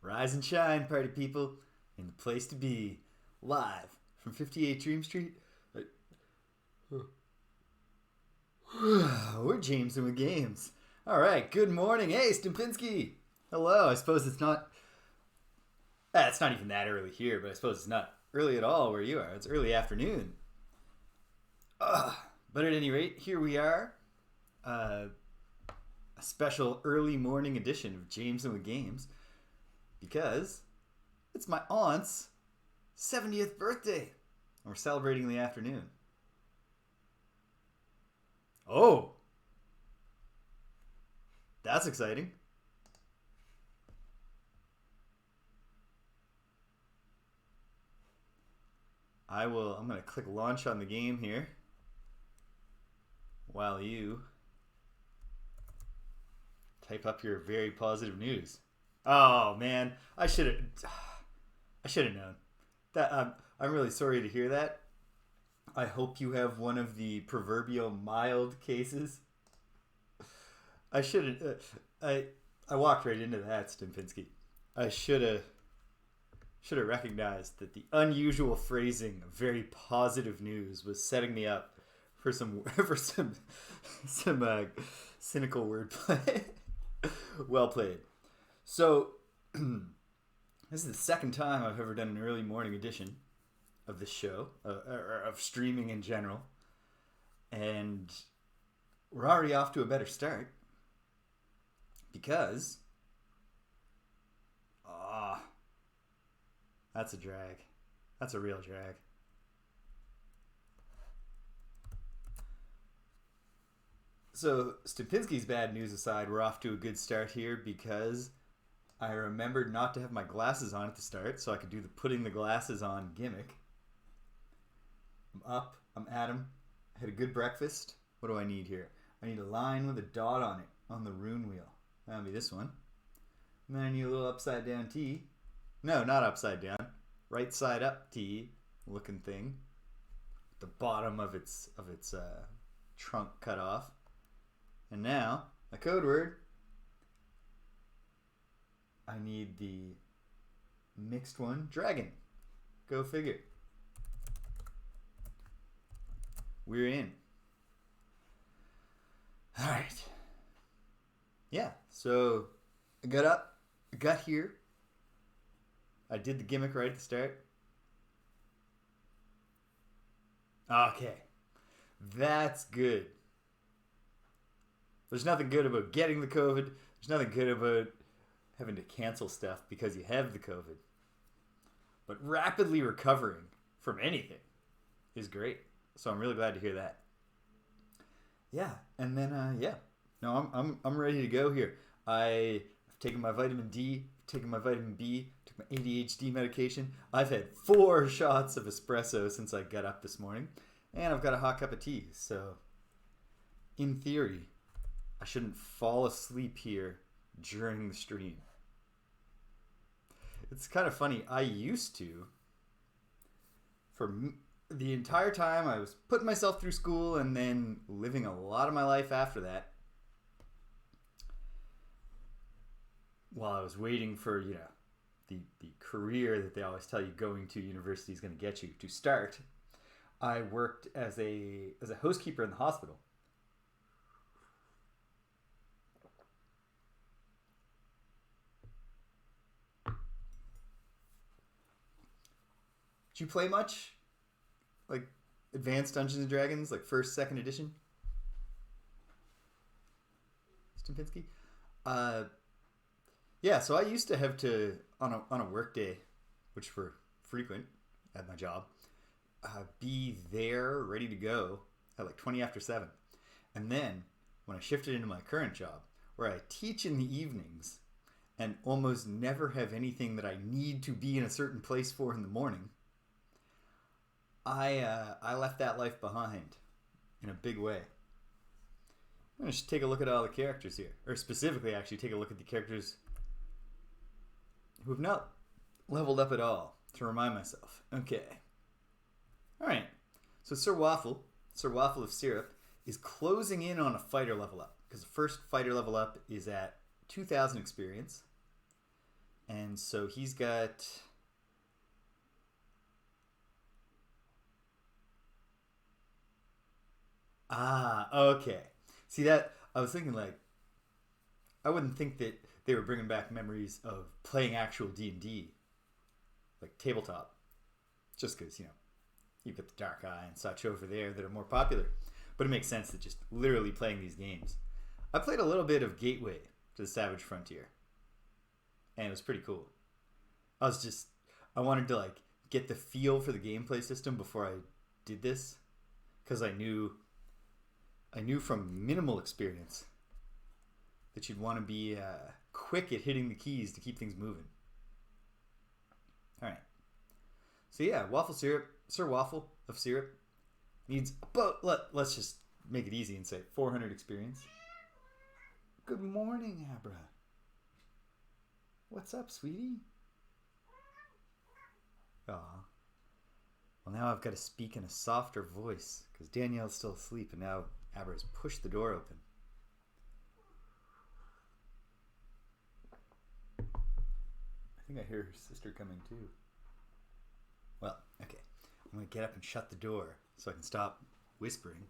Rise and shine, party people, in the place to be. Live from 58 Dream Street. We're Jameson with Games. Alright, good morning. Hey, Stumpinski. Hello, I suppose it's not... it's not even that early here, but I suppose it's not early at all where you are. It's early afternoon. But at any rate, here we are. A special early morning edition of Jameson with Games. Because it's my aunt's 70th birthday. And we're celebrating in the afternoon. Oh! That's exciting. I'm going to click launch on the game here while you type up your very positive news. Oh man, I should have known. That I'm really sorry to hear that. I hope you have one of the proverbial mild cases. I should have. I walked right into that, Stimpinski. I should have recognized that the unusual phrasing of very positive news was setting me up for some cynical wordplay. Well played. So, this is the second time I've ever done an early morning edition of this show, or of streaming in general. And we're already off to a better start. Because... that's a drag. That's a real drag. So, Stumpinski's bad news aside, we're off to a good start here because I remembered not to have my glasses on at the start, so I could do the putting the glasses on gimmick. I'm up. I'm at 'em. I had a good breakfast. What do I need here? I need a line with a dot on it on the rune wheel. That'll be this one. And then I need a little upside down T. No, not upside down. Right side up T looking thing. The bottom of its trunk cut off. And now, a code word. I need the mixed one, dragon. Go figure. We're in. Alright. Yeah, so I got up, I got here. I did the gimmick right at the start. Okay. That's good. There's nothing good about getting the COVID. There's nothing good about having to cancel stuff because you have the COVID. But rapidly recovering from anything is great. So I'm really glad to hear that. Yeah, and then no, I'm ready to go here. I've taken my vitamin D, taken my vitamin B, took my ADHD medication. I've had 4 shots of espresso since I got up this morning, and I've got a hot cup of tea. So, in theory, I shouldn't fall asleep here during the stream. It's kind of funny. I used to, for the entire time I was putting myself through school and then living a lot of my life after that, while I was waiting for, the career that they always tell you going to university is going to get you to start, I worked as a housekeeper in the hospital. Did you play much? Like Advanced Dungeons & Dragons, like 1st, 2nd edition? Stumpinski? Yeah, so I used to have to, on a work day, which were frequent at my job, be there, ready to go, at like 20 after 7. And then, when I shifted into my current job, where I teach in the evenings, and almost never have anything that I need to be in a certain place for in the morning, I left that life behind in a big way. I'm going to take a look at all the characters here. Or specifically, actually, take a look at the characters who have not leveled up at all, to remind myself. Okay. Alright. So Sir Waffle of Syrup, is closing in on a fighter level up. Because the first fighter level up is at 2,000 experience. And so he's got... Okay. See that? I was thinking like, I wouldn't think that they were bringing back memories of playing actual D&D, like tabletop, just because, you know, you've got the Dark Eye and such over there that are more popular. But it makes sense that just literally playing these games. I played a little bit of Gateway to the Savage Frontier, and it was pretty cool. I wanted to like get the feel for the gameplay system before I did this, because I knew from minimal experience that you'd want to be quick at hitting the keys to keep things moving. All right. So yeah, Waffle Syrup, Sir Waffle of Syrup needs about, let's just make it easy and say 400 experience. Good morning, Abra. What's up, sweetie? Aw. Well, now I've got to speak in a softer voice because Danielle's still asleep and now Abra has pushed the door open. I think I hear her sister coming too. Well, okay. I'm going to get up and shut the door so I can stop whispering.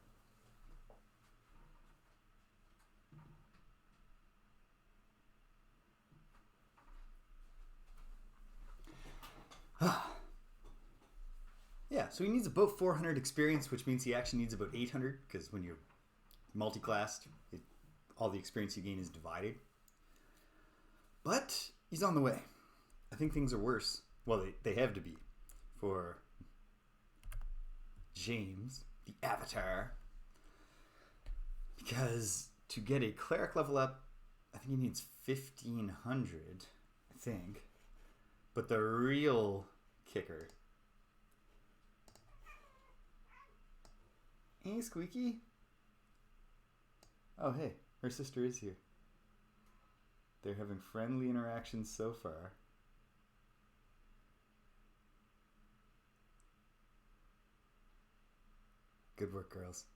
Yeah, so he needs about 400 experience, which means he actually needs about 800, because when you're multi-classed, all the experience you gain is divided. But he's on the way. I think things are worse. Well, they have to be for James, the Avatar. Because to get a cleric level up, I think he needs 1,500, I think. But the real kicker... Hey, Squeaky. Oh, hey. Her sister is here. They're having friendly interactions so far. Good work, girls.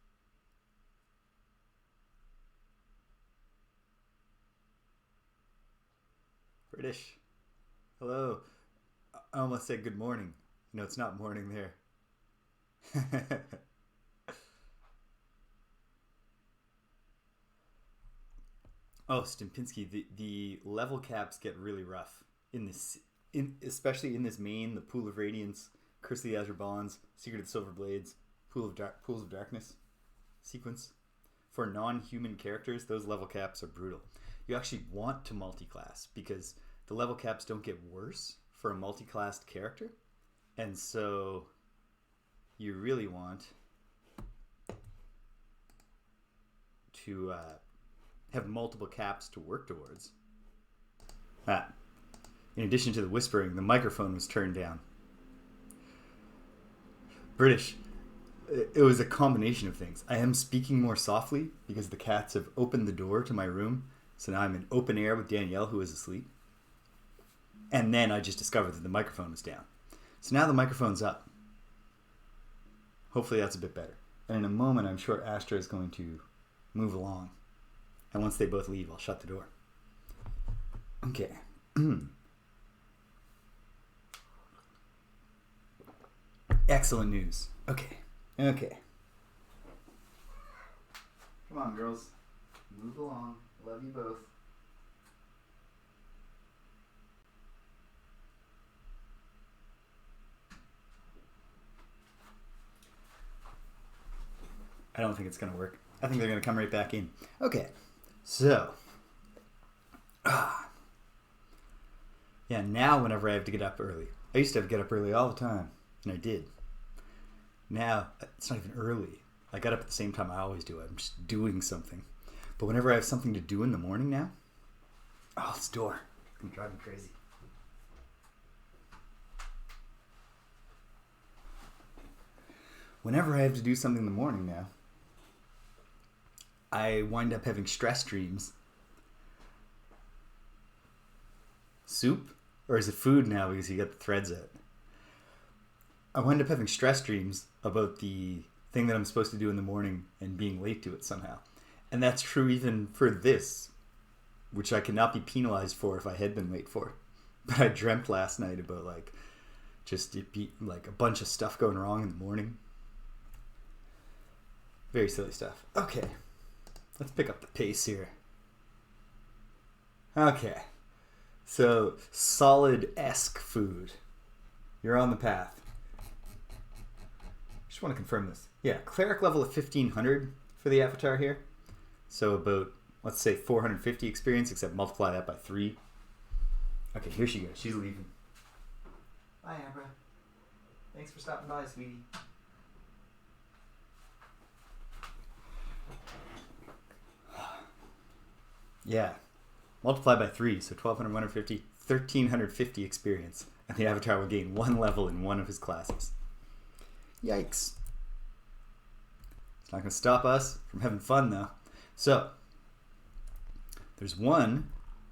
British. Hello. I almost said good morning. No, it's not morning there. Oh, Stimpinski, the level caps get really rough in this, especially in this main, the Pool of Radiance, Curse of the Azure Bonds, Secret of the Silver Blades, Pools of Darkness sequence. For non-human characters, those level caps are brutal. You actually want to multi-class because the level caps don't get worse for a multi-classed character, and so you really want to have multiple caps to work towards. In addition to the whispering, the microphone was turned down. British, it was a combination of things. I am speaking more softly because the cats have opened the door to my room, so now I'm in open air with Danielle, who is asleep. And then I just discovered that the microphone was down. So now the microphone's up. Hopefully that's a bit better. And in a moment, I'm sure Astra is going to move along. And once they both leave, I'll shut the door. Okay. Excellent news. Okay. Come on, girls. Move along. Love you both. I don't think it's going to work. I think they're going to come right back in. Okay. So, yeah, now whenever I have to get up early. I used to have to get up early all the time, and I did. Now, it's not even early. I got up at the same time I always do. I'm just doing something. But whenever I have something to do in the morning now, this door. It's going to drive me crazy. Whenever I have to do something in the morning now, I wind up having stress dreams. Soup? Or is it food now because you got the threads out? I wind up having stress dreams about the thing that I'm supposed to do in the morning and being late to it somehow. And that's true even for this, which I cannot be penalized for if I had been late for. But I dreamt last night about like just it be like a bunch of stuff going wrong in the morning. Very silly stuff. Okay, let's pick up the pace here. Okay, so solid-esque food. You're on the path. Just want to confirm this. Yeah, cleric level of 1500 for the avatar here. So about, let's say 450 experience, except multiply that by 3. Okay, here she goes. She's leaving. Bye, Amber. Thanks for stopping by, sweetie. Yeah. Multiply by 3, so 1250, 1350 experience. And the avatar will gain 1 level in one of his classes. Yikes. It's not going to stop us from having fun, though. So, there's one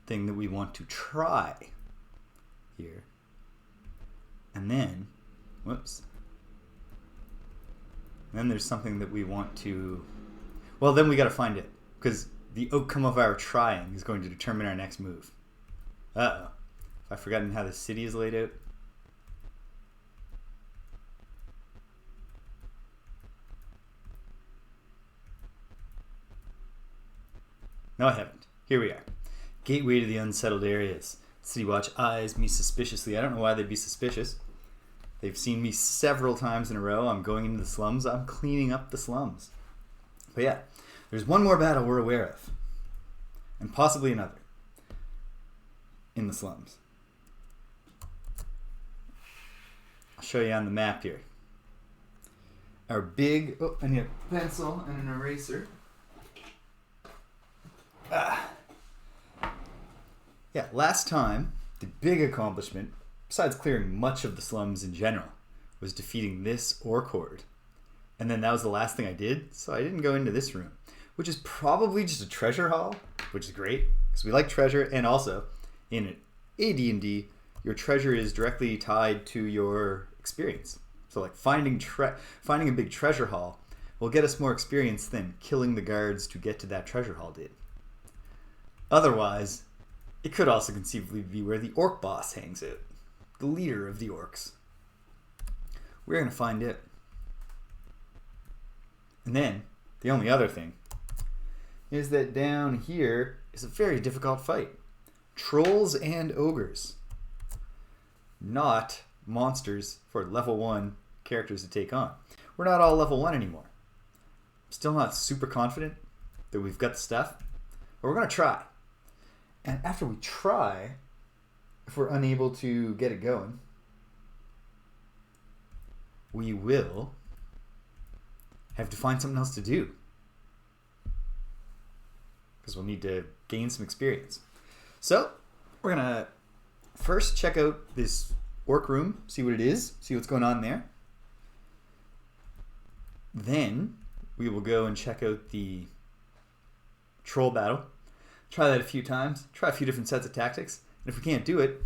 thing that we want to try here. And then, whoops. Then there's something that we want to... Well, then we got to find it. Because the outcome of our trying is going to determine our next move. Uh-oh. Have I forgotten how the city is laid out? No, I haven't. Here we are. Gateway to the unsettled areas. City Watch eyes me suspiciously. I don't know why they'd be suspicious. They've seen me several times in a row. I'm going into the slums. I'm cleaning up the slums. But yeah, there's one more battle we're aware of. And possibly another. In the slums. I'll show you on the map here. Our big... Oh, I need a pencil and an eraser. Yeah, last time, the big accomplishment, besides clearing much of the slums in general, was defeating this Orc Horde. And then that was the last thing I did, so I didn't go into this room, which is probably just a treasure haul, which is great, because we like treasure, and also, in AD&D, your treasure is directly tied to your experience. So like finding a big treasure haul will get us more experience than killing the guards to get to that treasure haul did. Otherwise, it could also conceivably be where the orc boss hangs out. The leader of the orcs. We're going to find it. And then, the only other thing is that down here is a very difficult fight. Trolls and ogres. Not monsters for level 1 characters to take on. We're not all level 1 anymore. I'm still not super confident that we've got the stuff, but we're going to try. And after we try, if we're unable to get it going, we will have to find something else to do. Because we'll need to gain some experience. So, we're going to first check out this orc room, see what it is, see what's going on there. Then, we will go and check out the troll battle. Try that a few times, try a few different sets of tactics, and if we can't do it,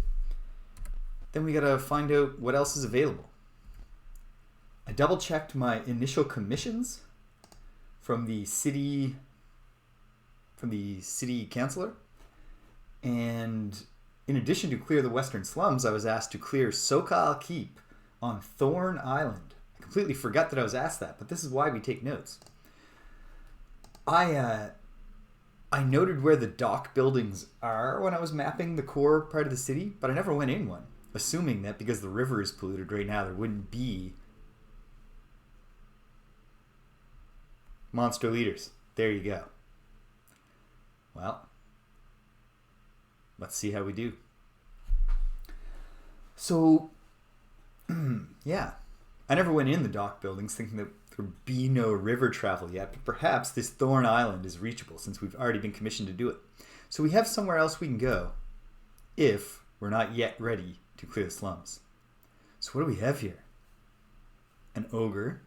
then we gotta find out what else is available. I double checked my initial commissions from the city councilor, and in addition to clear the western slums, I was asked to clear Sokal Keep on Thorn Island. I completely forgot that I was asked that, but this is why we take notes. I noted where the dock buildings are when I was mapping the core part of the city, but I never went in one, assuming that because the river is polluted right now, there wouldn't be monster leaders. There you go. Well, let's see how we do. So, yeah, I never went in the dock buildings thinking that there would be no river travel yet, but perhaps this Thorn Island is reachable since we've already been commissioned to do it. So we have somewhere else we can go if we're not yet ready to clear the slums. So what do we have here? An ogre.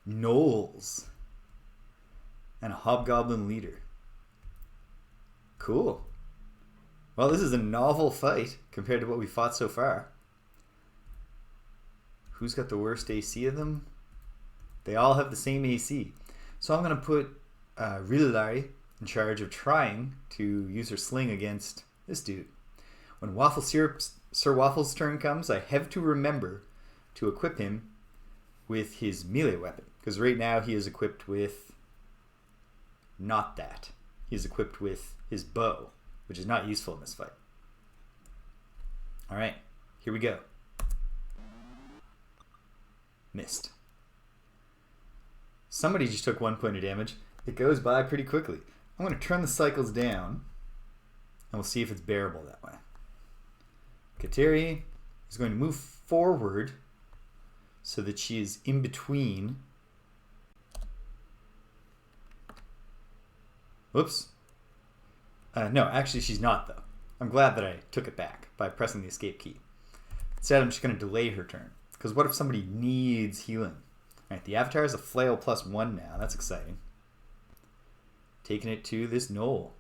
Gnolls. And a hobgoblin leader. Cool. Well, this is a novel fight compared to what we fought so far. Who's got the worst AC of them? They all have the same AC. So I'm going to put Rilari in charge of trying to use her sling against this dude. When Sir Waffle's turn comes, I have to remember to equip him with his melee weapon. Because right now he is equipped with not that. He is equipped with his bow, which is not useful in this fight. Alright, here we go. Missed. Somebody just took 1 point of damage. It goes by pretty quickly. I'm going to turn the cycles down, and we'll see if it's bearable that way. Kateri is going to move forward so that she is in between. Whoops. No, actually she's not, though. I'm glad that I took it back by pressing the escape key. Instead, I'm just going to delay her turn. Because what if somebody needs healing? Alright, the Avatar is a flail +1 now. That's exciting. Taking it to this knoll.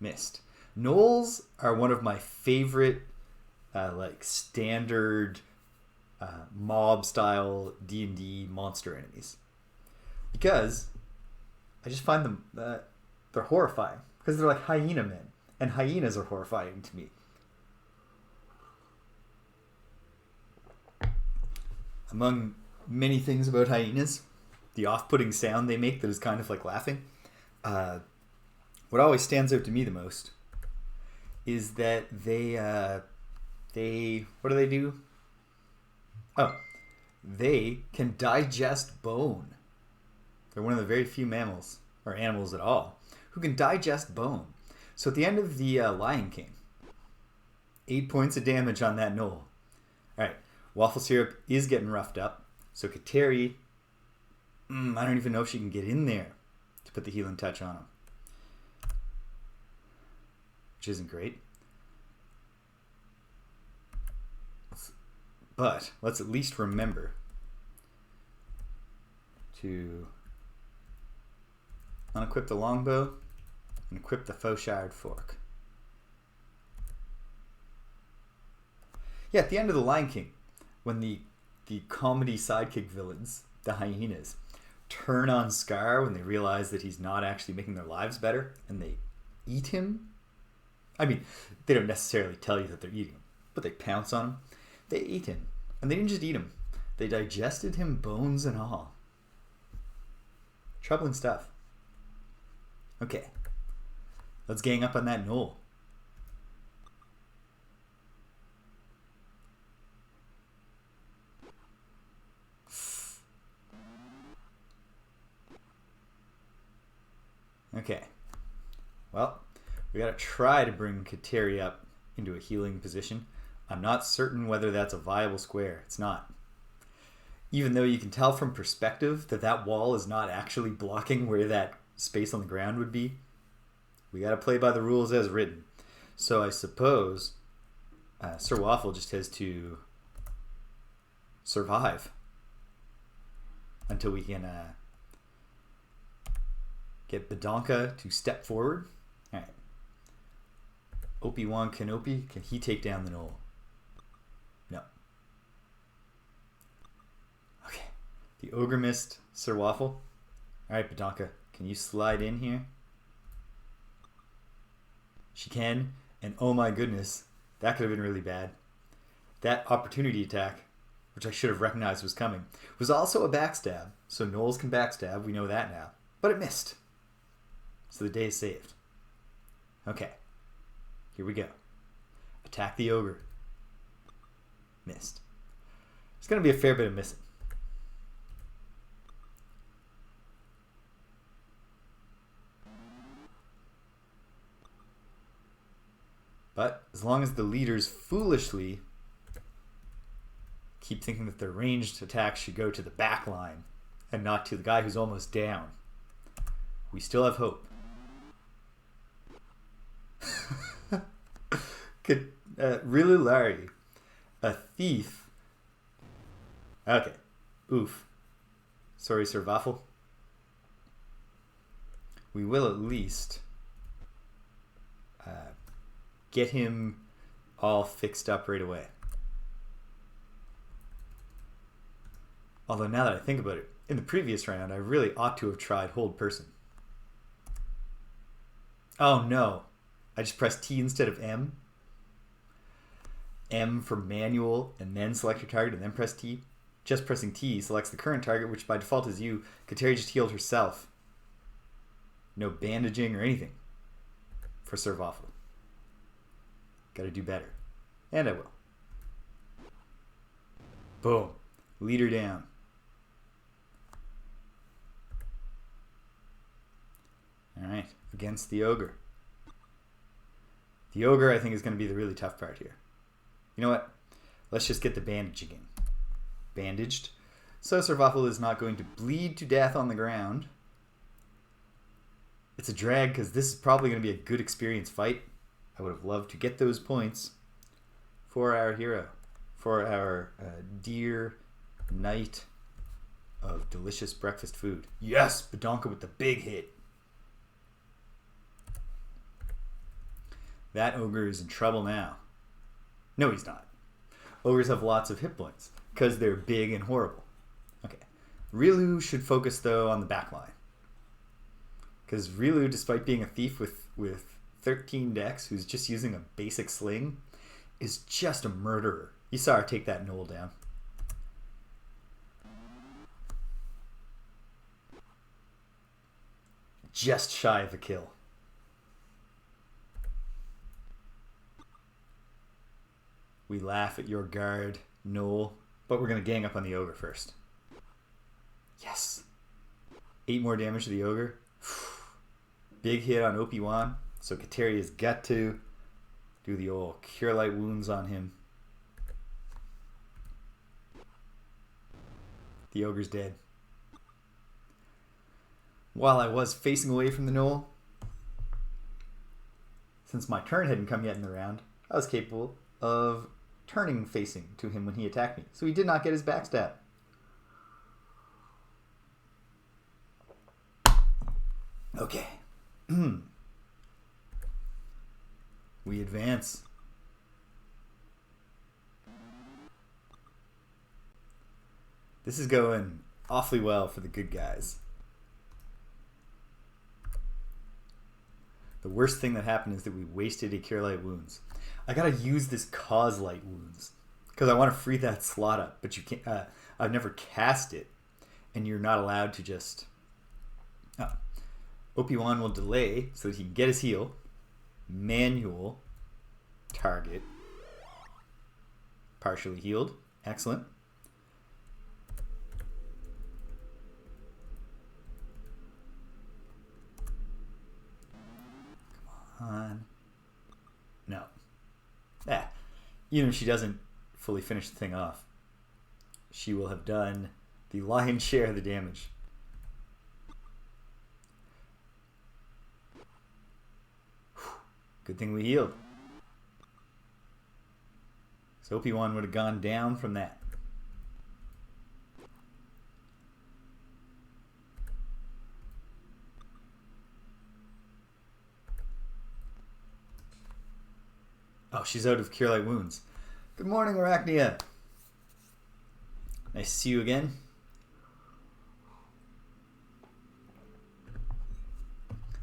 Missed. Knolls are one of my favorite standard mob-style D&D monster enemies. Because I just find them... they're horrifying. Because they're like hyena men. And hyenas are horrifying to me. Among many things about hyenas, the off-putting sound they make that is kind of like laughing, what always stands out to me the most is that they what do they do? Oh, they can digest bone. They're one of the very few mammals, or animals at all, who can digest bone. So at the end of the Lion King, 8 points of damage on that knoll. Alright, Waffle Syrup is getting roughed up. So Kateri, I don't even know if she can get in there to put the healing touch on him. Which isn't great. But let's at least remember to unequip the longbow and equip the faux-shard fork. Yeah, at the end of The Lion King, when the comedy sidekick villains, the hyenas, turn on Scar when they realize that he's not actually making their lives better, and they eat him. I mean, they don't necessarily tell you that they're eating him, but they pounce on him. They eat him. And they didn't just eat him. They digested him, bones and all. Troubling stuff. Okay. Let's gang up on that knoll. Okay. Well, we gotta try to bring Kateri up into a healing position. I'm not certain whether that's a viable square. It's not. Even though you can tell from perspective that that wall is not actually blocking where that space on the ground would be. We gotta play by the rules as written. So I suppose Sir Waffle just has to survive until we can get Badonka to step forward. Alright. Obi-Wan Kenobi, can he take down the knoll? No. Okay. The ogre missed Sir Waffle. Alright, Badonka, can you slide in here? She can, and oh my goodness, that could have been really bad. That opportunity attack, which I should have recognized was coming, was also a backstab. So gnolls can backstab, we know that now. But it missed. So the day is saved. Okay. Here we go. Attack the ogre. Missed. There's going to be a fair bit of missing. But as long as the leaders foolishly keep thinking that their ranged attacks should go to the back line and not to the guy who's almost down, we still have hope. Really, Larry, a thief. Okay, oof. Sorry, Sir Waffle. We will at least get him all fixed up right away. Although now that I think about it, in the previous round, I really ought to have tried hold person. Oh no. I just pressed T instead of M. M for manual, and then select your target, and then press T. Just pressing T selects the current target, which by default is you. Kateri just healed herself. No bandaging or anything for Survival. Gotta do better. And I will. Boom. Leader down. Alright, against the Ogre. The Ogre, I think, is going to be the really tough part here. You know what? Let's just get the bandage again. Bandaged. So Survival is not going to bleed to death on the ground. It's a drag because this is probably going to be a good experience fight. I would have loved to get those points for our hero. For our dear knight of delicious breakfast food. Yes! Badonka with the big hit. That ogre is in trouble now. No, he's not. Ogres have lots of hit points because they're big and horrible. Okay. Rilu should focus, though, on the back line. Because Rilu, despite being a thief with 13 dex, who's just using a basic sling, is just a murderer. You saw her take that knoll down. Just shy of a kill. We laugh at your guard, Noel, but we're going to gang up on the Ogre first. Yes! 8 more damage to the Ogre. Big hit on OP1, so Kateri has got to do the old Cure Light Wounds on him. The Ogre's dead. While I was facing away from the Noel, since my turn hadn't come yet in the round, I was capable of turning facing to him when he attacked me. So he did not get his backstab. Okay. We advance. This is going awfully well for the good guys. The worst thing that happened is that we wasted a Cure Light Wounds. I gotta use this Cause Light Wounds because I want to free that slot up, but you can't. I've never cast it, and you're not allowed to just. OP1 will delay so that he can get his heal. Manual target. Partially healed. Excellent. Come on. No. Even if she doesn't fully finish the thing off, she will have done the lion's share of the damage. Good thing we healed. So OP1 would have gone down from that. Oh, she's out of Cure Light Wounds. Good morning, Arachnia. Nice to see you again.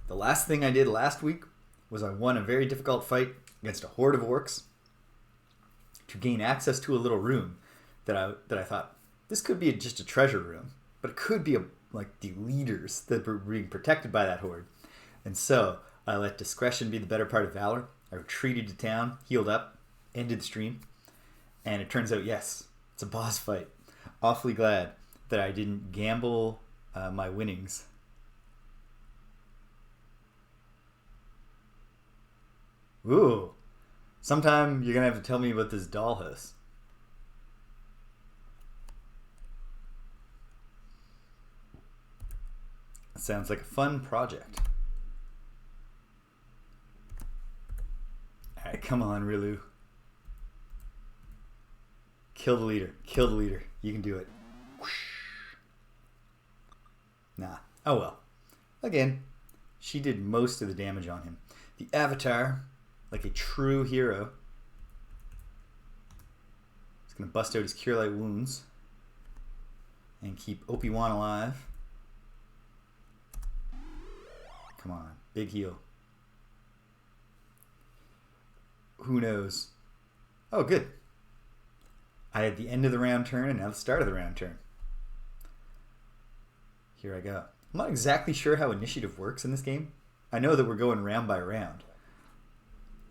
The last thing I did last week was I won a very difficult fight against a horde of orcs to gain access to a little room that I thought this could be just a treasure room, but it could be like the leaders that were being protected by that horde. And so I let discretion be the better part of valor. I retreated to town, healed up, ended the stream, and it turns out, yes, it's a boss fight. Awfully glad that I didn't gamble my winnings. Ooh, sometime you're going to have to tell me about this dollhouse. That sounds like a fun project. Alright, come on, Rilu. Kill the leader. Kill the leader. You can do it. Nah. Oh well. Again, she did most of the damage on him. The Avatar, like a true hero, is going to bust out his Cure Light Wounds and keep OP1 alive. Come on. Big heal. who knows? Oh, good. I had the end of the round turn and now the start of the round turn. Here I go. I'm not exactly sure how initiative works in this game. I know that we're going round by round,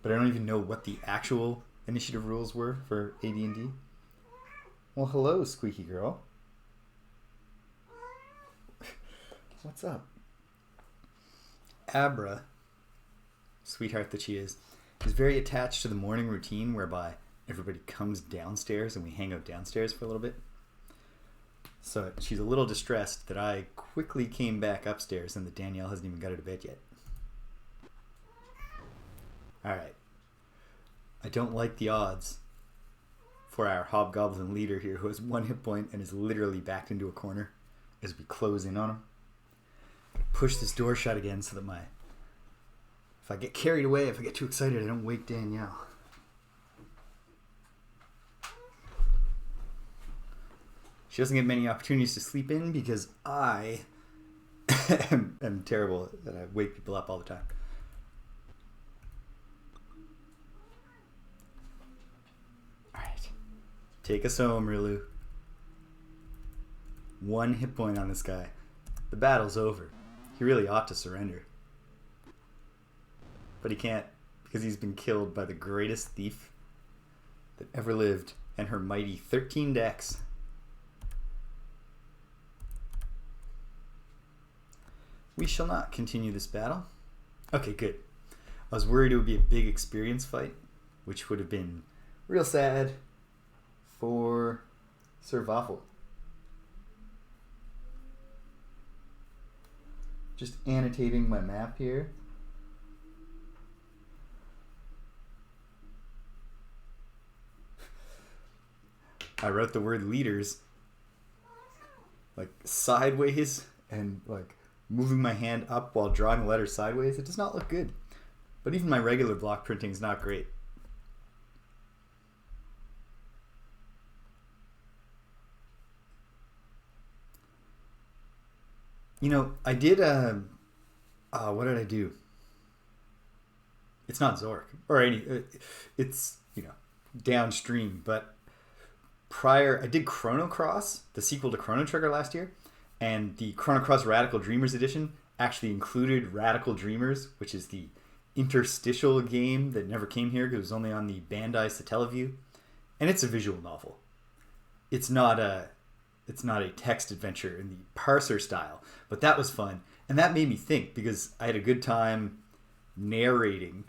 but I don't even know what the actual initiative rules were for AD&D. Well, hello, Squeaky Girl. What's up? Abra, sweetheart that she is very attached to the morning routine whereby everybody comes downstairs and we hang out downstairs for a little bit. So she's a little distressed that I quickly came back upstairs and that Danielle hasn't even got her to bed yet. Alright. I don't like the odds for our hobgoblin leader here who has 1 hit point and is literally backed into a corner as we close in on him. Push this door shut again so that if I get carried away, if I get too excited, I don't wake Danielle. She doesn't get many opportunities to sleep in because I am terrible and I wake people up all the time. Alright. Take us home, Rilu. 1 hit point on this guy. The battle's over. He really ought to surrender. But he can't because he's been killed by the greatest thief that ever lived and her mighty 13 dex. We shall not continue this battle. Okay, good. I was worried it would be a big experience fight, which would have been real sad for Sir Waffle. Just annotating my map here. I wrote the word leaders like sideways and like moving my hand up while drawing the letter sideways. It does not look good. But even my regular block printing is not great. You know, I did what did I do? It's not Zork or it's, you know, downstream, but prior I did Chrono Cross, the sequel to Chrono Trigger last year, and the Chrono Cross Radical Dreamers edition actually included Radical Dreamers, which is the interstitial game that never came here because it was only on the Bandai Satellaview, and it's a visual novel. It's not a text adventure in the parser style, but that was fun. And that made me think because I had a good time narrating.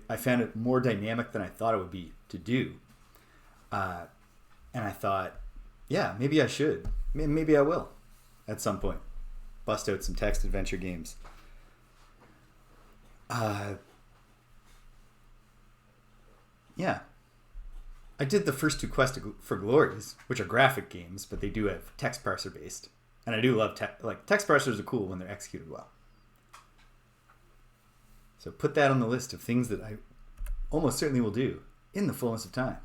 I found it more dynamic than I thought it would be to do. And I thought, yeah, maybe I should. Maybe I will at some point. Bust out some text adventure games. Yeah. I did the first 2 quests for Glories, which are graphic games, but they do have text parser based. And I do love text parsers are cool when they're executed well. So put that on the list of things that I almost certainly will do in the fullness of time.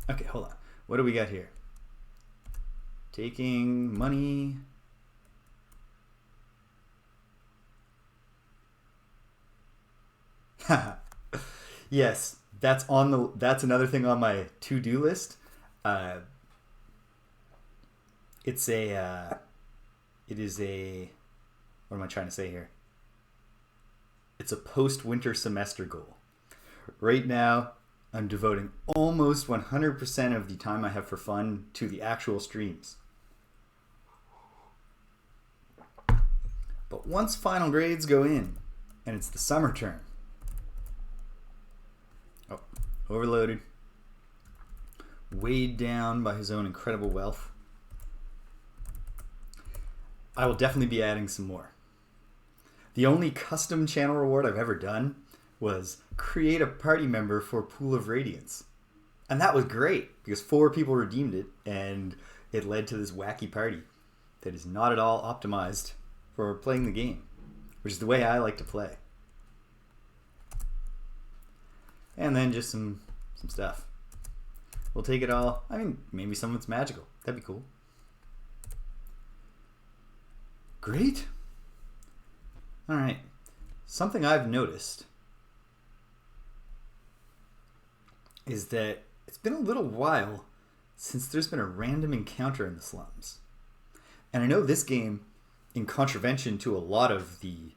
Okay, hold on. What do we got here? Taking money. Yes, that's another thing on my to-do list. It is a what am I trying to say here? It's a post-winter semester goal. Right now, I'm devoting almost 100% of the time I have for fun to the actual streams. But once final grades go in, and it's the summer term. Oh, overloaded. Weighed down by his own incredible wealth. I will definitely be adding some more. The only custom channel reward I've ever done was create a party member for Pool of Radiance. And that was great because 4 people redeemed it and it led to this wacky party that is not at all optimized for playing the game, which is the way I like to play. And then just some stuff. We'll take it all. I mean, maybe some of it's magical. That'd be cool. Great. All right. Something I've noticed is that it's been a little while since there's been a random encounter in the slums. And I know this game, in contravention to a lot of the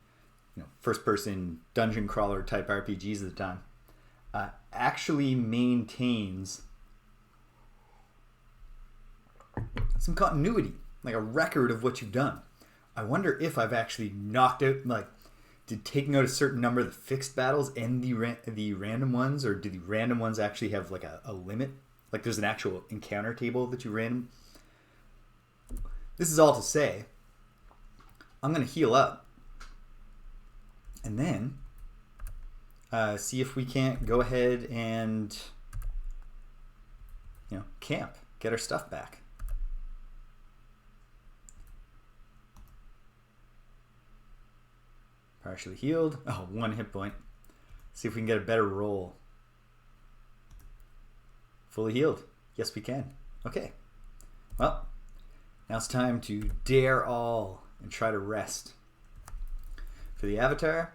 first-person dungeon crawler type RPGs at the time, actually maintains some continuity, like a record of what you've done. I wonder if I've actually knocked out, did taking out a certain number of the fixed battles end the random ones, or do the random ones actually have like a limit? Like there's an actual encounter table that you random. This is all to say, I'm going to heal up and then see if we can't go ahead and camp, get our stuff back. Partially healed. Oh, 1 hit point. See if we can get a better roll. Fully healed. Yes, we can. Okay. Well, now it's time to dare all and try to rest. For the avatar,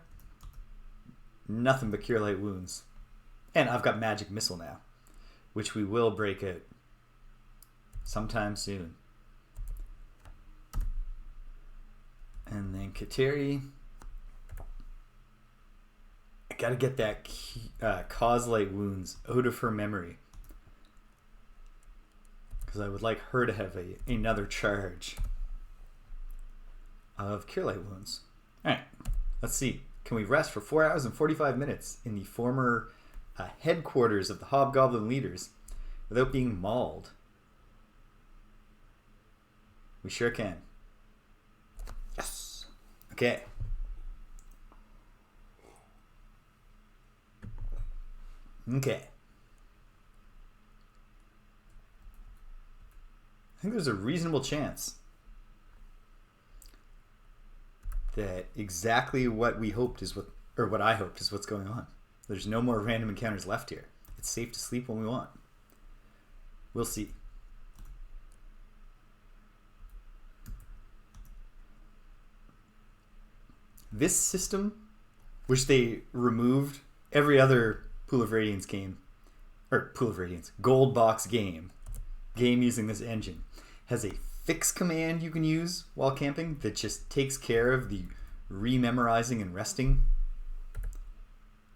nothing but cure light wounds. And I've got magic missile now, which we will break out sometime soon. And then Kateri, I gotta get that cause light wounds out of her memory, because I would like her to have another charge of cure light wounds. Alright, let's see. Can we rest for 4 hours and 45 minutes in the former headquarters of the Hobgoblin leaders without being mauled? We sure can. Yes. Okay. Okay. I think there's a reasonable chance that exactly what we hoped is what I hoped is what's going on. There's no more random encounters left here. It's safe to sleep when we want. We'll see. This system, which they removed every other Pool of Radiance game, or Pool of Radiance, Gold Box game using this engine, has a fix command you can use while camping that just takes care of the rememorizing and resting.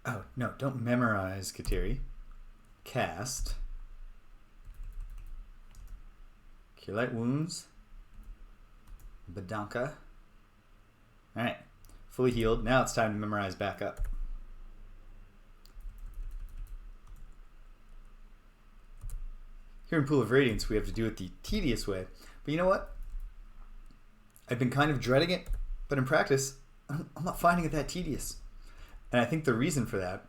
Oh, no, don't memorize, Kateri. Cast. Cure light wounds. Badanka. Alright, fully healed. Now it's time to memorize back up. Here in Pool of Radiance, we have to do it the tedious way. But you know what? I've been kind of dreading it, but in practice, I'm not finding it that tedious. And I think the reason for that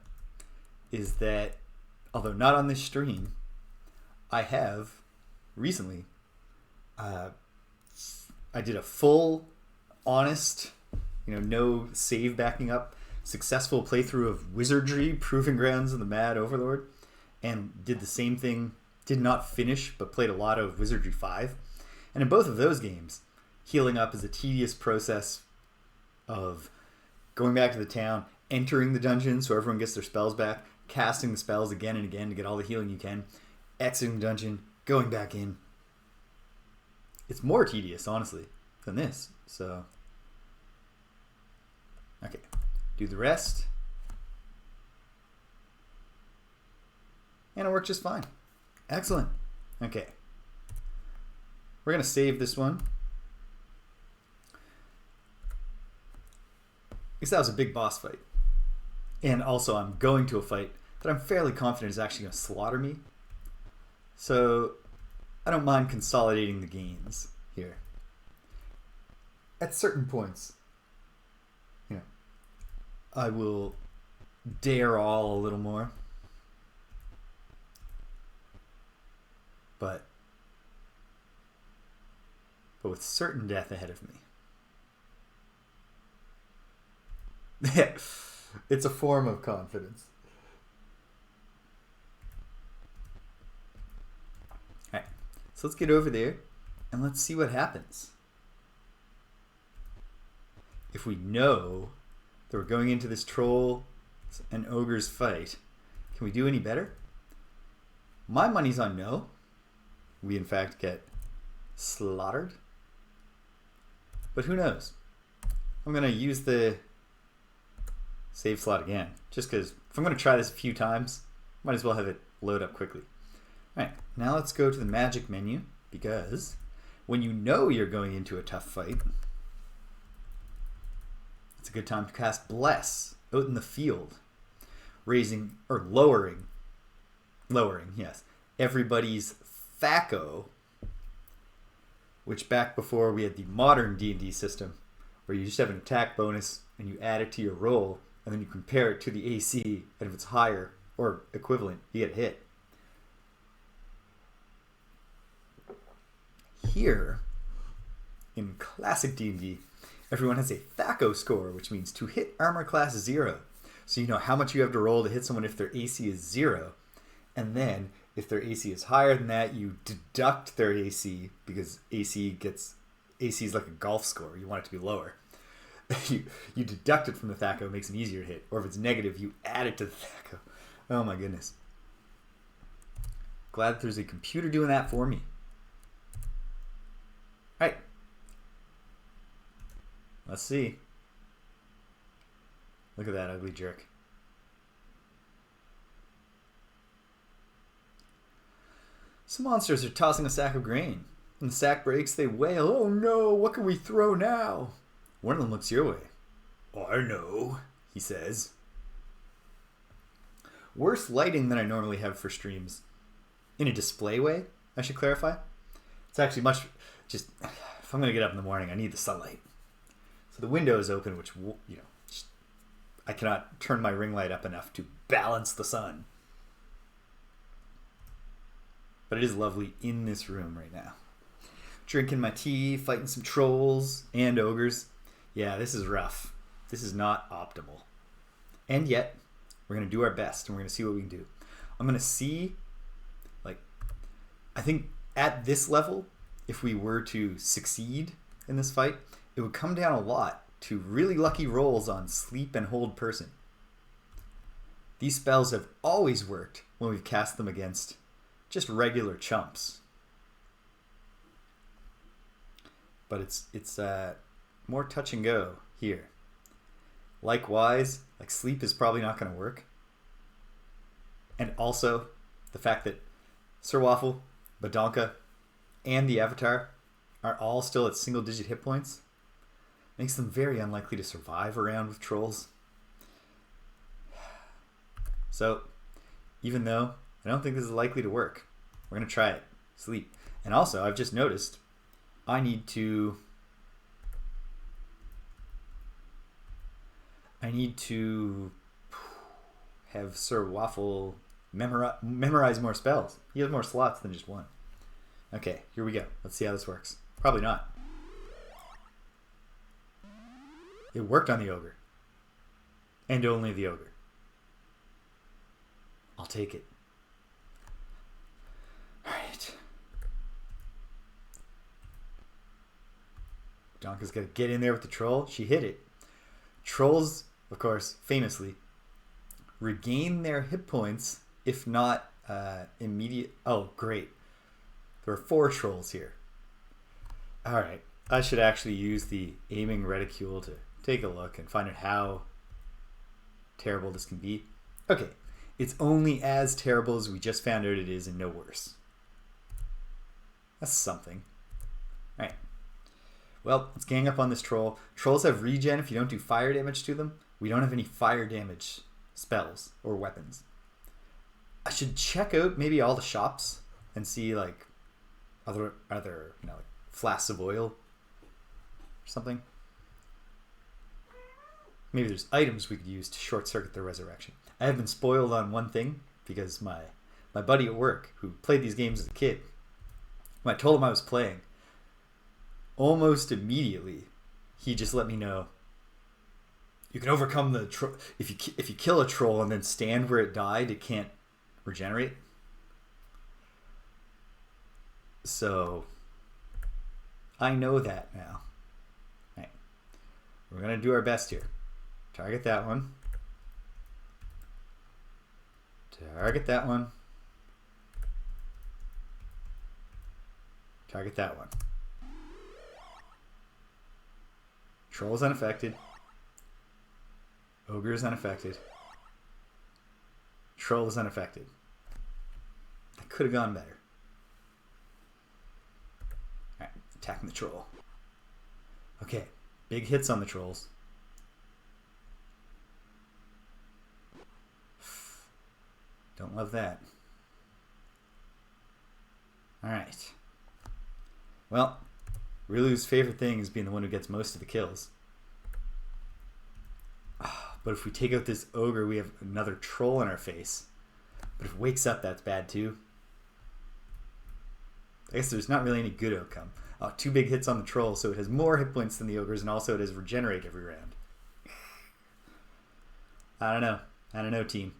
is that, although not on this stream, I have recently, I did a full, honest, no save backing up, successful playthrough of Wizardry, Proving Grounds of the Mad Overlord, and did the same thing. Did not finish, but played a lot of Wizardry 5. And in both of those games, healing up is a tedious process of going back to the town, entering the dungeon so everyone gets their spells back, casting the spells again and again to get all the healing you can, exiting the dungeon, going back in. It's more tedious, honestly, than this. So, okay. Do the rest. And it worked just fine. Excellent. Okay. We're going to save this one. Because that was a big boss fight. And also I'm going to a fight that I'm fairly confident is actually going to slaughter me. So I don't mind consolidating the gains here. At certain points, I will dare all a little more. But with certain death ahead of me. It's a form of confidence. Alright, so let's get over there and let's see what happens. If we know that we're going into this troll and ogre's fight, can we do any better? My money's on no. We, in fact, get slaughtered. But who knows? I'm going to use the save slot again. Just because if I'm going to try this a few times, might as well have it load up quickly. Alright, now let's go to the magic menu. Because when you know you're going into a tough fight, it's a good time to cast Bless out in the field. Raising, or lowering, yes, everybody's THAC0, which back before we had the modern D&D system, where you just have an attack bonus and you add it to your roll, and then you compare it to the AC, and if it's higher or equivalent, you get a hit. Here, in classic D&D, everyone has a THAC0 score, which means to hit armor class 0. So you know how much you have to roll to hit someone if their AC is 0. And then, if their AC is higher than that, you deduct their AC, because AC is like a golf score. You want it to be lower. you deduct it from the THAC0, it makes it easier to hit. Or if it's negative, you add it to the THAC0. Oh my goodness. Glad that there's a computer doing that for me. Alright. Let's see. Look at that ugly jerk. Some monsters are tossing a sack of grain. When the sack breaks, they wail, "Oh no, what can we throw now?" One of them looks your way. "I know," he says. Worse lighting than I normally have for streams. In a display way, I should clarify. It's actually much, just, if I'm going to get up in the morning, I need the sunlight. So the window is open, which, you know, I cannot turn my ring light up enough to balance the sun. But it is lovely in this room right now. Drinking my tea, fighting some trolls and ogres. Yeah, this is rough. This is not optimal. And yet, we're going to do our best and we're going to see what we can do. I'm going to see, like, I think at this level, if we were to succeed in this fight, it would come down a lot to really lucky rolls on sleep and hold person. These spells have always worked when we've cast them against just regular chumps. But it's more touch and go here. Likewise, like sleep is probably not going to work. And also, the fact that Sir Waffle, Badonka, and the Avatar are all still at single-digit hit points makes them very unlikely to survive around with trolls. So, even though I don't think this is likely to work, we're going to try it. Sleep. And also, I've just noticed I need to have Sir Waffle memorize more spells. He has more slots than just one. Okay, here we go. Let's see how this works. Probably not. It worked on the ogre. And only the ogre. I'll take it. Alright. Donka's got to get in there with the troll. She hit it. Trolls, of course, famously, regain their hit points if not immediate. Oh, great. There are 4 trolls here. Alright. I should actually use the aiming reticule to take a look and find out how terrible this can be. Okay. It's only as terrible as we just found out it is and no worse. That's something. Alright. Well, let's gang up on this troll. Trolls have regen if you don't do fire damage to them. We don't have any fire damage spells or weapons. I should check out maybe all the shops and see like other you know, like flasks of oil or something. Maybe there's items we could use to short circuit their resurrection. I have been spoiled on one thing because my buddy at work who played these games as a kid, when I told him I was playing, almost immediately he just let me know you can overcome the troll. If you kill a troll and then stand where it died, it can't regenerate. So I know that now. Right. We're gonna do our best here. Target that one. Target that one. Target that one. Troll is unaffected. Ogre is unaffected. Troll is unaffected. That could have gone better. Alright, attacking the troll. Okay, big hits on the trolls. Don't love that. Alright. Well, Rilu's favorite thing is being the one who gets most of the kills. But if we take out this ogre, we have another troll in our face. But if it wakes up, that's bad too. I guess there's not really any good outcome. Oh, 2 big hits on the troll, so it has more hit points than the ogres, and also it has regenerate every round. I don't know. I don't know, team.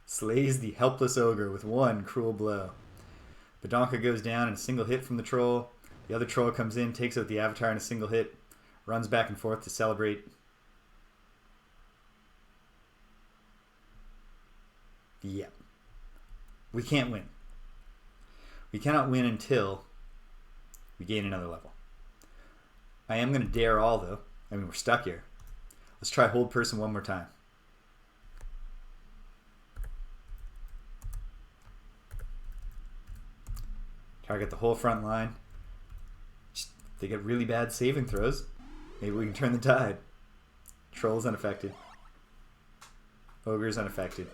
Slays the helpless ogre with 1 cruel blow. Badonka goes down in a single hit from the troll. The other troll comes in, takes out the avatar in a single hit, runs back and forth to celebrate. Yep. We can't win. We cannot win until we gain another level. I am going to dare all, though. I mean, we're stuck here. Let's try hold person one more time. Target the whole front line. Just, they get really bad saving throws. Maybe we can turn the tide. Troll's unaffected. Ogre's unaffected.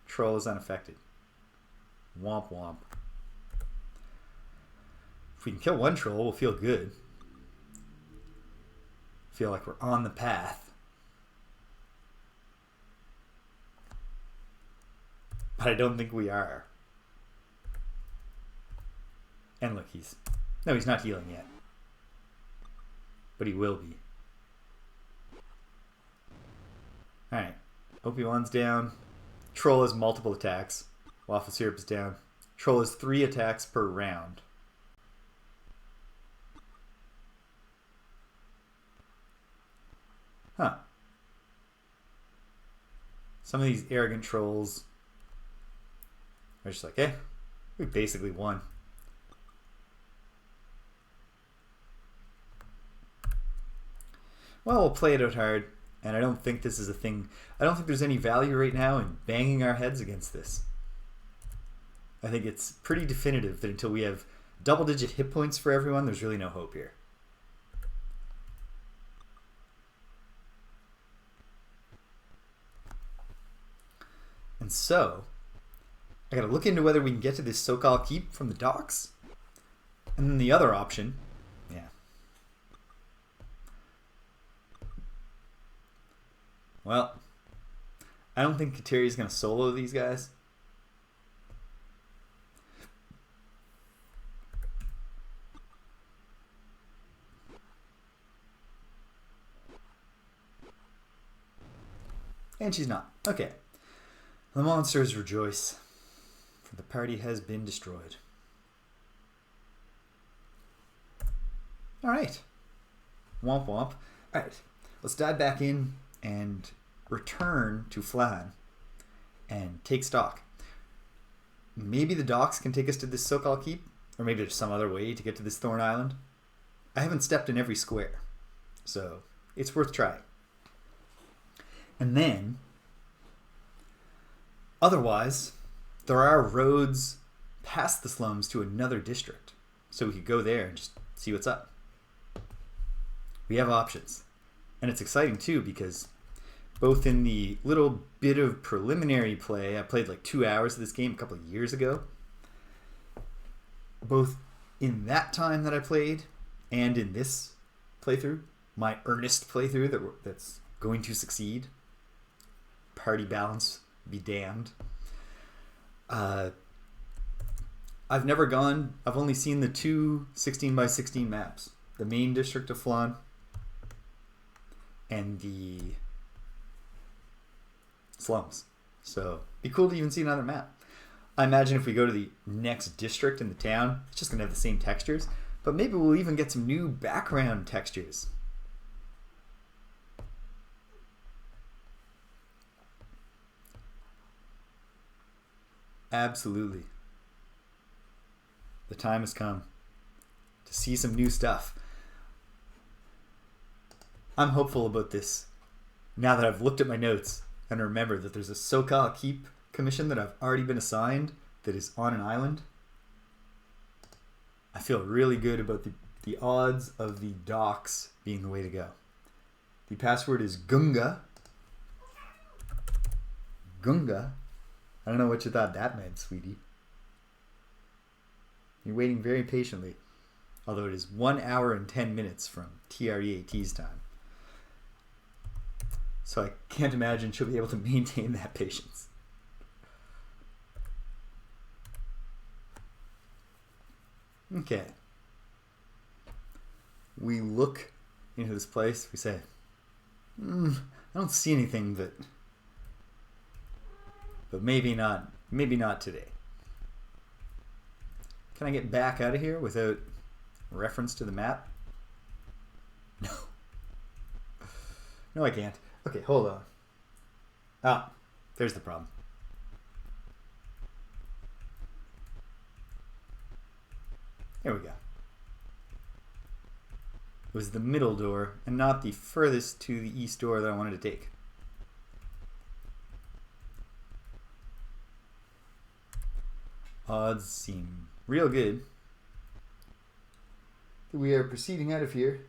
Troll is unaffected. Womp womp. If we can kill one troll, we'll feel good. Feel like we're on the path. But I don't think we are. And look, he's not healing yet. But he will be. Alright. OP1's down. Troll has multiple attacks. Waffle Syrup is down. Troll has 3 attacks per round. Huh. Some of these arrogant trolls are just like, we basically won. Well, we'll play it out hard, and I don't think this is a thing. I don't think there's any value right now in banging our heads against this. I think it's pretty definitive that until we have double-digit hit points for everyone, there's really no hope here. And so, I gotta look into whether we can get to this Sokal Keep from the docks. And then the other option, well, I don't think Kateri's going to solo these guys. And she's not. Okay. The monsters rejoice, for the party has been destroyed. Alright. Womp womp. Alright. Let's dive back in and return to Phlan and take stock. Maybe the docks can take us to this Sokal Keep, or maybe there's some other way to get to this Thorn Island. I haven't stepped in every square, so it's worth trying. And then, otherwise, there are roads past the slums to another district, so we could go there and just see what's up. We have options. And it's exciting too because both in the little bit of preliminary play, I played like 2 hours of this game a couple of years ago. Both in that time that I played and in this playthrough, my earnest playthrough that's going to succeed. Party balance be damned. I've only seen the 2 16x16 maps. The main district of Phlan and the slums. So be cool to even see another map. I imagine if we go to the next district in the town, it's just going to have the same textures, but maybe we'll even get some new background textures. Absolutely. The time has come to see some new stuff. I'm hopeful about this now that I've looked at my notes and remember that there's a Sokal Keep commission that I've already been assigned that is on an island. I feel really good about the odds of the docks being the way to go. The password is Gunga. Gunga? I don't know what you thought that meant, sweetie. You're waiting very patiently, although it is 1 hour and 10 minutes from TREAT's time. So I can't imagine she'll be able to maintain that patience. Okay. We look into this place, we say, I don't see anything but maybe not today. Can I get back out of here without reference to the map? No. No, I can't. Okay, hold on. Ah, there's the problem. There we go. It was the middle door and not the furthest to the east door that I wanted to take. Odds seem real good. We are proceeding out of here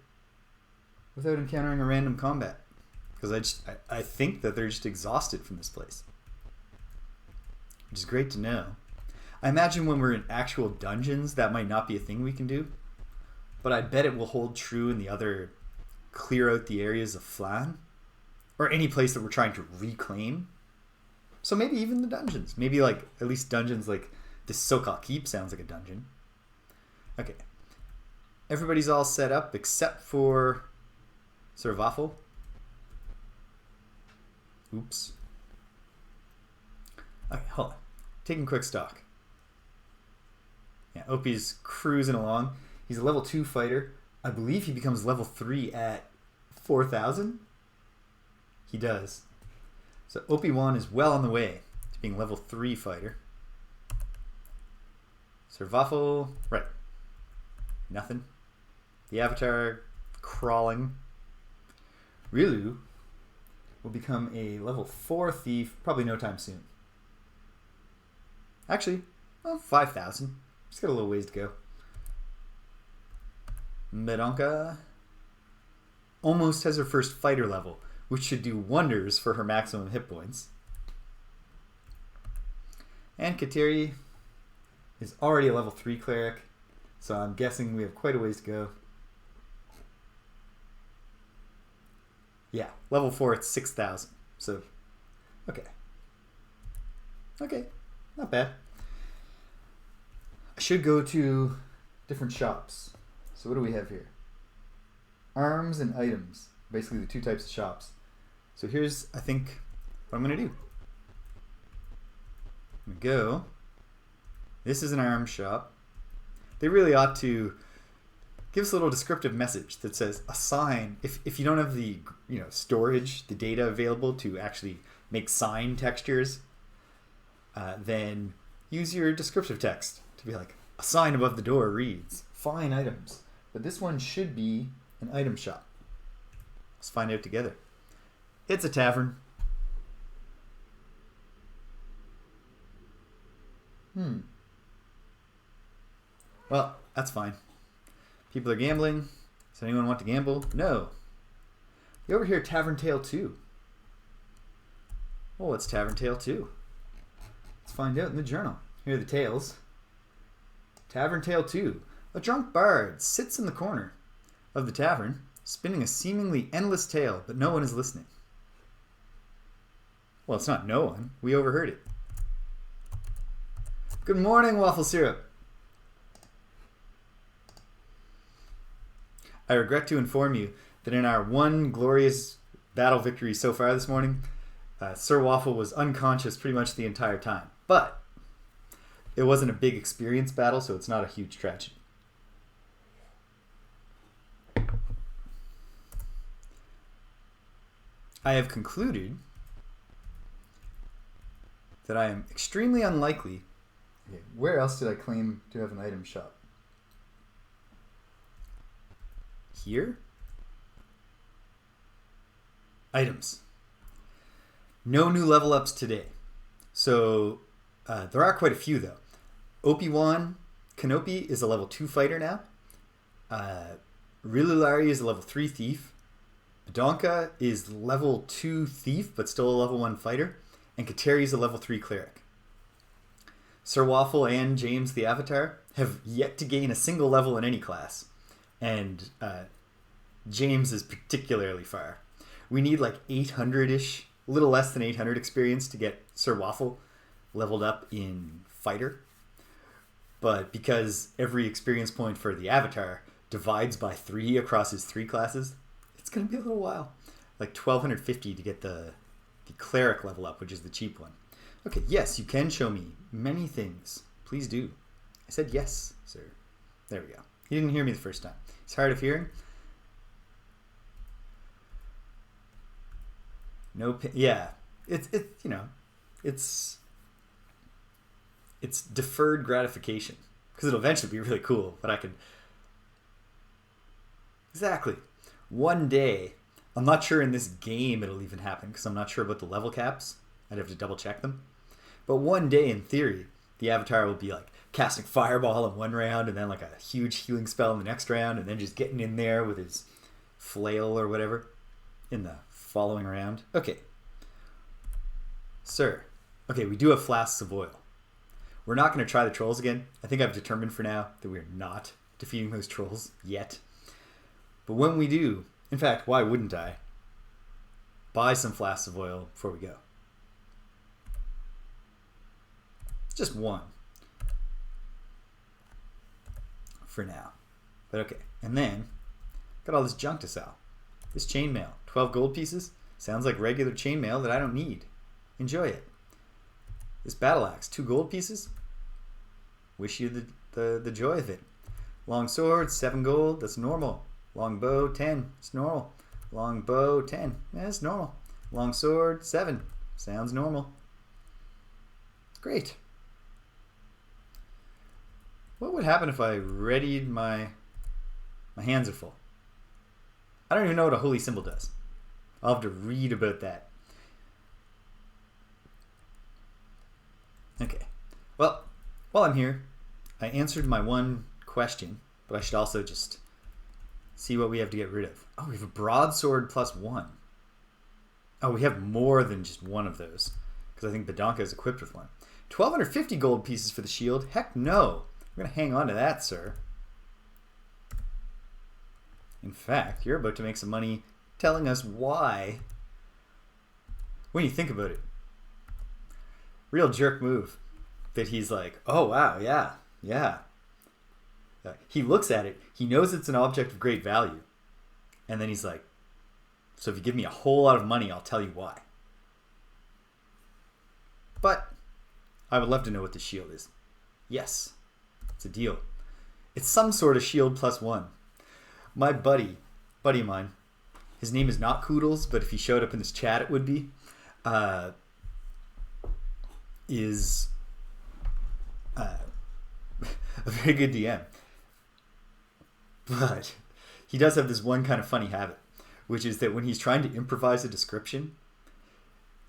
without encountering a random combat. Because I think that they're just exhausted from this place. Which is great to know. I imagine when we're in actual dungeons, that might not be a thing we can do. But I bet it will hold true in the other clear out the areas of Phlan. Or any place that we're trying to reclaim. So maybe even the dungeons. Maybe like at least dungeons like this Sokal Keep sounds like a dungeon. Okay. Everybody's all set up except for Sir Waffle. Oops. Okay, hold on. Taking quick stock. Yeah, Opie's cruising along. He's a level 2 fighter. I believe he becomes level 3 at 4,000. He does. So Opie-Wan is well on the way to being level 3 fighter. Sir Waffle, right. Nothing. The Avatar crawling. Rilu will become a level 4 thief probably no time soon. Actually, well, 5,000. Just got a little ways to go. Medonka almost has her first fighter level, which should do wonders for her maximum hit points. And Kateri is already a level 3 cleric, so I'm guessing we have quite a ways to go. Yeah, level 4 it's 6,000. So, okay. Okay, not bad. I should go to different shops. So what do we have here? Arms and items. Basically the two types of shops. So here's, I think, what I'm going to do. I'm going to go. This is an arms shop. They really ought to give us a little descriptive message that says assign. If you don't have the storage, the data available to actually make sign textures, then use your descriptive text to be like, a sign above the door reads, fine items. But this one should be an item shop. Let's find out together. It's a tavern. Well, that's fine. People are gambling. Does anyone want to gamble? No. You over here, Tavern Tale 2. Oh, what's Tavern Tale 2? Let's find out in the journal. Here are the tales. Tavern Tale 2. A drunk bard sits in the corner of the tavern, spinning a seemingly endless tale, but no one is listening. Well, it's not no one. We overheard it. Good morning, Waffle Syrup. I regret to inform you that in our one glorious battle victory so far this morning, Sir Waffle was unconscious pretty much the entire time. But it wasn't a big experience battle, so it's not a huge tragedy. I have concluded that I am extremely unlikely Okay, where else did I claim to have an item shop? Here? Items. No new level ups today. So there are quite a few though. Obi-Wan Kenobi is a level 2 fighter now. Rilulari is a level 3 thief. Badonka is level 2 thief, but still a level 1 fighter. And Kateri is a level 3 cleric. Sir Waffle and James the Avatar have yet to gain a single level in any class. And James is particularly far. We need like 800-ish, a little less than 800 experience to get Sir Waffle leveled up in fighter. But because every experience point for the Avatar divides by 3 across his 3 classes, it's going to be a little while. Like 1250 to get the cleric level up, which is the cheap one. Okay, yes, you can show me many things. Please do. I said yes, sir. There we go. He didn't hear me the first time. He's hard of hearing. No, yeah. It's you know, it's deferred gratification because it'll eventually be really cool. But I could exactly one day. I'm not sure in this game it'll even happen because I'm not sure about the level caps. I'd have to double check them. But one day, in theory, the Avatar will be like casting Fireball in one round and then like a huge healing spell in the next round and then just getting in there with his flail or whatever in the following round. Okay. Sir. Okay, we do have flasks of oil. We're not going to try the trolls again. I think I've determined for now that we're not defeating those trolls yet. But when we do, in fact, why wouldn't I buy some flasks of oil before we go? Just one. For now. But okay. And then, got all this junk to sell. This chainmail. 12 gold pieces. Sounds like regular chainmail that I don't need. Enjoy it. This battle axe. 2 gold pieces. Wish you the joy of it. Long sword. 7 gold. That's normal. Long bow. 10. It's normal. Long bow. 10. That's normal. Long sword. 7. Sounds normal. Great. What would happen if I readied my hands are full? I don't even know what a holy symbol does. I'll have to read about that. Okay. Well, while I'm here, I answered my one question, but I should also just see what we have to get rid of. Oh, we have a broadsword +1. Oh, we have more than just one of those, because I think Badonka is equipped with one. 1,250 gold pieces for the shield? Heck no. We're going to hang on to that, sir. In fact, you're about to make some money telling us why. When you think about it. Real jerk move. That he's like, oh, wow, yeah. He looks at it. He knows it's an object of great value. And then he's like, so if you give me a whole lot of money, I'll tell you why. But I would love to know what the shield is. Yes. It's a deal. It's some sort of shield +1. My buddy of mine, his name is not Koodles, but if he showed up in this chat, it would be, is a very good DM. But he does have this one kind of funny habit, which is that when he's trying to improvise a description,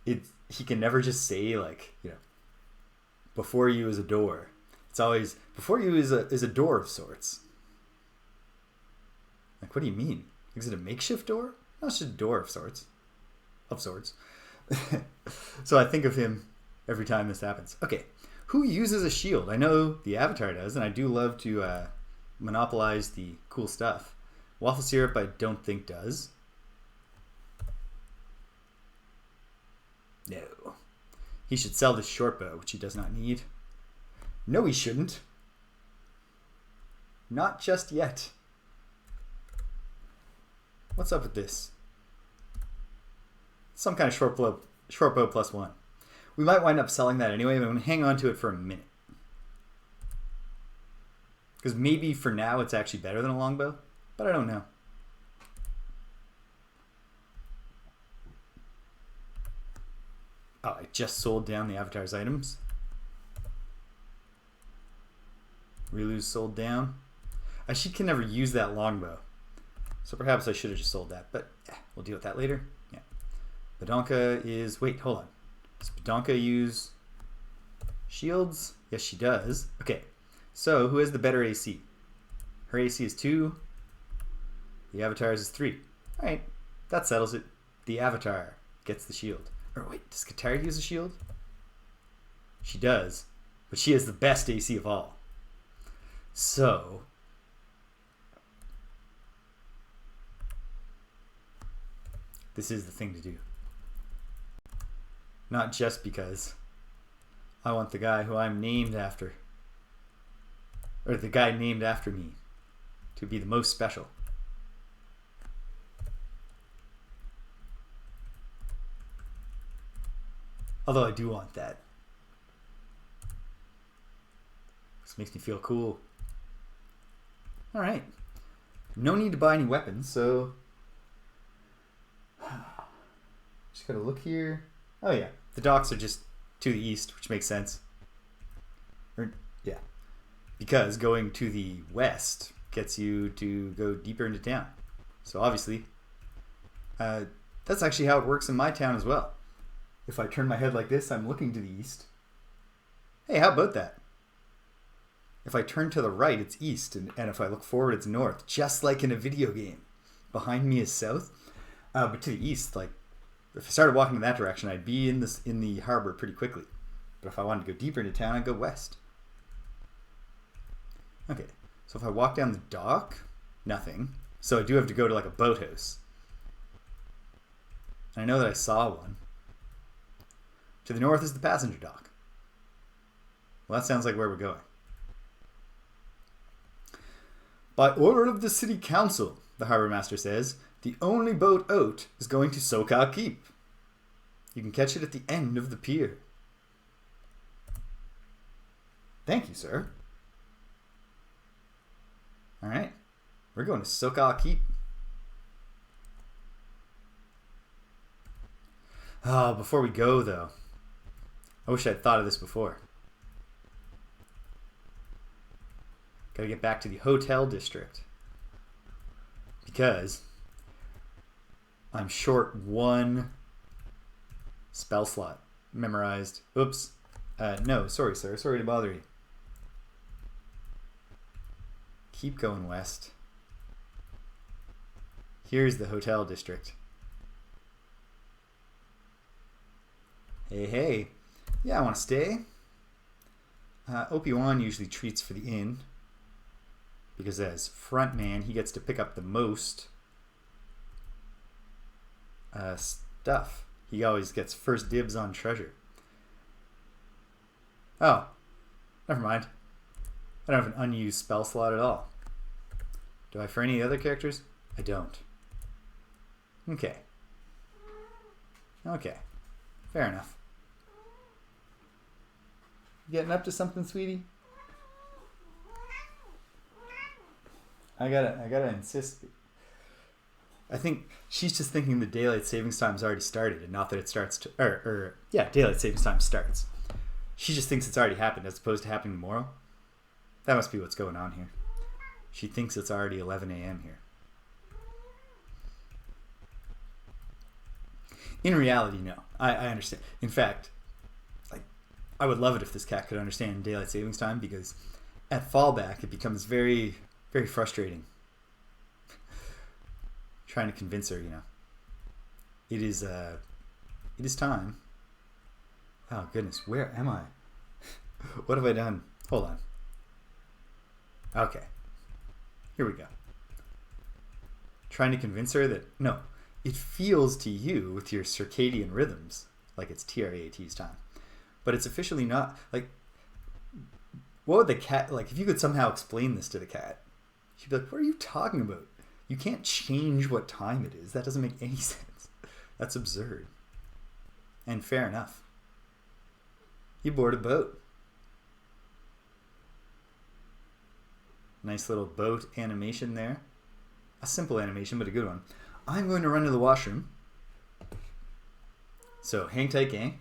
he can never just say like, you know, before you is a door. It's always, before you is a door of sorts. Like, what do you mean? Is it a makeshift door? No, it's just a door of sorts. Of sorts. So I think of him every time this happens. Okay, who uses a shield? I know the Avatar does, and I do love to monopolize the cool stuff. Waffle Syrup I don't think does. No. He should sell this short bow, which he does not need. No, he shouldn't. Not just yet. What's up with this? Some kind of short bow +1. We might wind up selling that anyway, but I'm going to hang on to it for a minute. Because maybe for now it's actually better than a longbow, but I don't know. Oh, I just sold down the Avatar's items. Rilu's sold down. She can never use that longbow. So perhaps I should have just sold that. But yeah, we'll deal with that later. Yeah. Badonka is... Wait, hold on. Does Badonka use shields? Yes, she does. Okay. So who has the better AC? Her AC is 2. The Avatar's is 3. Alright. That settles it. The Avatar gets the shield. Or wait, does Katara use a shield? She does. But she has the best AC of all. So... this is the thing to do. Not just because I want the guy who I'm named after, or the guy named after me, to be the most special. Although I do want that. This makes me feel cool. Alright. No need to buy any weapons, so... just gotta look here. Oh yeah, the docks are just to the east, which makes sense. Yeah. Because going to the west gets you to go deeper into town. So obviously, that's actually how it works in my town as well. If I turn my head like this, I'm looking to the east. Hey, how about that? If I turn to the right, it's east, and if I look forward, it's north, just like in a video game. Behind me is south, but to the east, like, if I started walking in that direction, I'd be in the harbor pretty quickly. But if I wanted to go deeper into town, I'd go west. Okay, so if I walk down the dock, nothing. So I do have to go to like a boathouse. And I know that I saw one. To the north is the passenger dock. Well, that sounds like where we're going. By order of the city council, the harbor master says, the only boat out is going to Sokal Keep. You can catch it at the end of the pier. Thank you, sir. Alright. We're going to Sokal Keep. Oh, before we go, though. I wish I'd thought of this before. Gotta get back to the hotel district. Because I'm short 1 spell slot memorized. Oops. No, sorry, sir. Sorry to bother you. Keep going west. Here's the hotel district. Hey, hey. Yeah, I want to stay. Obi-Wan usually treats for the inn. Because as front man, he gets to pick up the most stuff. He always gets first dibs on treasure. Oh, never mind. I don't have an unused spell slot at all. Do I for any other characters? I don't. Okay. Okay. Fair enough. You getting up to something, sweetie? I gotta insist. I think she's just thinking the daylight savings time's already started, and not that it starts to, yeah, daylight savings time starts. She just thinks it's already happened as opposed to happening tomorrow. That must be what's going on here. She thinks it's already 11 a.m. here. In reality, no. I understand. In fact, like, I would love it if this cat could understand daylight savings time, because at fallback it becomes very, very frustrating. Trying to convince her, you know. It is time. Oh goodness, where am I? What have I done? Hold on. Okay. Here we go. Trying to convince her that, no, it feels to you with your circadian rhythms like it's TRAT's time. But it's officially not. Like, what would the cat, like, if you could somehow explain this to the cat, she'd be like, what are you talking about? You can't change what time it is. That doesn't make any sense. That's absurd. And fair enough. You board a boat. Nice little boat animation there. A simple animation, but a good one. I'm going to run to the washroom. So hang tight, gang.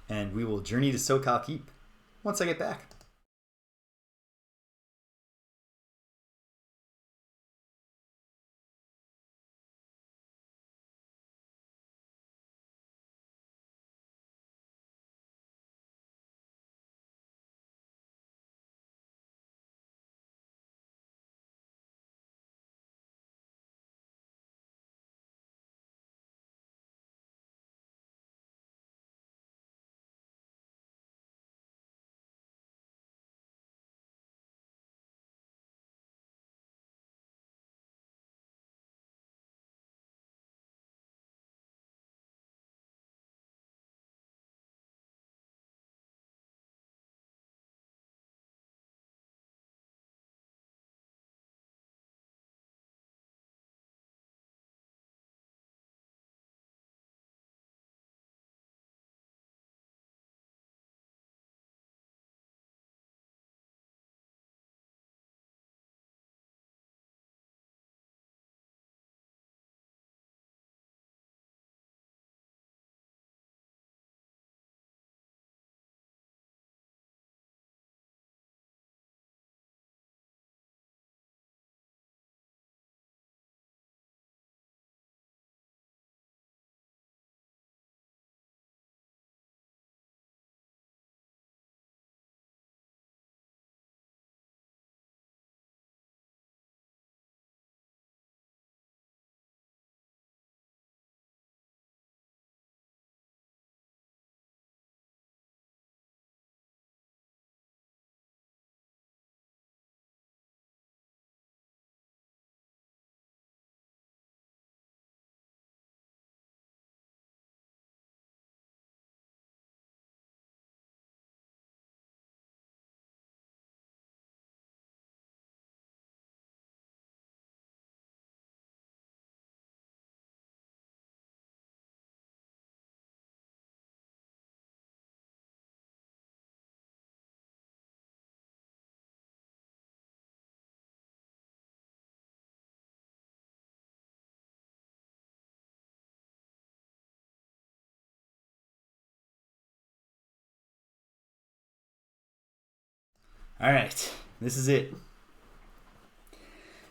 And we will journey to Sokal Keep once I get back. Alright, this is it.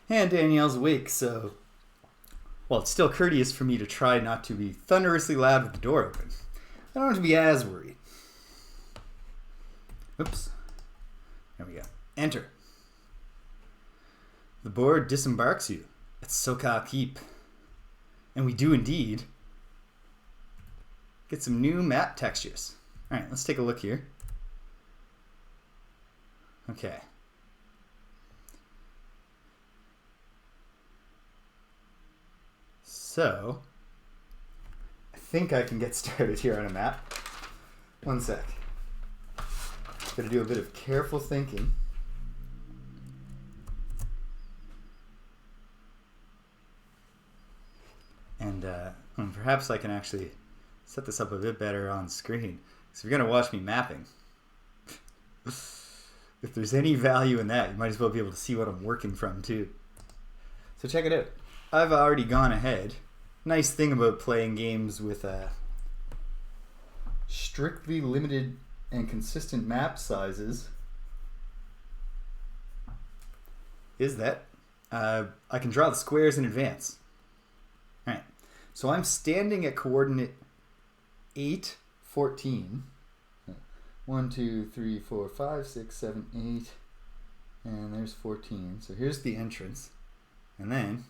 And Danielle's awake, so... Well, it's still courteous for me to try not to be thunderously loud with the door open. I don't have to be as worried. Oops. There we go. Enter. The board disembarks you at Sokal Keep. And we do indeed get some new map textures. Alright, let's take a look here. Okay. So, I think I can get started here on a map. One sec. Gotta do a bit of careful thinking. And perhaps I can actually set this up a bit better on screen. So you're gonna watch me mapping. If there's any value in that, you might as well be able to see what I'm working from too. So check it out. I've already gone ahead. Nice thing about playing games with strictly limited and consistent map sizes is that I can draw the squares in advance. Alright, so I'm standing at coordinate 8, 14. 1, 2, 3, 4, 5, 6, 7, 8, and there's 14. So here's the entrance. And then,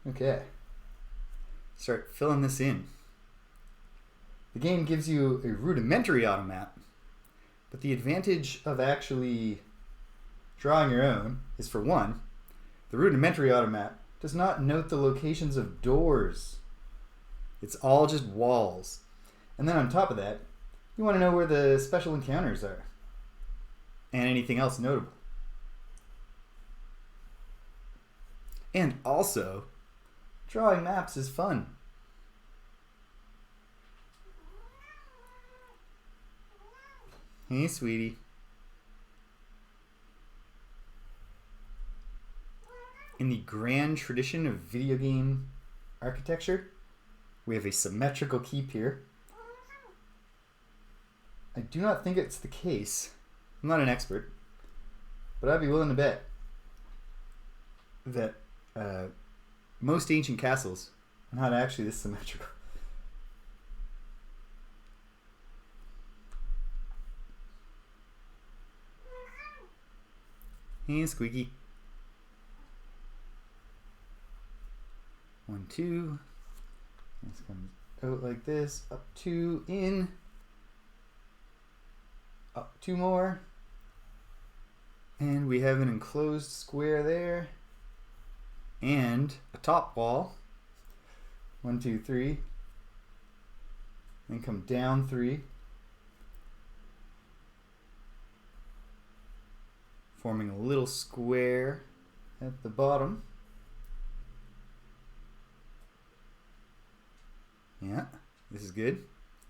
okay, start filling this in. The game gives you a rudimentary auto map, but the advantage of actually drawing your own is, for one, the rudimentary auto map does not note the locations of doors. It's all just walls. And then on top of that, you want to know where the special encounters are and anything else notable. And also, drawing maps is fun. Hey, sweetie. In the grand tradition of video game architecture, we have a symmetrical keep here. I do not think it's the case. I'm not an expert, but I'd be willing to bet that most ancient castles are not actually this symmetrical. Hey, Squeaky. 1, 2. This comes out like this. Up 2, in. Up 2 more. And we have an enclosed square there. And a top wall. 1, 2, 3. Then come down 3. Forming a little square at the bottom. Yeah, this is good.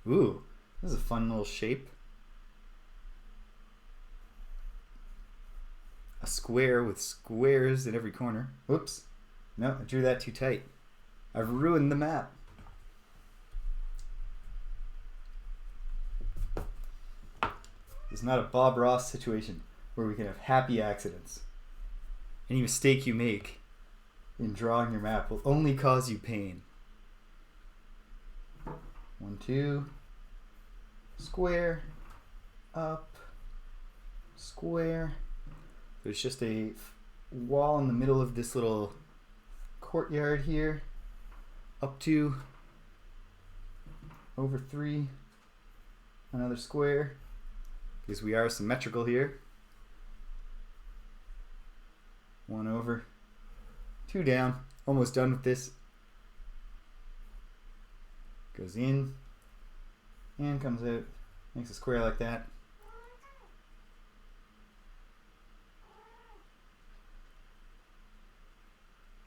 Ooh, this is a fun little shape. A square with squares in every corner. Whoops. No, I drew that too tight. I've ruined the map. It's not a Bob Ross situation where we can have happy accidents. Any mistake you make in drawing your map will only cause you pain. 1, 2, square, up, square. There's just a wall in the middle of this little courtyard here. Up 2, over 3, another square, because we are symmetrical here. 1 over, 2 down, almost done with this. Goes in and comes out, makes a square like that.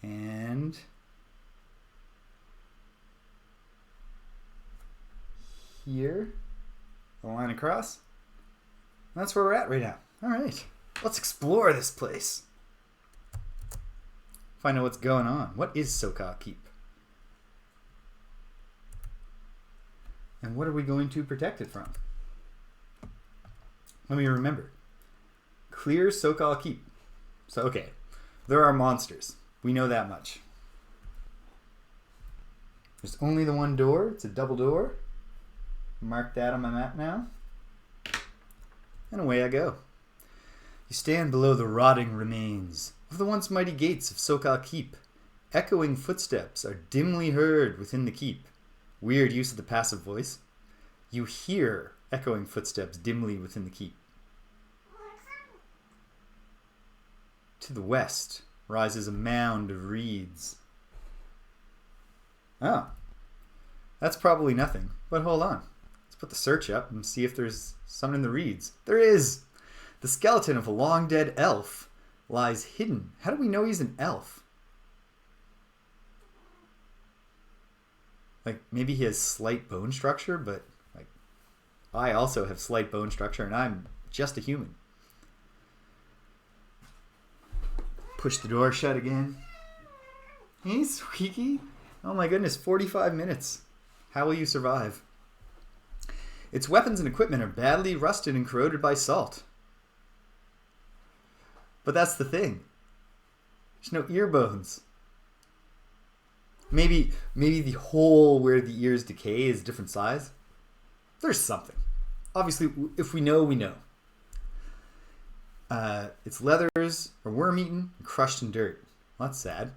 And here, a line across. That's where we're at right now. All right, let's explore this place. Find out what's going on. What is Sokal Keep? And what are we going to protect it from? Let me remember. clear Sokal Keep. So, okay. There are monsters. We know that much. There's only the one door. It's a double door. Mark that on my map now. And away I go. You stand below the rotting remains of the once mighty gates of Sokal Keep. Echoing footsteps are dimly heard within the keep. Weird use of the passive voice. You hear echoing footsteps dimly within the keep. To the west rises a mound of reeds. Oh, that's probably nothing. But hold on. Let's put the search up and see if there's something in the reeds. There is! The skeleton of a long dead elf lies hidden. How do we know he's an elf? Like, maybe he has slight bone structure, but like, I also have slight bone structure and I'm just a human. Push the door shut again. Hey, Squeaky. Oh my goodness, 45 minutes. How will you survive? Its weapons and equipment are badly rusted and corroded by salt. But that's the thing. There's no ear bones. Maybe the hole where the ears decay is a different size. There's something. Obviously, if we know, we know. Its leathers are worm-eaten and crushed in dirt. Well, that's sad.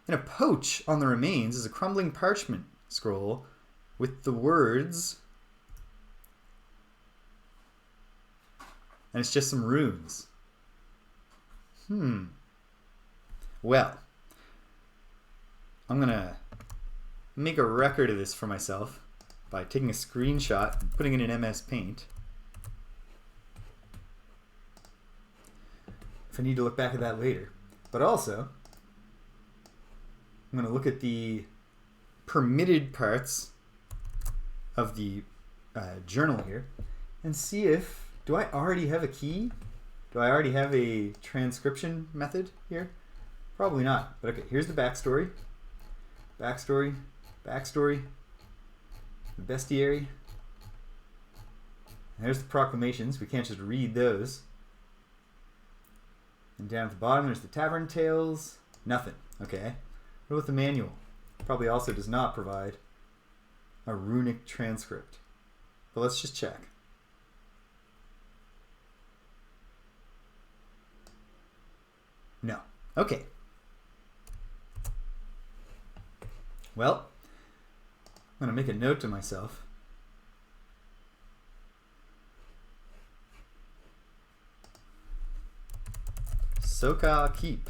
In a pouch on the remains is a crumbling parchment scroll with the words... And it's just some runes. Well, I'm going to make a record of this for myself by taking a screenshot and putting it in MS Paint. If I need to look back at that later. But also, I'm going to look at the permitted parts of the journal here and see if, do I already have a key? Do I already have a transcription method here? Probably not. But okay, here's the backstory. Backstory. The bestiary. And there's the proclamations. We can't just read those. And down at the bottom, there's the tavern tales. Nothing. Okay. What about the manual? Probably also does not provide a runic transcript. But let's just check. No. Okay. Well, I'm going to make a note to myself. Sokal Keep.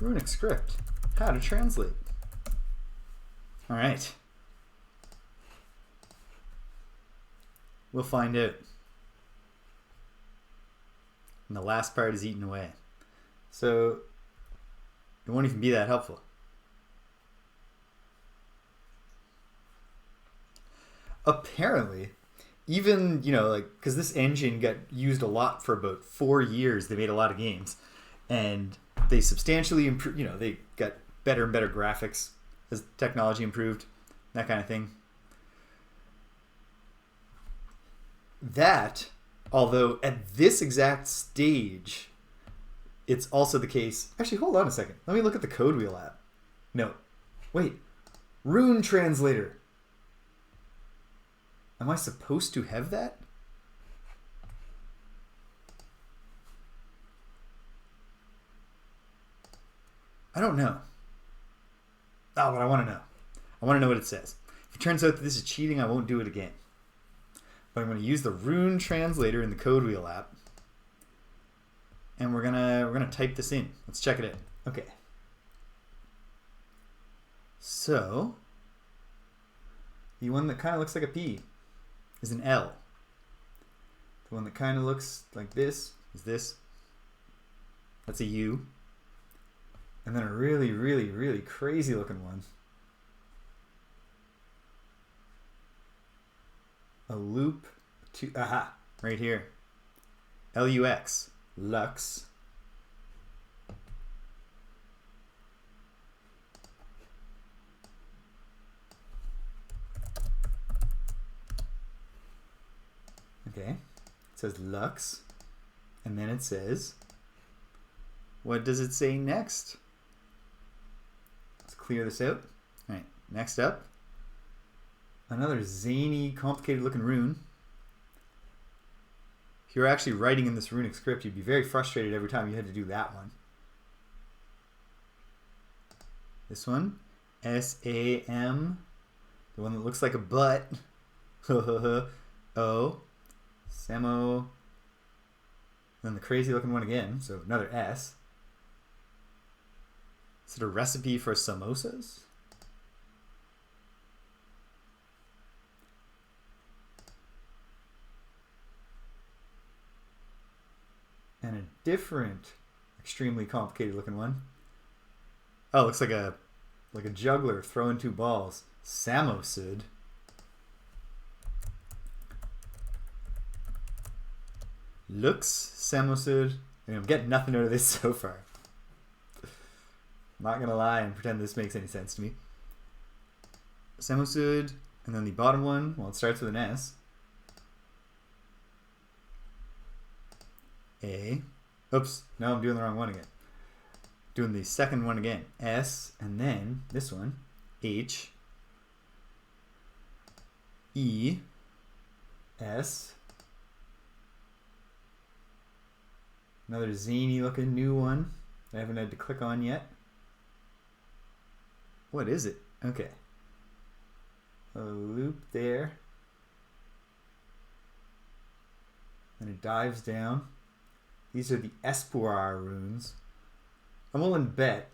Runic script. How to translate. All right. We'll find out. And the last part is eaten away. So it won't even be that helpful. Apparently, even, like, because this engine got used a lot for about 4 years. They made a lot of games. And they substantially improved, they got better and better graphics as technology improved, that kind of thing. That, although at this exact stage, it's also the case. Actually, hold on a second. Let me look at the Code Wheel app. No. Wait. Rune Translator. Am I supposed to have that? I don't know. Oh, but I want to know. I want to know what it says. If it turns out that this is cheating, I won't do it again. But I'm going to use the Rune Translator in the Code Wheel app. And we're gonna type this in. Let's check it out. Okay. So the one that kind of looks like a P is an L. The one that kind of looks like this is this. That's a U. And then a really, really, really crazy looking one. A loop to, aha, right here. Lux. Lux. Okay. It says Lux. And then it says, what does it say next? Let's clear this out. All right, next up. Another zany, complicated looking rune. If you were actually writing in this runic script, you'd be very frustrated every time you had to do that one. This one, S-A-M, the one that looks like a butt. O, Samo. Then the crazy looking one again, so another S. Is it a recipe for samosas? And a different, extremely complicated looking one. Oh, it looks like a juggler throwing two balls. Samosud. Looks Samosud. I'm getting nothing out of this so far. I'm not gonna lie and pretend this makes any sense to me. Samosud, and then the bottom one, well, it starts with an S. A. Oops, no, I'm doing the wrong one again. Doing the second one again. S, and then this one, H, E, S. Another zany looking new one that I haven't had to click on yet. What is it? Okay. A loop there. And it dives down. These are the Espoir runes. I'm willing to bet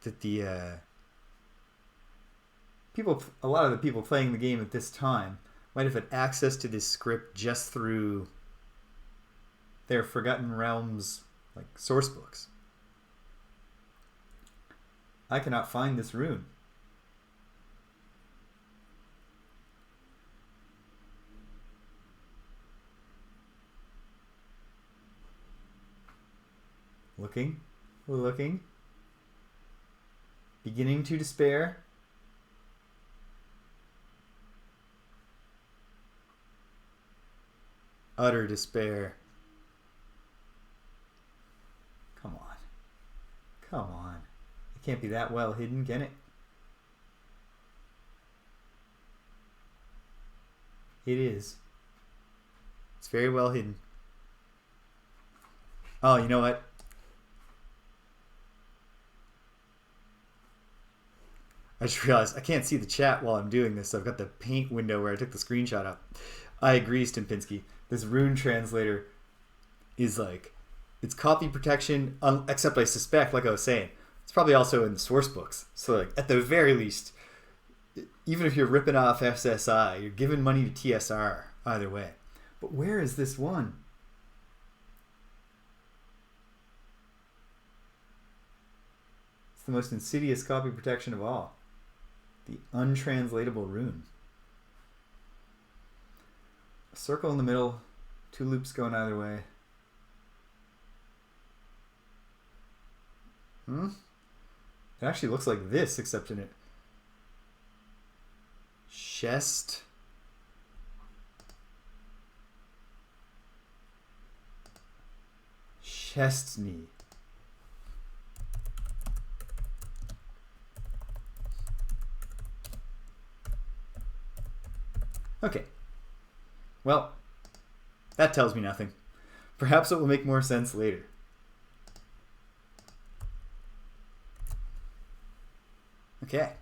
that a lot of the people playing the game at this time might have had access to this script just through their Forgotten Realms like source books. I cannot find this rune. Looking, beginning to despair. Utter despair. Come on. It can't be that well hidden, can it? It is. It's very well hidden. Oh, you know what? I just realized I can't see the chat while I'm doing this. So I've got the paint window where I took the screenshot up. I agree, Stimpinski. This rune translator is like, it's copy protection, except I suspect, like I was saying, it's probably also in the source books. So like, at the very least, even if you're ripping off SSI, you're giving money to TSR either way. But where is this one? It's the most insidious copy protection of all. The untranslatable rune. A circle in the middle, two loops going either way. It actually looks like this, except in it. Chest. Chest knee. Okay. Well, that tells me nothing. Perhaps it will make more sense later. Okay.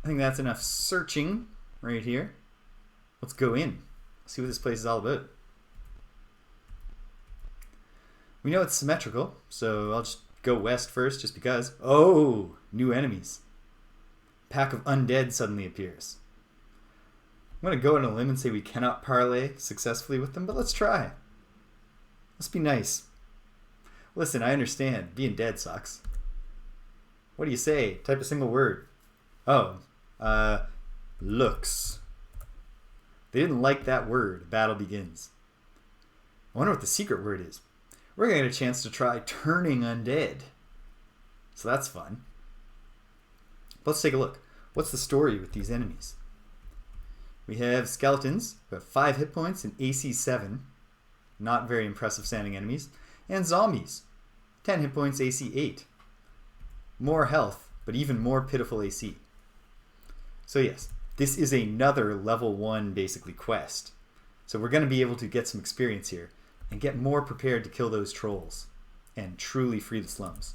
I think that's enough searching right here. Let's go in. See what this place is all about. We know it's symmetrical, so I'll just go west first just because. Oh, new enemies. Pack of undead suddenly appears. I'm going to go on a limb and say we cannot parlay successfully with them, but let's try. Let's be nice. Listen, I understand. Being dead sucks. What do you say? Type a single word. Oh, looks. They didn't like that word. Battle begins. I wonder what the secret word is. We're going to get a chance to try turning undead. So that's fun. Let's take a look. What's the story with these enemies? We have skeletons, who have 5 hit points and AC 7. Not very impressive sounding enemies. And zombies, 10 hit points, AC 8. More health, but even more pitiful AC. So yes, this is another level 1 basically quest. So we're going to be able to get some experience here and get more prepared to kill those trolls and truly free the slums.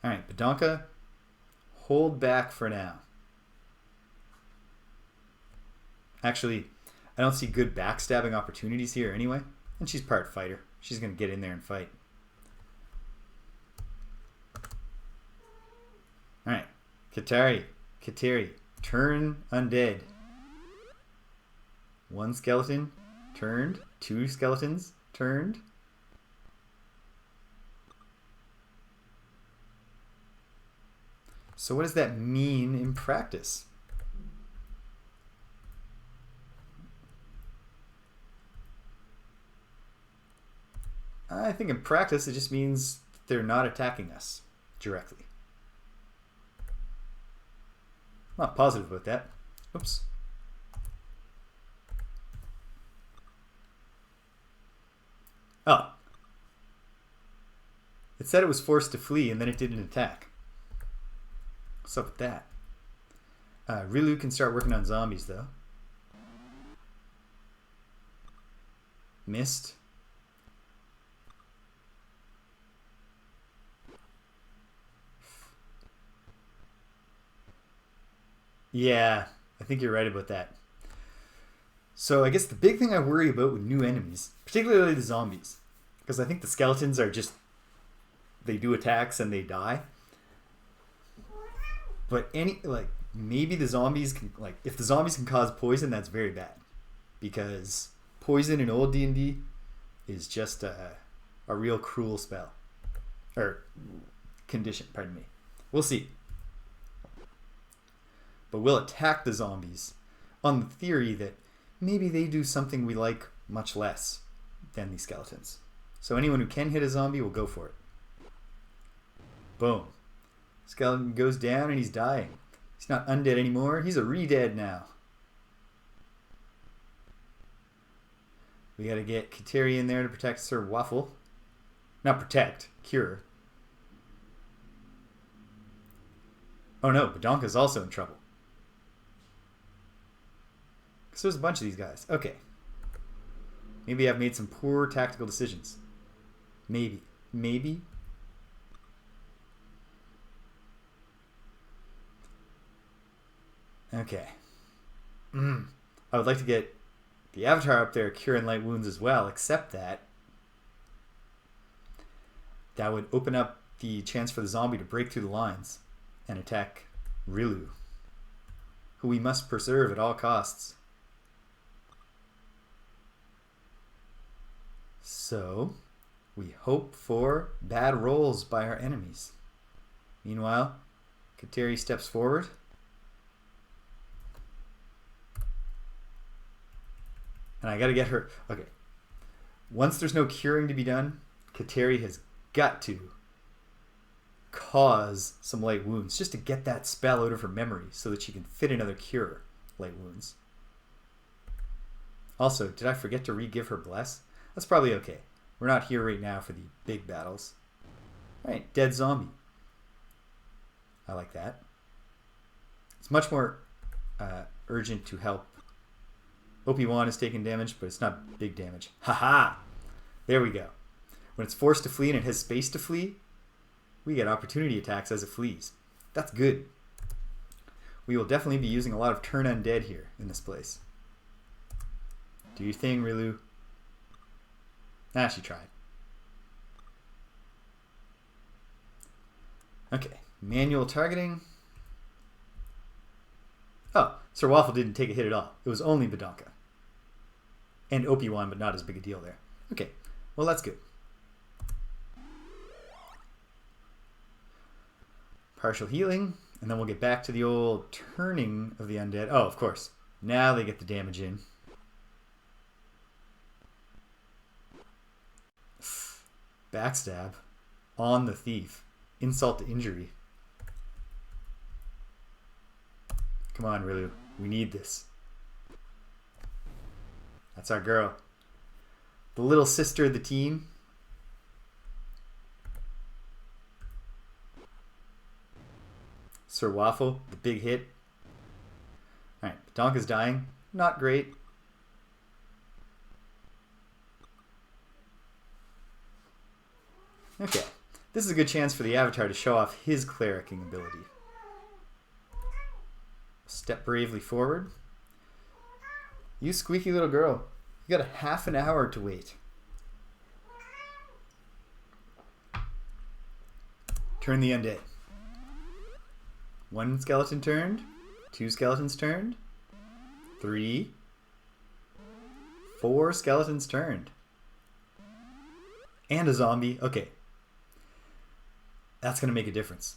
Alright, Badonka, hold back for now. Actually, I don't see good backstabbing opportunities here anyway. And she's part fighter. She's going to get in there and fight. Alright, Kateri, turn undead. 1 skeleton, turned. 2 skeletons, turned. So what does that mean in practice? I think in practice it just means they're not attacking us directly. I'm not positive about that. Oops. Oh. It said it was forced to flee and then it didn't attack. What's up with that? Rilu can start working on zombies though. Missed. Yeah, I think you're right about that. So I guess the big thing I worry about with new enemies, particularly the zombies, because I think the skeletons are just, they do attacks and they die. But maybe the zombies can, if the zombies can cause poison, that's very bad. Because poison in old D&D is just a real cruel spell. Or condition, pardon me. We'll see. But we'll attack the zombies on the theory that maybe they do something we like much less than the skeletons. So anyone who can hit a zombie will go for it. Boom. Skeleton goes down and he's dying. He's not undead anymore. He's a re-dead now. We gotta get Kateri in there to protect Sir Waffle. Not protect, cure. Oh no, Badonka's also in trouble. Because there's a bunch of these guys. Okay. Maybe I've made some poor tactical decisions. Maybe. Maybe. Okay. I would like to get the Avatar up there curing light wounds as well, except that would open up the chance for the zombie to break through the lines and attack Rilu, who we must preserve at all costs. So, we hope for bad rolls by our enemies. Meanwhile, Kateri steps forward. And I gotta get her... Okay. Once there's no curing to be done, Kateri has got to cause some light wounds just to get that spell out of her memory so that she can fit another cure light wounds. Also, did I forget to re-give her bless? That's probably okay. We're not here right now for the big battles. Alright, dead zombie. I like that. It's much more urgent to help. OP1 is taking damage, but it's not big damage. Haha! There we go. When it's forced to flee and it has space to flee, we get opportunity attacks as it flees. That's good. We will definitely be using a lot of turn undead here in this place. Do your thing, Rilu. Ah, she tried. Okay, manual targeting. Oh, Sir Waffle didn't take a hit at all. It was only Badonka. And OP1, but not as big a deal there. Okay, well that's good. Partial healing, and then we'll get back to the old turning of the undead. Oh, of course. Now they get the damage in. Backstab on the thief. Insult to injury. Come on, Rilu. We need this. That's our girl. The little sister of the team. Sir Waffle, the big hit. Alright, Donka's dying. Not great. Okay. This is a good chance for the Avatar to show off his clericing ability. Step bravely forward. You squeaky little girl. You got a half an hour to wait. Turn the undead. 1 skeleton turned. 2 skeletons turned. 3. 4 skeletons turned. And a zombie. Okay. That's going to make a difference.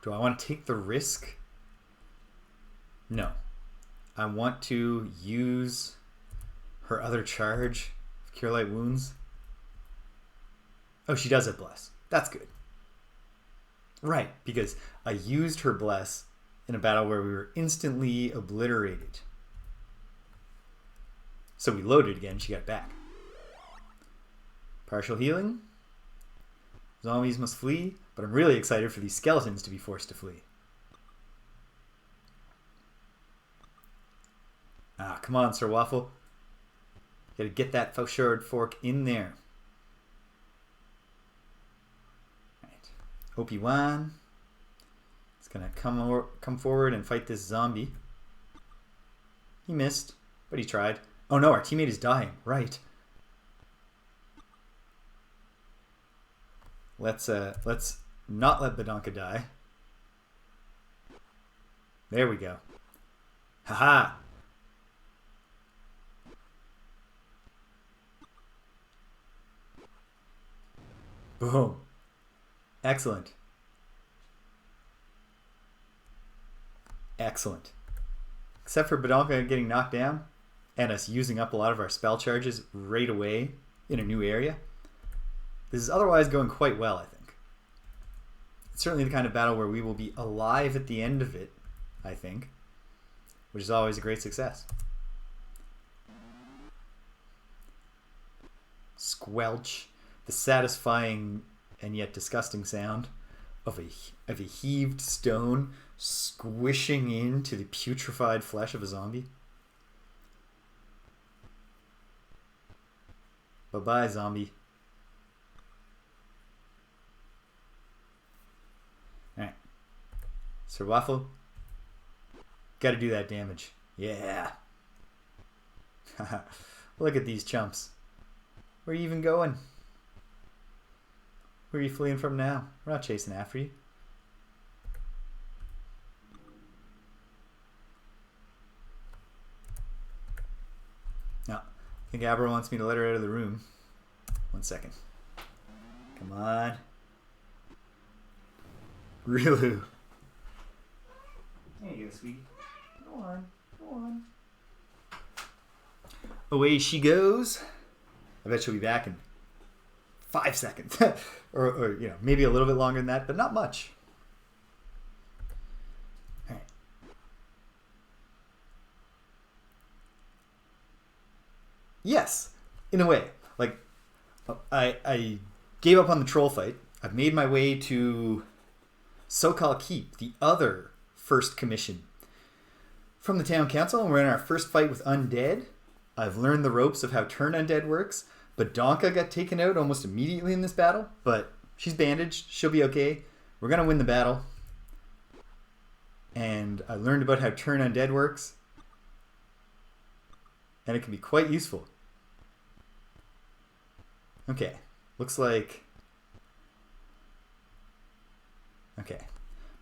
Do I want to take the risk? No. I want to use her other charge. Cure Light Wounds. Oh, she does have Bless. That's good. Right, because I used her Bless in a battle where we were instantly obliterated. So we loaded again, she got back. Partial healing. Zombies must flee, but I'm really excited for these skeletons to be forced to flee. Ah, come on, Sir Waffle. Gotta get that forward fork in there. Right. Obi-Wan. It's gonna come forward and fight this zombie. He missed, but he tried. Oh no, our teammate is dying. Right. Let's not let Badonka die. There we go. Haha. Boom. Excellent. Excellent. Except for Badonka getting knocked down and us using up a lot of our spell charges right away in a new area. This is otherwise going quite well, I think. It's certainly the kind of battle where we will be alive at the end of it, I think, which is always a great success. Squelch, the satisfying and yet disgusting sound of a heaved stone squishing into the putrefied flesh of a zombie. Bye-bye, zombie. Alright. Sir Waffle. Gotta do that damage. Yeah. Look at these chumps. Where are you even going? Where are you fleeing from now? We're not chasing after you. No. I think Abra wants me to let her out of the room. 1 second. Come on. Rilu. There you go, sweetie. Go on. Go on. Away she goes. I bet she'll be back in 5 seconds. or you know, maybe a little bit longer than that, but not much. All right. Yes, in a way. Like, I gave up on the troll fight. I've made my way to Sokal Keep, the other first commission from the town council, and we're in our first fight with undead. I've learned the ropes of how turn undead works. Badonka got taken out almost immediately in this battle, but she's bandaged. She'll be okay. We're going to win the battle. And I learned about how turn undead works. And it can be quite useful. Okay. Looks like... Okay.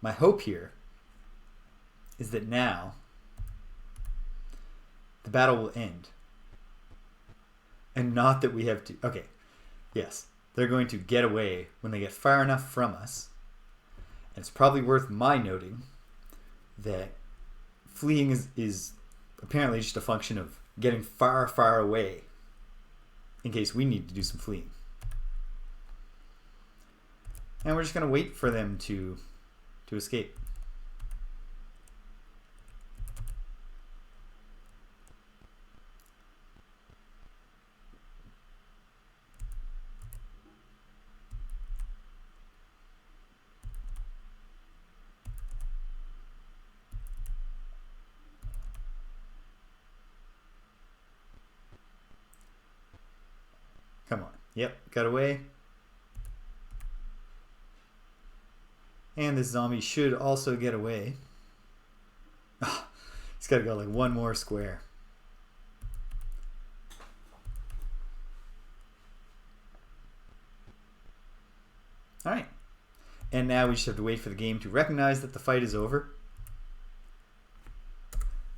My hope here is that now the battle will end. And not that we have to... Okay. Yes. They're going to get away when they get far enough from us. And it's probably worth my noting that fleeing is apparently just a function of getting far, far away in case we need to do some fleeing. And we're just going to wait for them to escape. Come on. Yep, got away. And this zombie should also get away. Oh, he's got to go like one more square. Alright. And now we just have to wait for the game to recognize that the fight is over.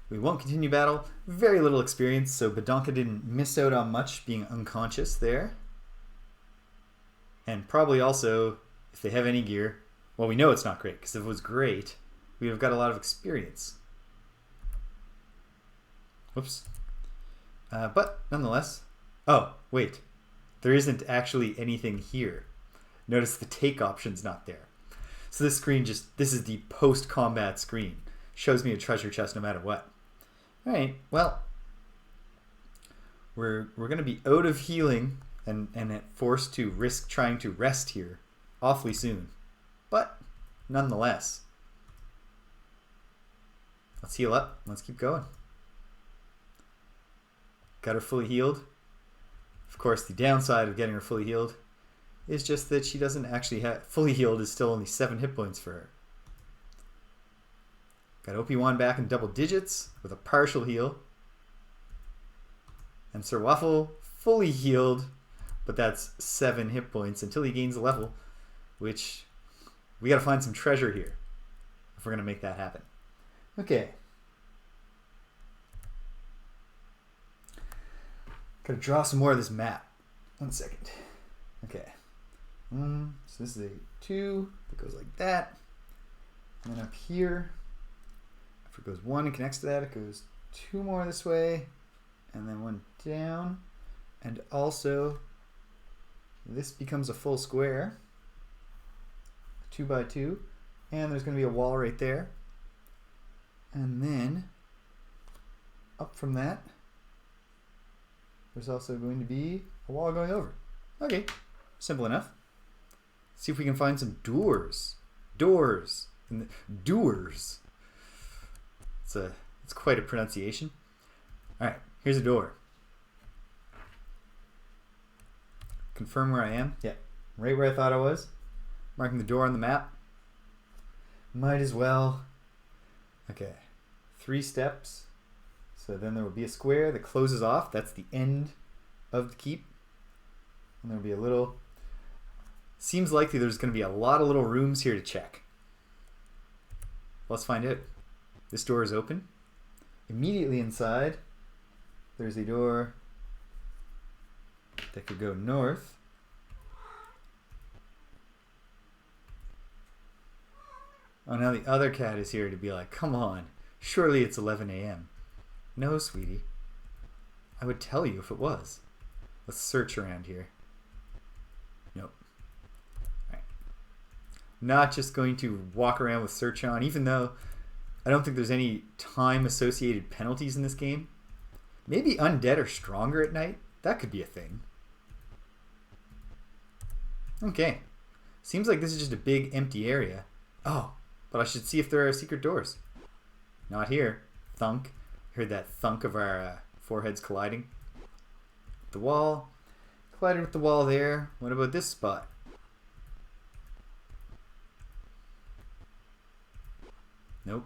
We won't continue battle. Very little experience, so Badonka didn't miss out on much being unconscious there. And probably also, if they have any gear, well, we know it's not great, because if it was great, we would have got a lot of experience. Whoops. But, nonetheless... Oh, wait. There isn't actually anything here. Notice the take option's not there. So this screen this is the post-combat screen. Shows me a treasure chest no matter what. Alright, well, we're going to be out of healing and forced to risk trying to rest here awfully soon. But, nonetheless, let's heal up. Let's keep going. Got her fully healed. Of course, the downside of getting her fully healed is just that she doesn't actually have... Fully healed is still only 7 hit points for her. Got OP1 back in double digits with a partial heal. And Sir Waffle fully healed, but that's 7 hit points until he gains a level, which we gotta find some treasure here if we're gonna make that happen. Okay. Gotta draw some more of this map. 1 second. Okay. So this is a 2 that goes like that. And then up here, if it goes 1 and connects to that, it goes 2 more this way, and then 1 down. And also, this becomes a full square, 2 by 2, and there's going to be a wall right there. And then, up from that, there's also going to be a wall going over. Okay, simple enough. See if we can find some doors. Doors. Doors. It's quite a pronunciation. Alright, here's a door. Confirm where I am. Yeah, right where I thought I was. Marking the door on the map. Might as well. Okay, 3 steps. So then there will be a square that closes off. That's the end of the keep. And there will be a little... Seems likely there's going to be a lot of little rooms here to check. Let's find out. This door is open. Immediately inside, there's a door that could go north. Oh, now the other cat is here to be like, come on, surely it's 11 a.m. No, sweetie. I would tell you if it was. Let's search around here. Nope. Alright. Not just going to walk around with search on, even though I don't think there's any time-associated penalties in this game. Maybe undead are stronger at night? That could be a thing. Okay. Seems like this is just a big empty area. Oh, but I should see if there are secret doors. Not here. Thunk. Heard that thunk of our foreheads colliding. The wall. Collided with the wall there. What about this spot? Nope.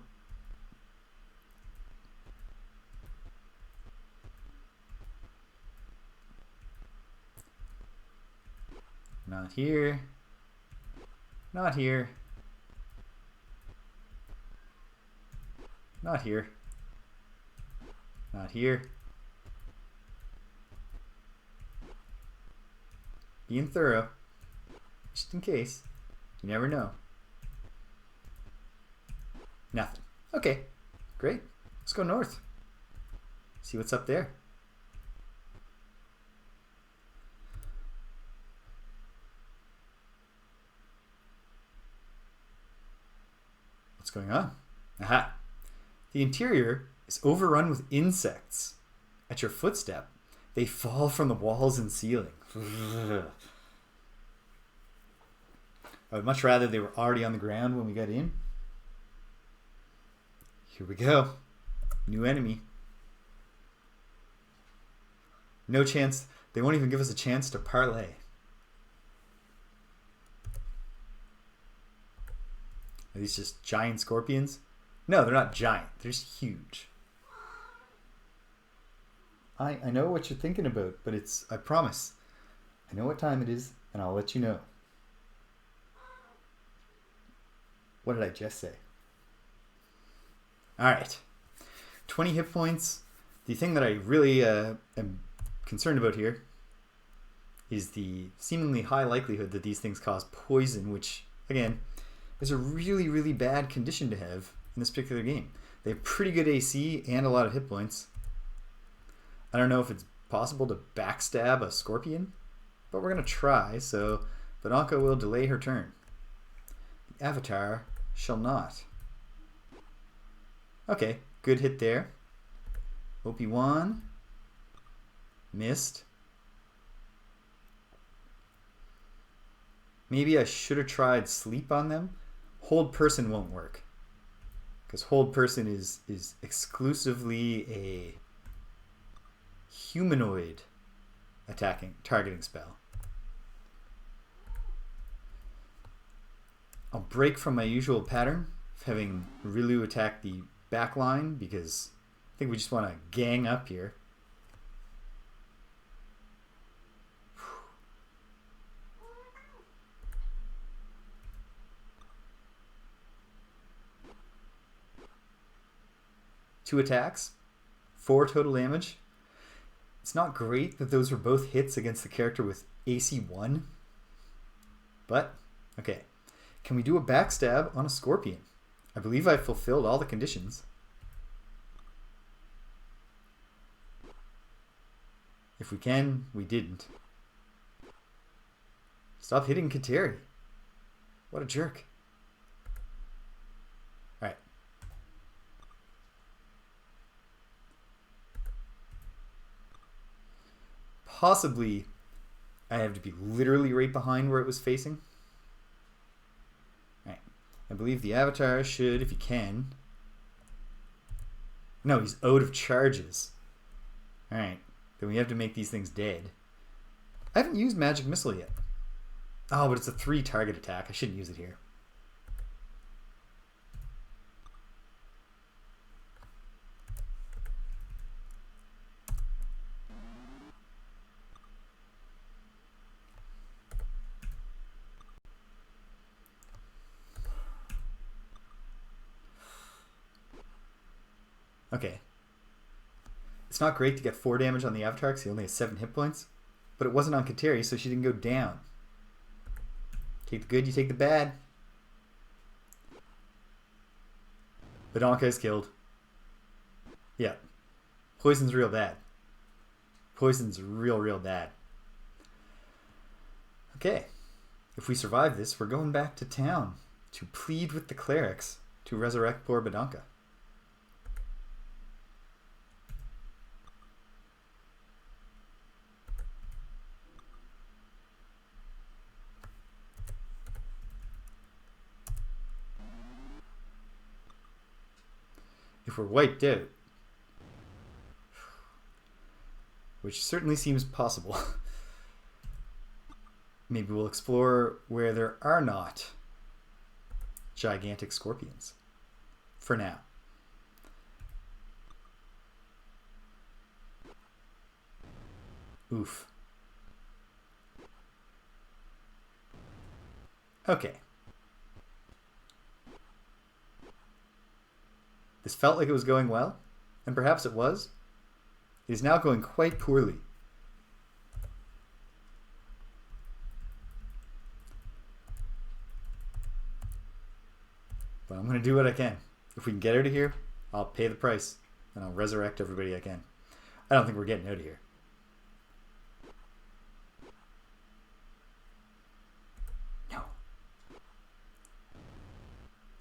Not here. Not here. Not here. Not here. Being thorough. Just in case. You never know. Nothing. Okay. Great. Let's go north. See what's up there. What's going on? Aha. The interior is overrun with insects. At your footstep, they fall from the walls and ceiling. I would much rather they were already on the ground when we got in. Here we go. New enemy. No chance. They won't even give us a chance to parlay. Are these just giant scorpions? No, they're not giant. They're just huge. I know what you're thinking about, but it's, I promise. I know what time it is, and I'll let you know. What did I just say? Alright. 20 hit points. The thing that I really am concerned about here is the seemingly high likelihood that these things cause poison, which, again, is a really, really bad condition to have in this particular game. They have pretty good AC and a lot of hit points. I don't know if it's possible to backstab a scorpion, but we're going to try, so Bianca will delay her turn. The Avatar shall not. Okay, good hit there. OP1. Missed. Maybe I should have tried sleep on them. Hold person won't work, because hold person is exclusively a humanoid targeting spell. I'll break from my usual pattern of having Rilu attack the back line, because I think we just want to gang up here. Two attacks, 4 total damage. It's not great that those were both hits against the character with AC 1. But, okay. Can we do a backstab on a scorpion? I believe I fulfilled all the conditions. If we can, we didn't. Stop hitting Kateri. What a jerk. Alright. Possibly, I have to be literally right behind where it was facing. Alright. I believe the Avatar should, if he can. No, he's out of charges. Alright. Then we have to make these things dead. I haven't used Magic Missile yet. Oh, but it's a 3 target attack. I shouldn't use it here. Okay. It's not great to get 4 damage on the Avatar because he only has 7 hit points. But it wasn't on Kateri, so she didn't go down. Take the good, you take the bad. Bianca is killed. Yeah. Poison's real bad. Poison's real bad. Okay. If we survive this, we're going back to town to plead with the clerics to resurrect poor Bianca. If we're wiped out, which certainly seems possible, maybe we'll explore where there are not gigantic scorpions for now. Oof. Okay. This felt like it was going well, and perhaps it was. It is now going quite poorly. But I'm going to do what I can. If we can get out of here, I'll pay the price, and I'll resurrect everybody I can. I don't think we're getting out of here. No.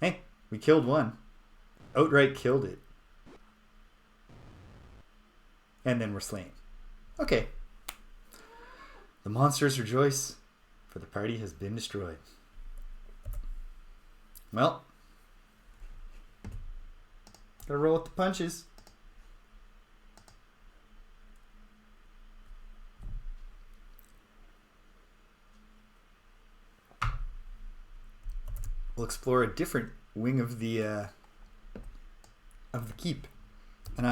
Hey, We killed one. Outright killed it. And then we're slain. Okay. The monsters rejoice, for the party has been destroyed. Well, gotta roll with the punches. We'll explore a different wing of the keep, and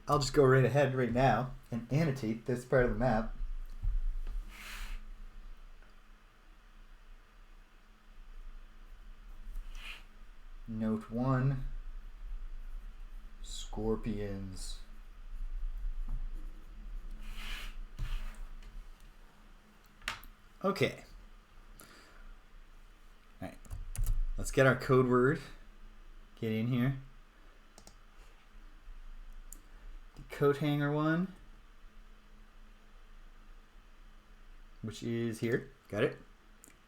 I'll just go right ahead right now and annotate this part of the map. Note 1, scorpions. Okay. Alright. Let's get our code word. Get in here. The coat hanger one, which is here. Got it?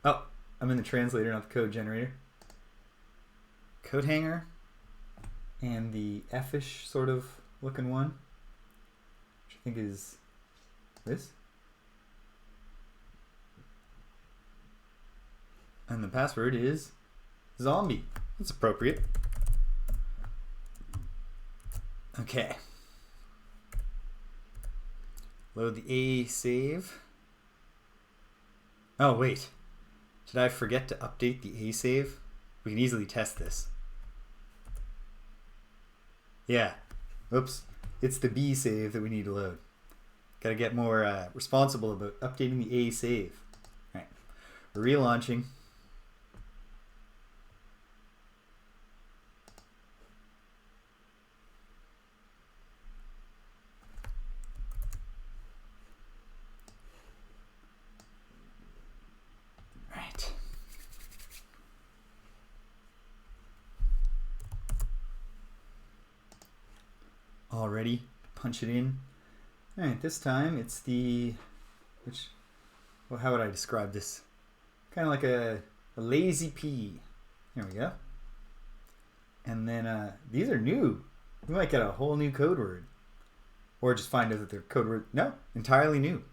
Oh, I'm in the translator, not the code generator. Coat hanger and the F-ish sort of looking one, which I think is this. And the password is zombie. That's appropriate. Okay. Load the A save. Oh, wait. Did I forget to update the A save? We can easily test this. Yeah. Oops. It's the B save that we need to load. Gotta get more responsible about updating the A save. Alright. We're relaunching. Already punch it in. All right, this time it's the well, how would I describe this? Kind of like a lazy pea. There we go. And then these are new. We might get a whole new code word, or just find out that they're code word. No, entirely new.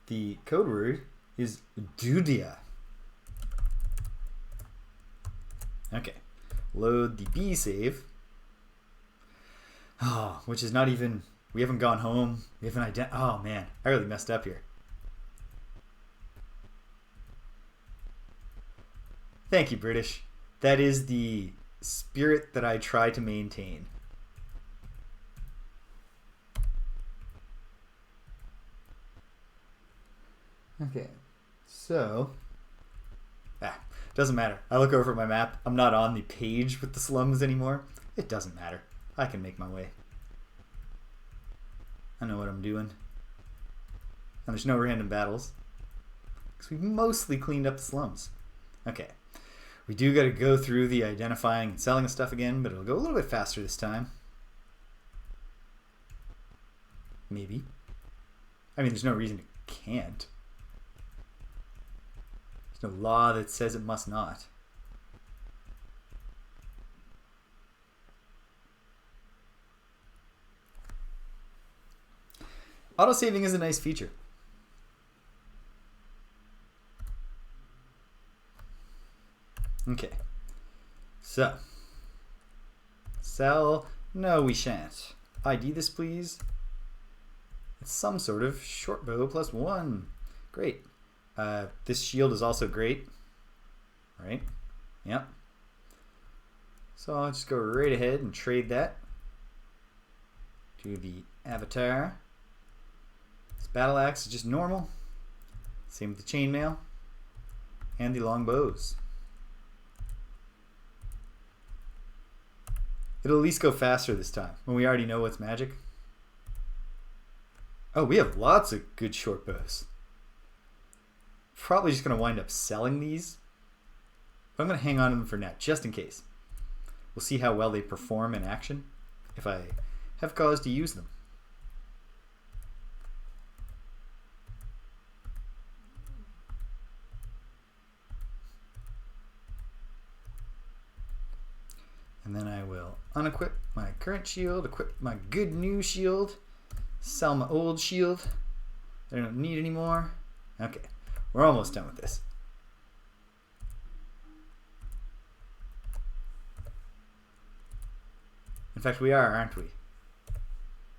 The code word is Dudia. Okay, load the B save. Oh, which is not even, we haven't gone home. We haven't oh man, I really messed up here. Thank you, British. That is the spirit that I try to maintain. Okay, so, doesn't matter. I look over at my map. I'm not on the page with the slums anymore. It doesn't matter. I can make my way. I know what I'm doing. And there's no random battles, because we've mostly cleaned up the slums. Okay. We do got to go through the identifying and selling stuff again, but it'll go a little bit faster this time. Maybe. I mean, there's no reason it can't. There's no law that says it must not. Autosaving is a nice feature. Okay. So. Sell. No, we shan't. ID this, please. It's some sort of short bow +1. Great. This shield is also great. Right? Yep. So I'll just go right ahead and trade that to the avatar. Battle axe is just normal. Same with the chainmail and the long bows. It'll at least go faster this time when we already know what's magic. Oh, we have lots of good short bows. Probably just going to wind up selling these. But I'm going to hang on to them for now, just in case. We'll see how well they perform in action if I have cause to use them. And then I will unequip my current shield, equip my good new shield, sell my old shield that I don't need anymore. Okay, we're almost done with this. In fact, we are, aren't we?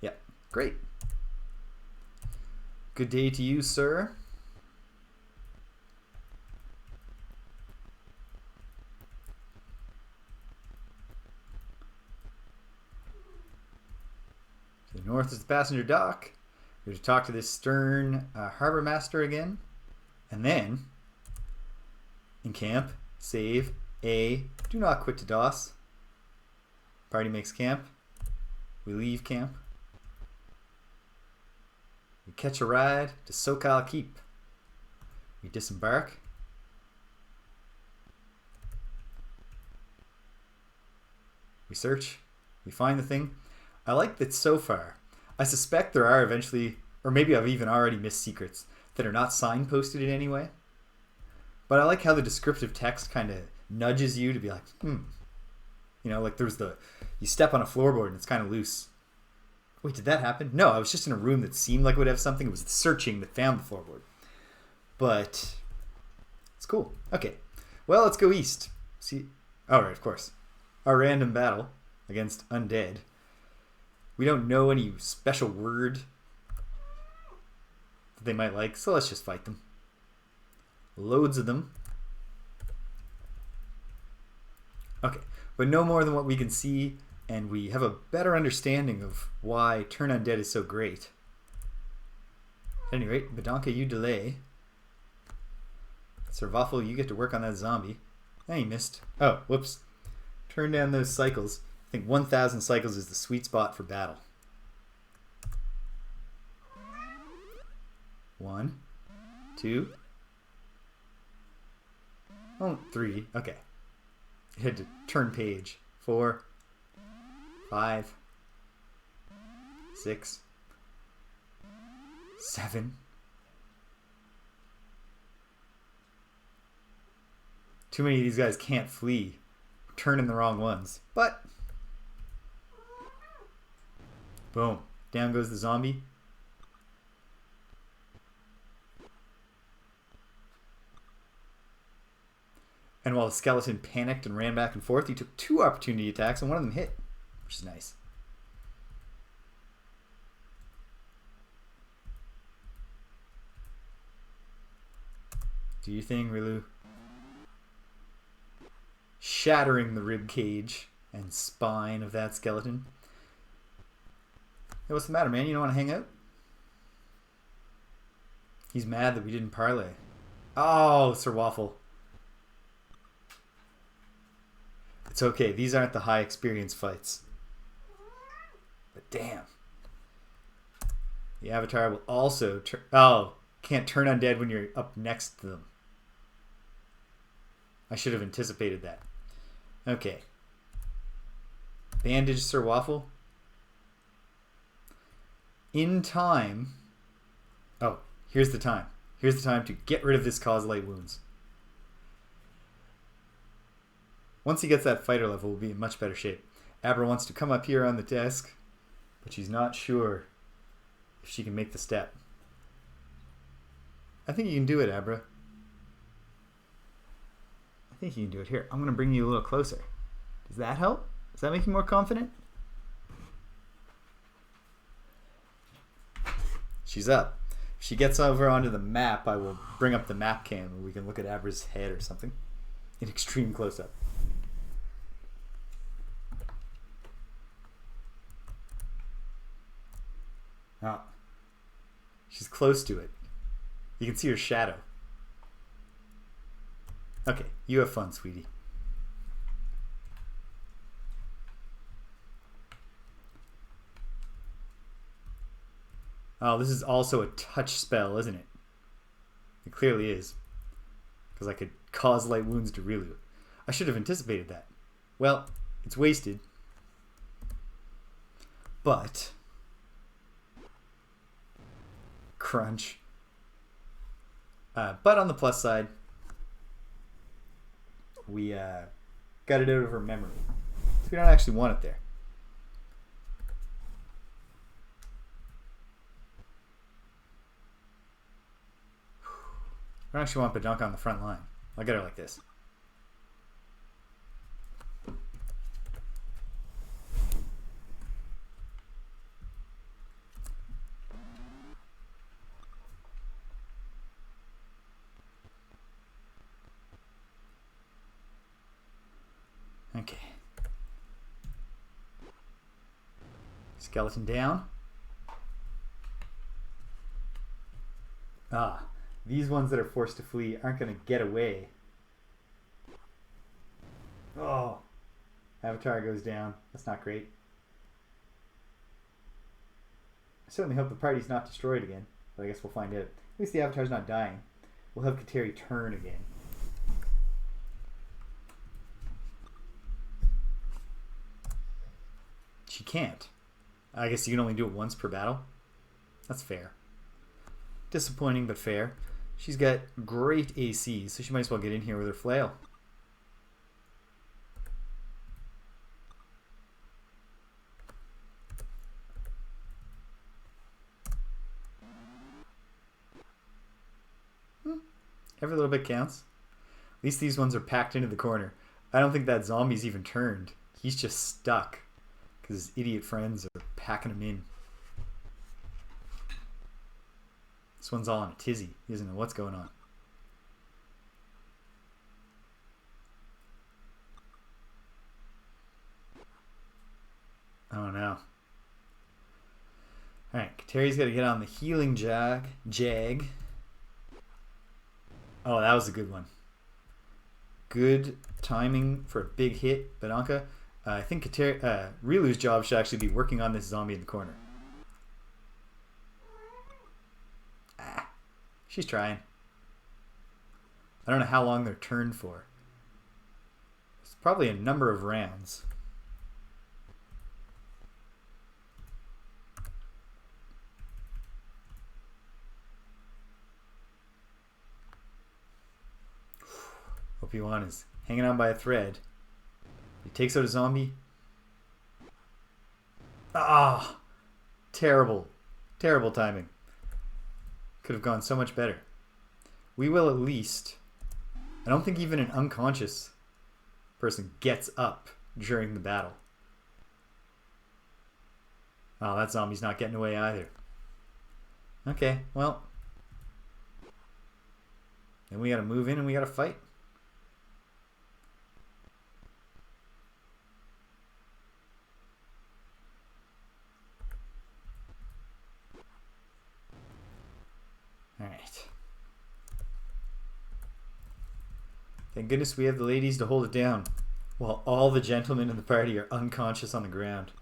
Yep, great. Good day to you, sir. To the north is the passenger dock. We're to talk to this stern harbor master again. And then, in camp, save A. Do not quit to DOS. Party makes camp. We leave camp. We catch a ride to Sokal Keep. We disembark. We search. We find the thing. I like that so far. I suspect there are eventually, or maybe I've even already missed secrets that are not signposted in any way. But I like how the descriptive text kind of nudges you to be like, You know, like there's you step on a floorboard and it's kind of loose. Wait, did that happen? No, I was just in a room that seemed like it would have something. It was the searching that found the floorboard. But it's cool. Okay. Well, let's go east. See, all right, of course. Our random battle against undead. We don't know any special word that they might like, so let's just fight them. Loads of them. Okay, but no more than what we can see, and we have a better understanding of why Turn Undead is so great. At any rate, Badonka, you delay. Sir Waffle, you get to work on that zombie. He missed. Oh, whoops. Turn down those cycles. I think 1,000 cycles is the sweet spot for battle. 1, 2. Oh, 3. Okay. You had to turn page. 4, 5, 6, 7. Too many of these guys can't flee. Turning the wrong ones. But boom. Down goes the zombie. And while the skeleton panicked and ran back and forth, he took 2 opportunity attacks and one of them hit, which is nice. Do your thing, Rilu. Shattering the rib cage and spine of that skeleton. Hey, what's the matter, man? You don't want to hang out? He's mad that we didn't parlay. Oh, Sir Waffle. It's okay. These aren't the high experience fights. But damn. The Avatar will also turn... Oh, can't turn undead when you're up next to them. I should have anticipated that. Okay. Bandage Sir Waffle. In time... Oh, here's the time. Here's the time to get rid of this cause light wounds. Once he gets that fighter level, we'll be in much better shape. Abra wants to come up here on the desk, but she's not sure if she can make the step. I think you can do it, Abra. I think you can do it. Here, I'm going to bring you a little closer. Does that help? Does that make you more confident? She's up. If she gets over onto the map, I will bring up the map cam and we can look at Abra's head or something in extreme close-up. Oh. She's close to it. You can see her shadow. Okay, you have fun, sweetie. Oh, this is also a touch spell, isn't it? It clearly is. Because I could cause light wounds to Rilu. I should have anticipated that. Well, it's wasted. But... crunch. But on the plus side, we got it out of her memory. if we don't actually want it there. I don't actually want Badunk on the front line. I'll get her like this. Okay. Skeleton down. Ah, these ones that are forced to flee aren't going to get away. Oh, Avatar goes down. That's not great. I certainly hope the party's not destroyed again, but I guess we'll find out. At least the Avatar's not dying. We'll have Kateri turn again. She can't. I guess you can only do it once per battle. That's fair. Disappointing, but fair. She's got great AC, so she might as well get in here with her flail. Every little bit counts. At least these ones are packed into the corner. I don't think that zombie's even turned. He's just stuck because his idiot friends are packing him in. This one's all in a tizzy. He doesn't know what's going on. Oh no. Alright, Kateri's got to get on the healing jag. Oh, that was a good one. Good timing for a big hit, Badanka. I think Rilu's job should actually be working on this zombie in the corner. Ah, she's trying. I don't know how long they're turned for. It's probably a number of rounds. OP1 is hanging on by a thread. He takes out a zombie. Ah! Terrible. Terrible timing. Could have gone so much better. We will at least... I don't think even an unconscious person gets up during the battle. Oh, that zombie's not getting away either. Okay, well. Then we gotta move in and we gotta fight. Alright. Thank goodness we have the ladies to hold it down, while all the gentlemen in the party are unconscious on the ground.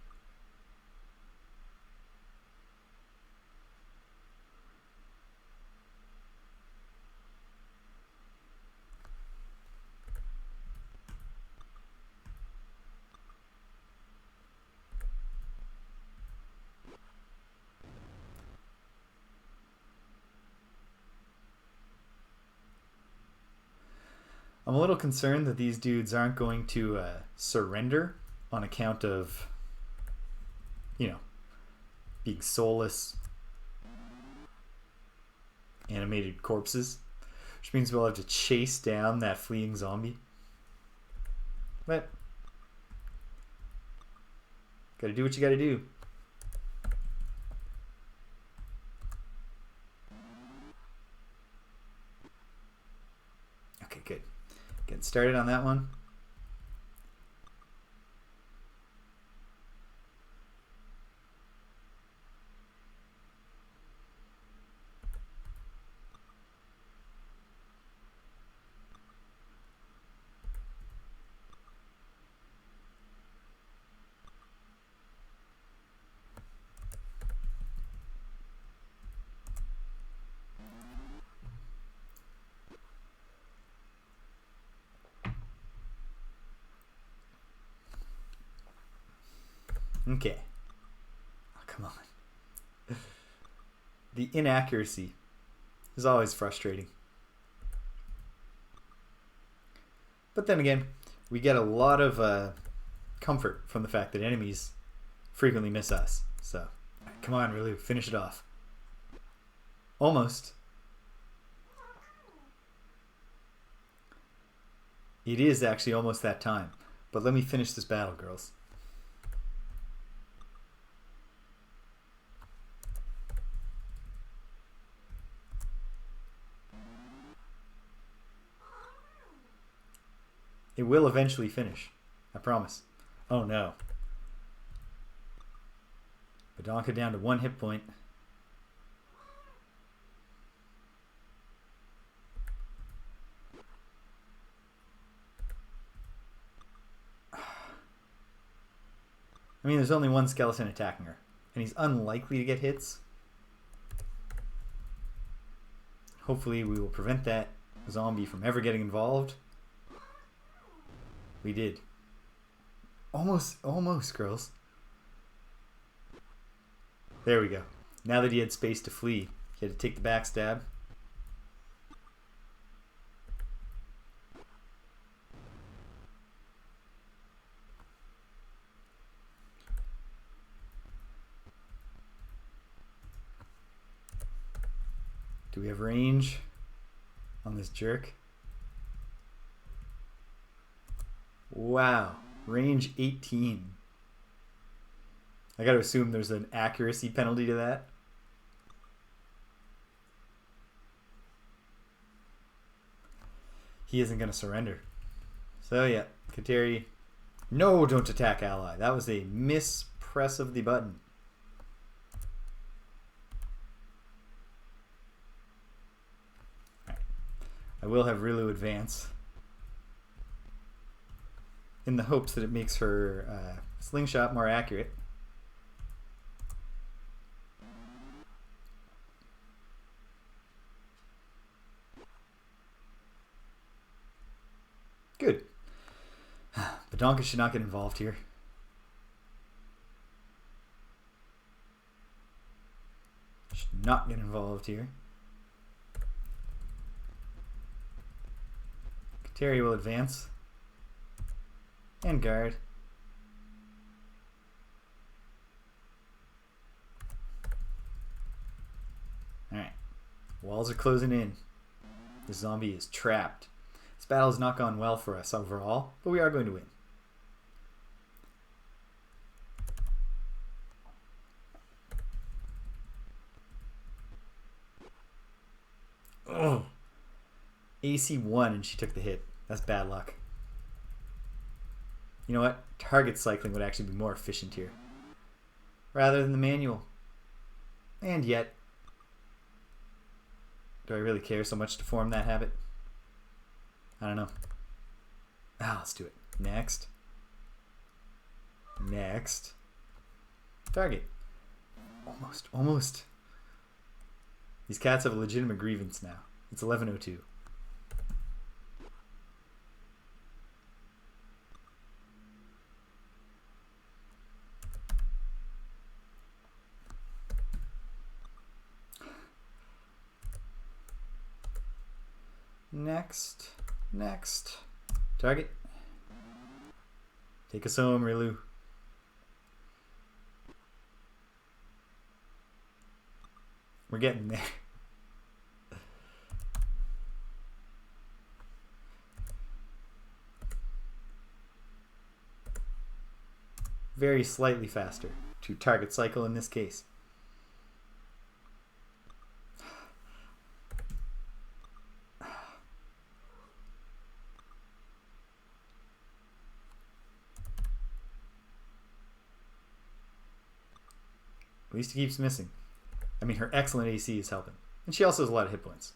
I'm a little concerned that these dudes aren't going to surrender on account of, you know, being soulless animated corpses, which means we'll have to chase down that fleeing zombie. But gotta do what you gotta do. Okay, good. Getting started on that one. Okay. Oh, come on. The inaccuracy is always frustrating. But then again, we get a lot of comfort from the fact that enemies frequently miss us. So, come on, really, finish it off. Almost. It is actually almost that time. But let me finish this battle, girls. It will eventually finish. I promise. Oh no. Badonka down to 1 hit point. I mean, there's only one skeleton attacking her, and he's unlikely to get hits. Hopefully we will prevent that zombie from ever getting involved. We did. Almost, girls. There we go. Now that he had space to flee, he had to take the backstab. Do we have range on this jerk? Wow, range 18. I gotta assume there's an accuracy penalty to that. He isn't gonna surrender. So yeah, Kateri. No, don't attack ally. That was a mispress of the button. I will have Rilu advance in the hopes that it makes her slingshot more accurate. Good. Badonka should not get involved here. Should not get involved here. Kateri will advance and guard. Alright. Walls are closing in. The zombie is trapped. This battle has not gone well for us overall, but we are going to win. Oh! AC 1 and she took the hit. That's bad luck. You know what? Target cycling would actually be more efficient here, rather than the manual. And yet, do I really care so much to form that habit? I don't know. Ah, let's do it. Next. Next. Target. Almost. These cats have a legitimate grievance now. It's 11:02. Next. Target. Take us home, Rilu. We're getting there. Very slightly faster to target cycle in this case. At least he keeps missing. I mean, her excellent AC is helping. And she also has a lot of hit points.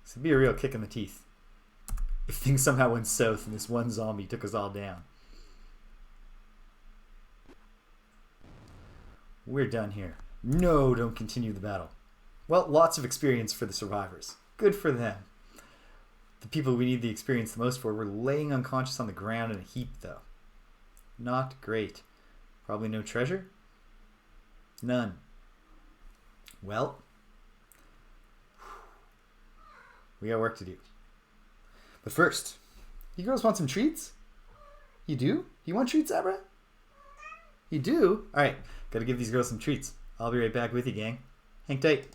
This would be a real kick in the teeth if things somehow went south and this one zombie took us all down. We're done here. No, don't continue the battle. Well, lots of experience for the survivors. Good for them. The people we need the experience the most for were laying unconscious on the ground in a heap, though. Not great. Probably no treasure? None. Well, we got work to do. But first, You girls want some treats? You do? You want treats, Abra? You do? Alright, gotta give these girls some treats. I'll be right back with you, gang. Hang tight.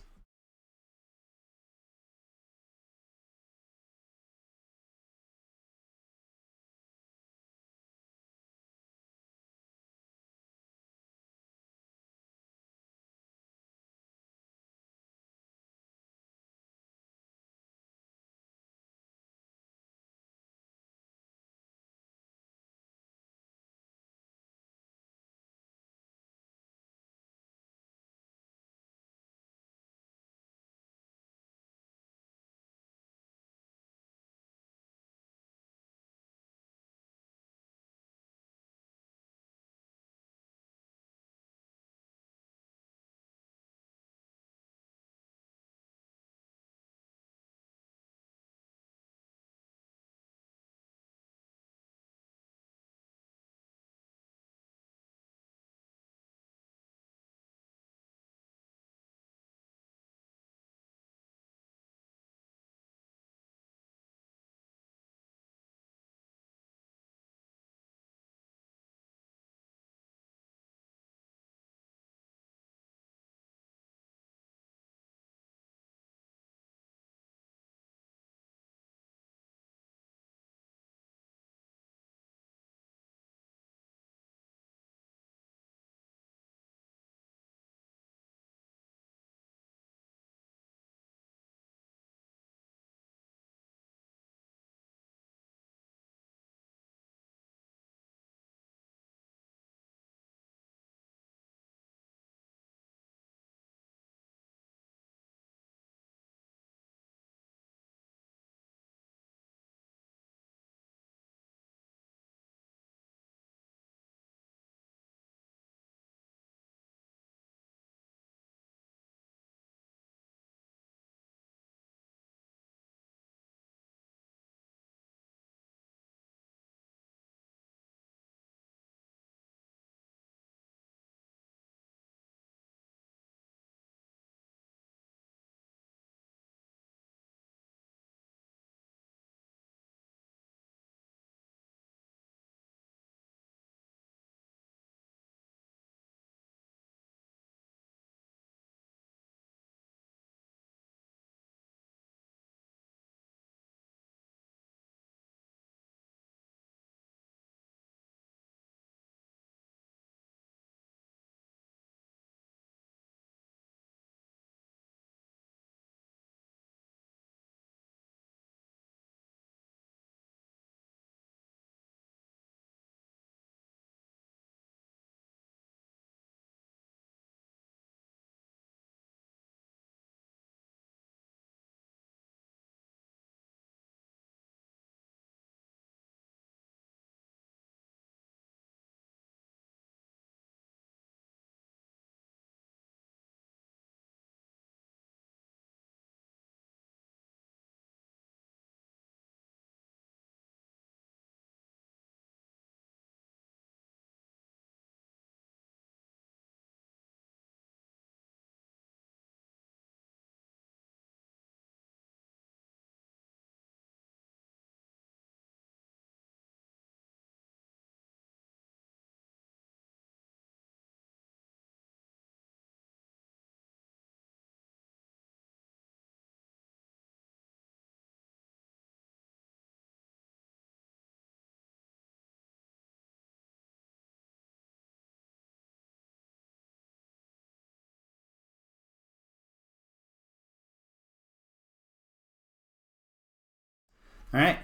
Alright,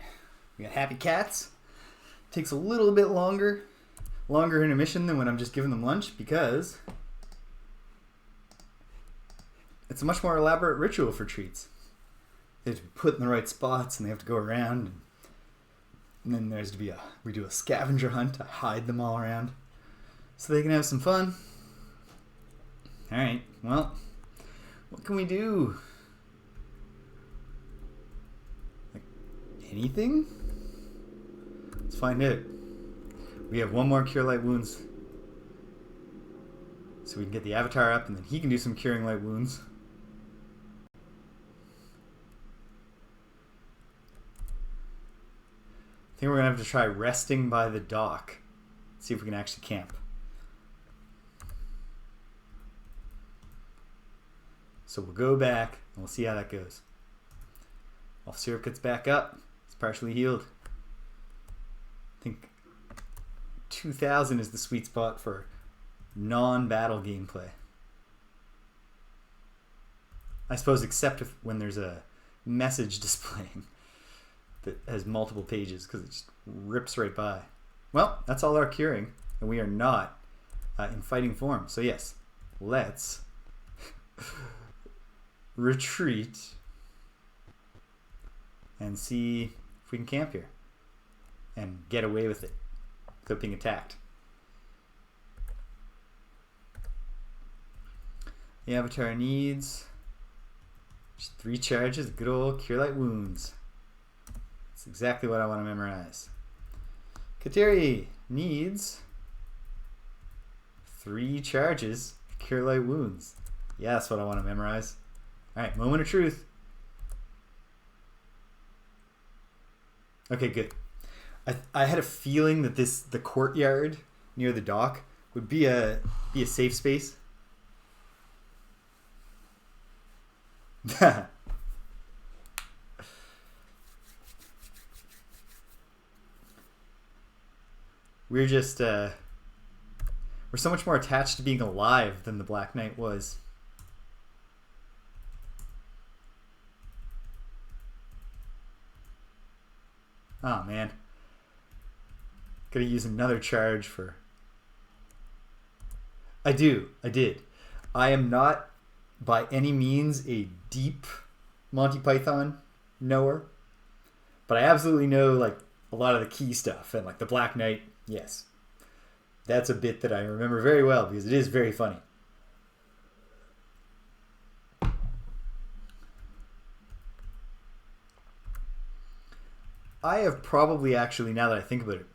we got happy cats. Takes a little bit longer intermission than when I'm just giving them lunch because it's a much more elaborate ritual for treats. They have to be put in the right spots and they have to go around and then there's to be we do a scavenger hunt to hide them all around so they can have some fun. Alright, well, what can we do? Anything? Let's find out. We have one more Cure Light Wounds. So we can get the Avatar up and then he can do some Curing Light Wounds. I think we're going to have to try resting by the dock. See if we can actually camp. So we'll go back and we'll see how that goes. While Syrup gets back up, it's partially healed. I think 2000 is the sweet spot for non-battle gameplay. I suppose except if, when there's a message displaying that has multiple pages, because it just rips right by. Well, that's all our curing, and we are not in fighting form. So yes, let's retreat and see if we can camp here and get away with it without being attacked. The avatar needs just 3 charges of good old Cure Light Wounds. That's exactly what I want to memorize. Kateri needs 3 charges of Cure Light Wounds. Yeah, that's what I want to memorize. Alright, moment of truth. Okay, good. I had a feeling that the courtyard near the dock would be a safe space. We're just we're so much more attached to being alive than the Black Knight was. Oh man. Gotta use another charge for... I did. I am not by any means a deep Monty Python knower, but I absolutely know like a lot of the key stuff, and like the Black Knight, yes. That's a bit that I remember very well because it is very funny. I have probably actually, now that I think about it,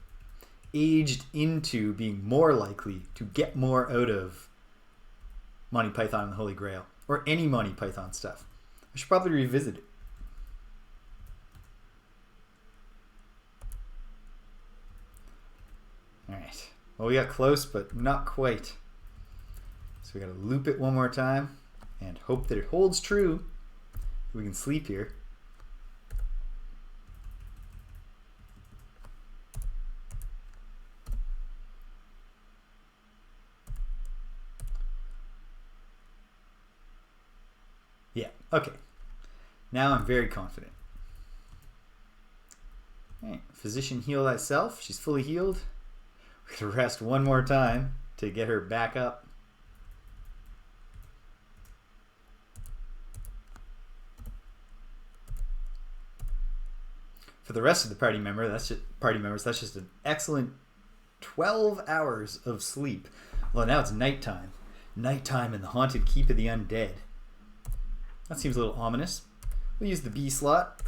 aged into being more likely to get more out of Monty Python and the Holy Grail, or any Monty Python stuff. I should probably revisit it. Alright. Well, we got close, but not quite. So we gotta loop it one more time and hope that it holds true. We can sleep here. Yeah, okay. Now I'm very confident. Alright, physician heal thyself. She's fully healed. We're gonna rest one more time to get her back up. For the rest of the party members, that's just an excellent 12 hours of sleep. Well, now it's nighttime. Nighttime in the haunted keep of the undead. That seems a little ominous. We'll use the B slot.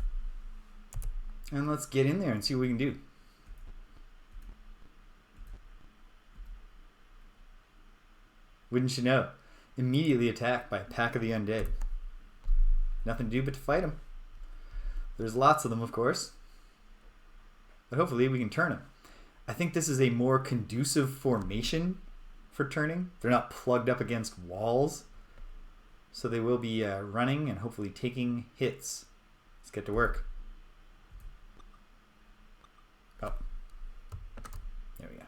And let's get in there and see what we can do. Wouldn't you know? Immediately attacked by a pack of the undead. Nothing to do but to fight them. There's lots of them, of course. But hopefully we can turn them. I think this is a more conducive formation for turning. They're not plugged up against walls. So they will be running and hopefully taking hits. Let's get to work. Oh. There we go.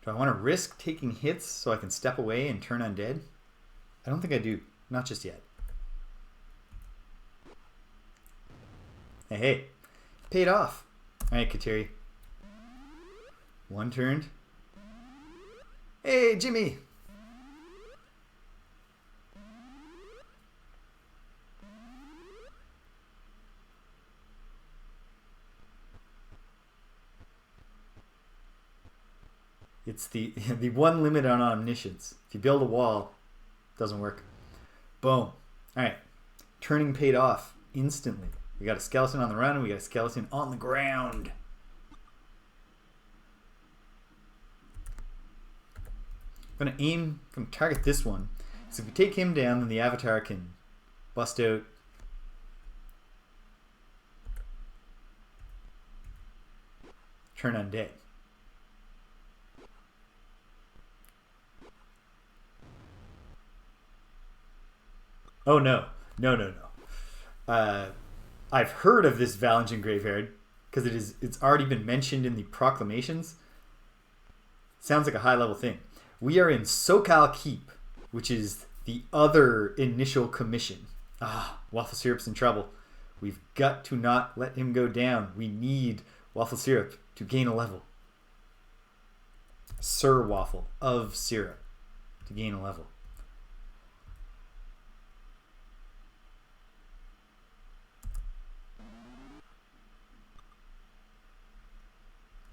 Do I want to risk taking hits so I can step away and turn undead? I don't think I do. Not just yet. Hey. Paid off. Alright, Kateri. One turned. Hey, Jimmy! It's the one limit on omniscience. If you build a wall, it doesn't work. Boom. Alright. Turning paid off instantly. We got a skeleton on the run and we got a skeleton on the ground. I'm going to target this one. So if we take him down, then the avatar can bust out. turn undead. Oh no, no. I've heard of this Valentin Graveyard because it's already been mentioned in the proclamations. Sounds like a high level thing. We are in Sokal Keep, which is the other initial commission. Waffle Syrup's in trouble. We've got to not let him go down. We need Waffle Syrup to gain a level. Sir Waffle of Syrup to gain a level.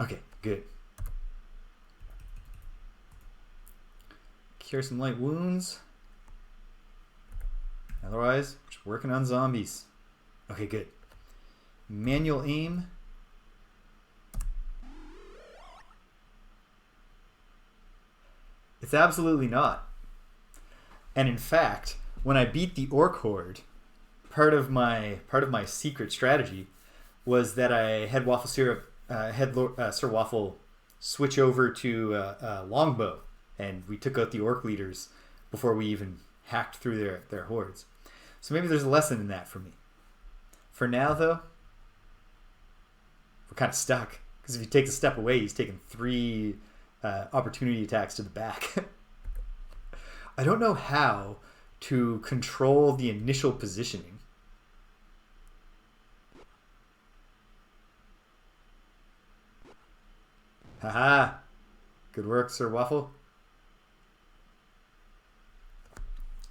Okay, good. Cure some light wounds. Otherwise, just working on zombies. Okay, good. Manual aim. It's absolutely not. And in fact, when I beat the Orc Horde, part of my secret strategy was that I had Waffle Syrup, Sir Waffle switch over to Longbow, and we took out the Orc leaders before we even hacked through their hordes. So maybe there's a lesson in that for me. For now, though, we're kind of stuck. Because if he takes a step away, he's taking 3 opportunity attacks to the back. I don't know how to control the initial positioning. Haha! Good work, Sir Waffle.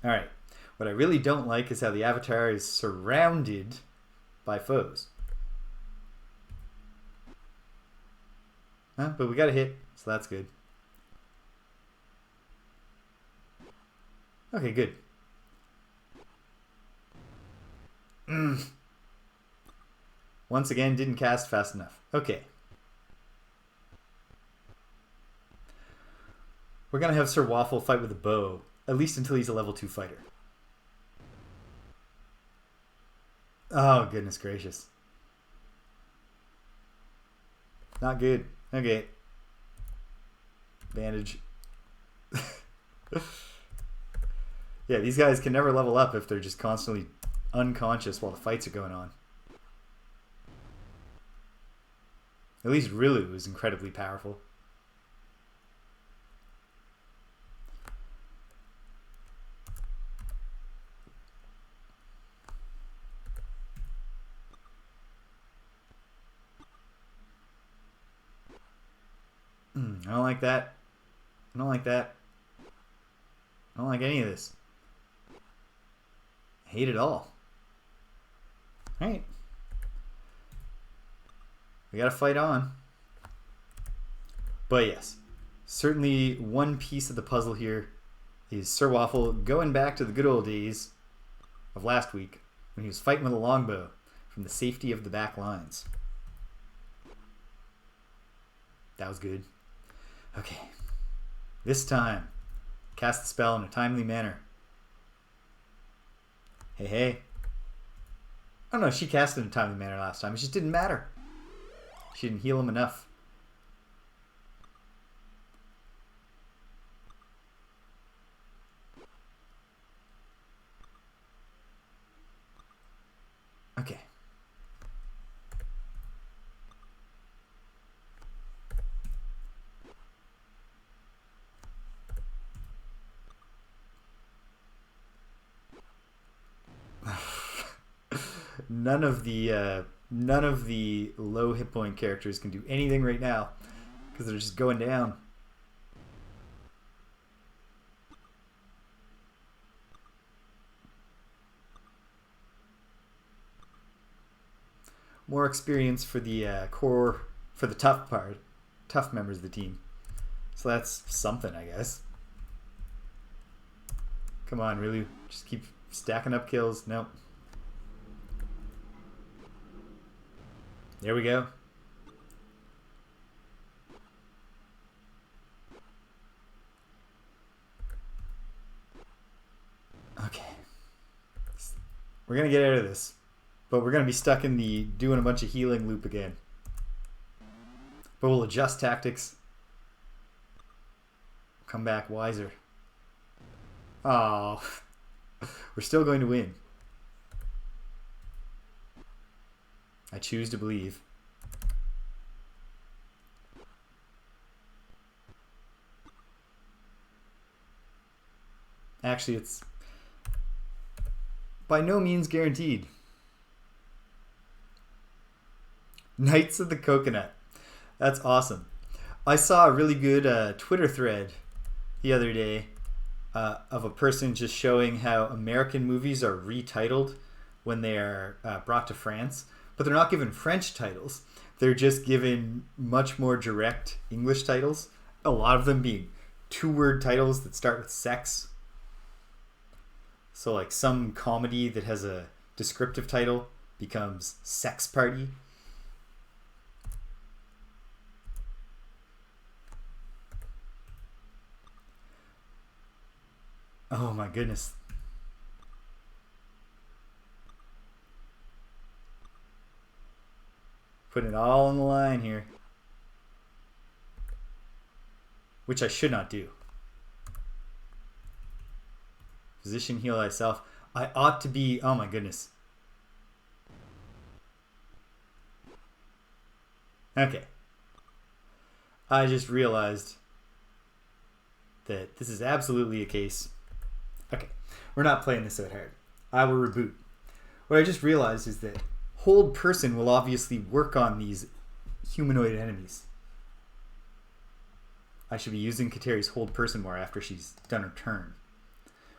Alright. What I really don't like is how the Avatar is surrounded by foes. But we got a hit, so that's good. Okay, good. Once again, didn't cast fast enough. Okay. We're going to have Sir Waffle fight with a bow, at least until he's a level 2 fighter. Oh, goodness gracious. Not good. Okay. Bandage. Yeah, these guys can never level up if they're just constantly unconscious while the fights are going on. At least Rilu is incredibly powerful. I don't like that. I don't like that. I don't like any of this. I hate it all. Alright. We gotta fight on. But yes, certainly one piece of the puzzle here is Sir Waffle going back to the good old days of last week when he was fighting with a longbow from the safety of the back lines. That was good. Okay. This time, cast the spell in a timely manner. Hey, hey. I don't know, she cast it in a timely manner last time. It just didn't matter. She didn't heal him enough. Okay. None of the low hit point characters can do anything right now because they're just going down. More experience for the core, for the tough members of the team. So that's something, I guess. Come on, really? Just keep stacking up kills. Nope. There we go. Okay. We're going to get out of this. But we're going to be stuck in the doing a bunch of healing loop again. But we'll adjust tactics. Come back wiser. Oh, we're still going to win. I choose to believe. Actually, it's by no means guaranteed. Knights of the Coconut. That's awesome. I saw a really good Twitter thread the other day of a person just showing how American movies are retitled when they are brought to France, but they're not given French titles. They're just given much more direct English titles, a lot of them being two-word titles that start with sex. So like some comedy that has a descriptive title becomes Sex Party. Oh my goodness. Putting it all on the line here. Which I should not do. Position, heal thyself. I ought to be... Oh my goodness. Okay. I just realized that this is absolutely a case. Okay. We're not playing this out hard. I will reboot. What I just realized is that hold person will obviously work on these humanoid enemies. I should be using Kateri's hold person more after she's done her turn.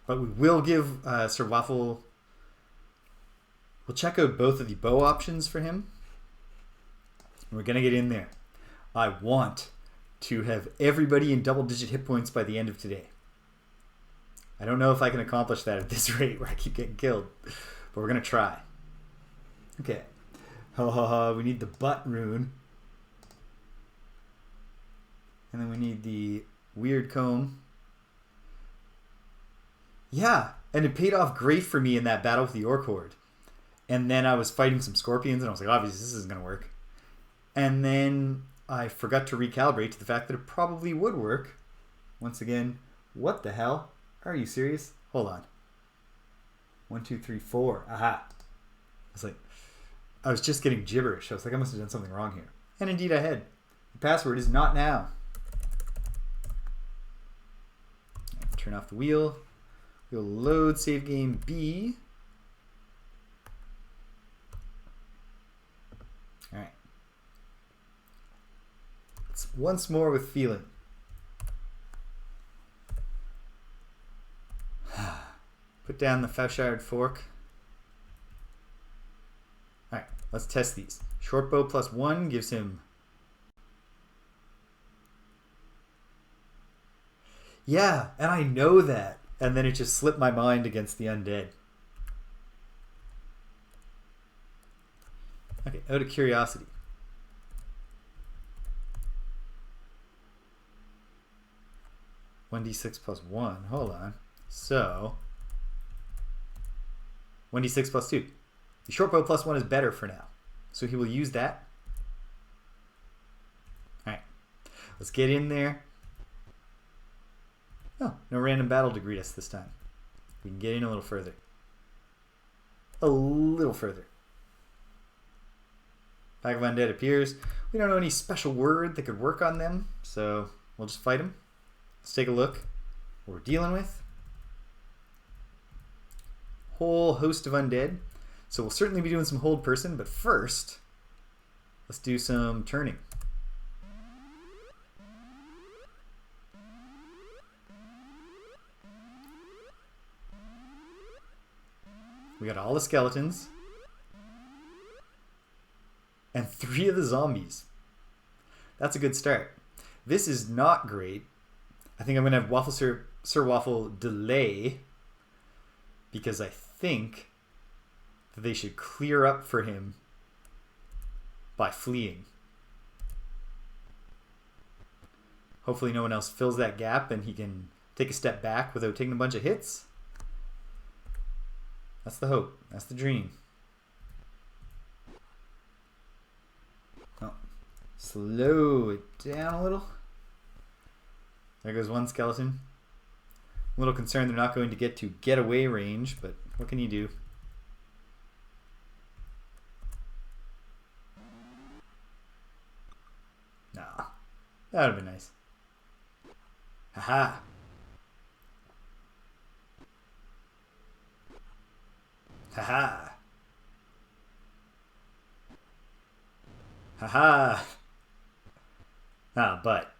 But we will give Sir Waffle... We'll check out both of the bow options for him. We're going to get in there. I want to have everybody in double-digit hit points by the end of today. I don't know if I can accomplish that at this rate where I keep getting killed. But we're going to try. Okay. We need the butt rune. And then we need the weird comb. Yeah, and it paid off great for me in that battle with the Orc Horde. And then I was fighting some scorpions, and I was like, obviously this isn't going to work. And then I forgot to recalibrate to the fact that it probably would work. Once again, what the hell? Are you serious? Hold on. 1, 2, 3, 4. Aha. I was just getting gibberish. I was like, I must have done something wrong here. And indeed I had. The password is not now. Turn off the wheel. We'll load save game B. Alright. It's once more with feeling. Put down the Fauchard fork. Alright, let's test these. Short bow +1 gives him... Yeah, and I know that. And then it just slipped my mind against the undead. Okay, out of curiosity. (1d6 + 1). Hold on. So 1d6 + 2. The short bow +1 is better for now. So he will use that. Alright. Let's get in there. Oh, no random battle to greet us this time. We can get in a little further. A little further. Pack of undead appears. We don't know any special word that could work on them, so we'll just fight them. Let's take a look what we're dealing with. Whole host of undead. So we'll certainly be doing some hold person, but first, let's do some turning. We got all the skeletons. And 3 of the zombies. That's a good start. This is not great. I think I'm going to have Sir Waffle delay. Because I think that they should clear up for him by fleeing. Hopefully no one else fills that gap and he can take a step back without taking a bunch of hits. That's the hope. That's the dream. Oh. Slow it down a little. There goes one skeleton. I'm a little concerned they're not going to get to getaway range, but what can you do? Nah, that would have been nice. Haha. Haha. Haha. Ah, but.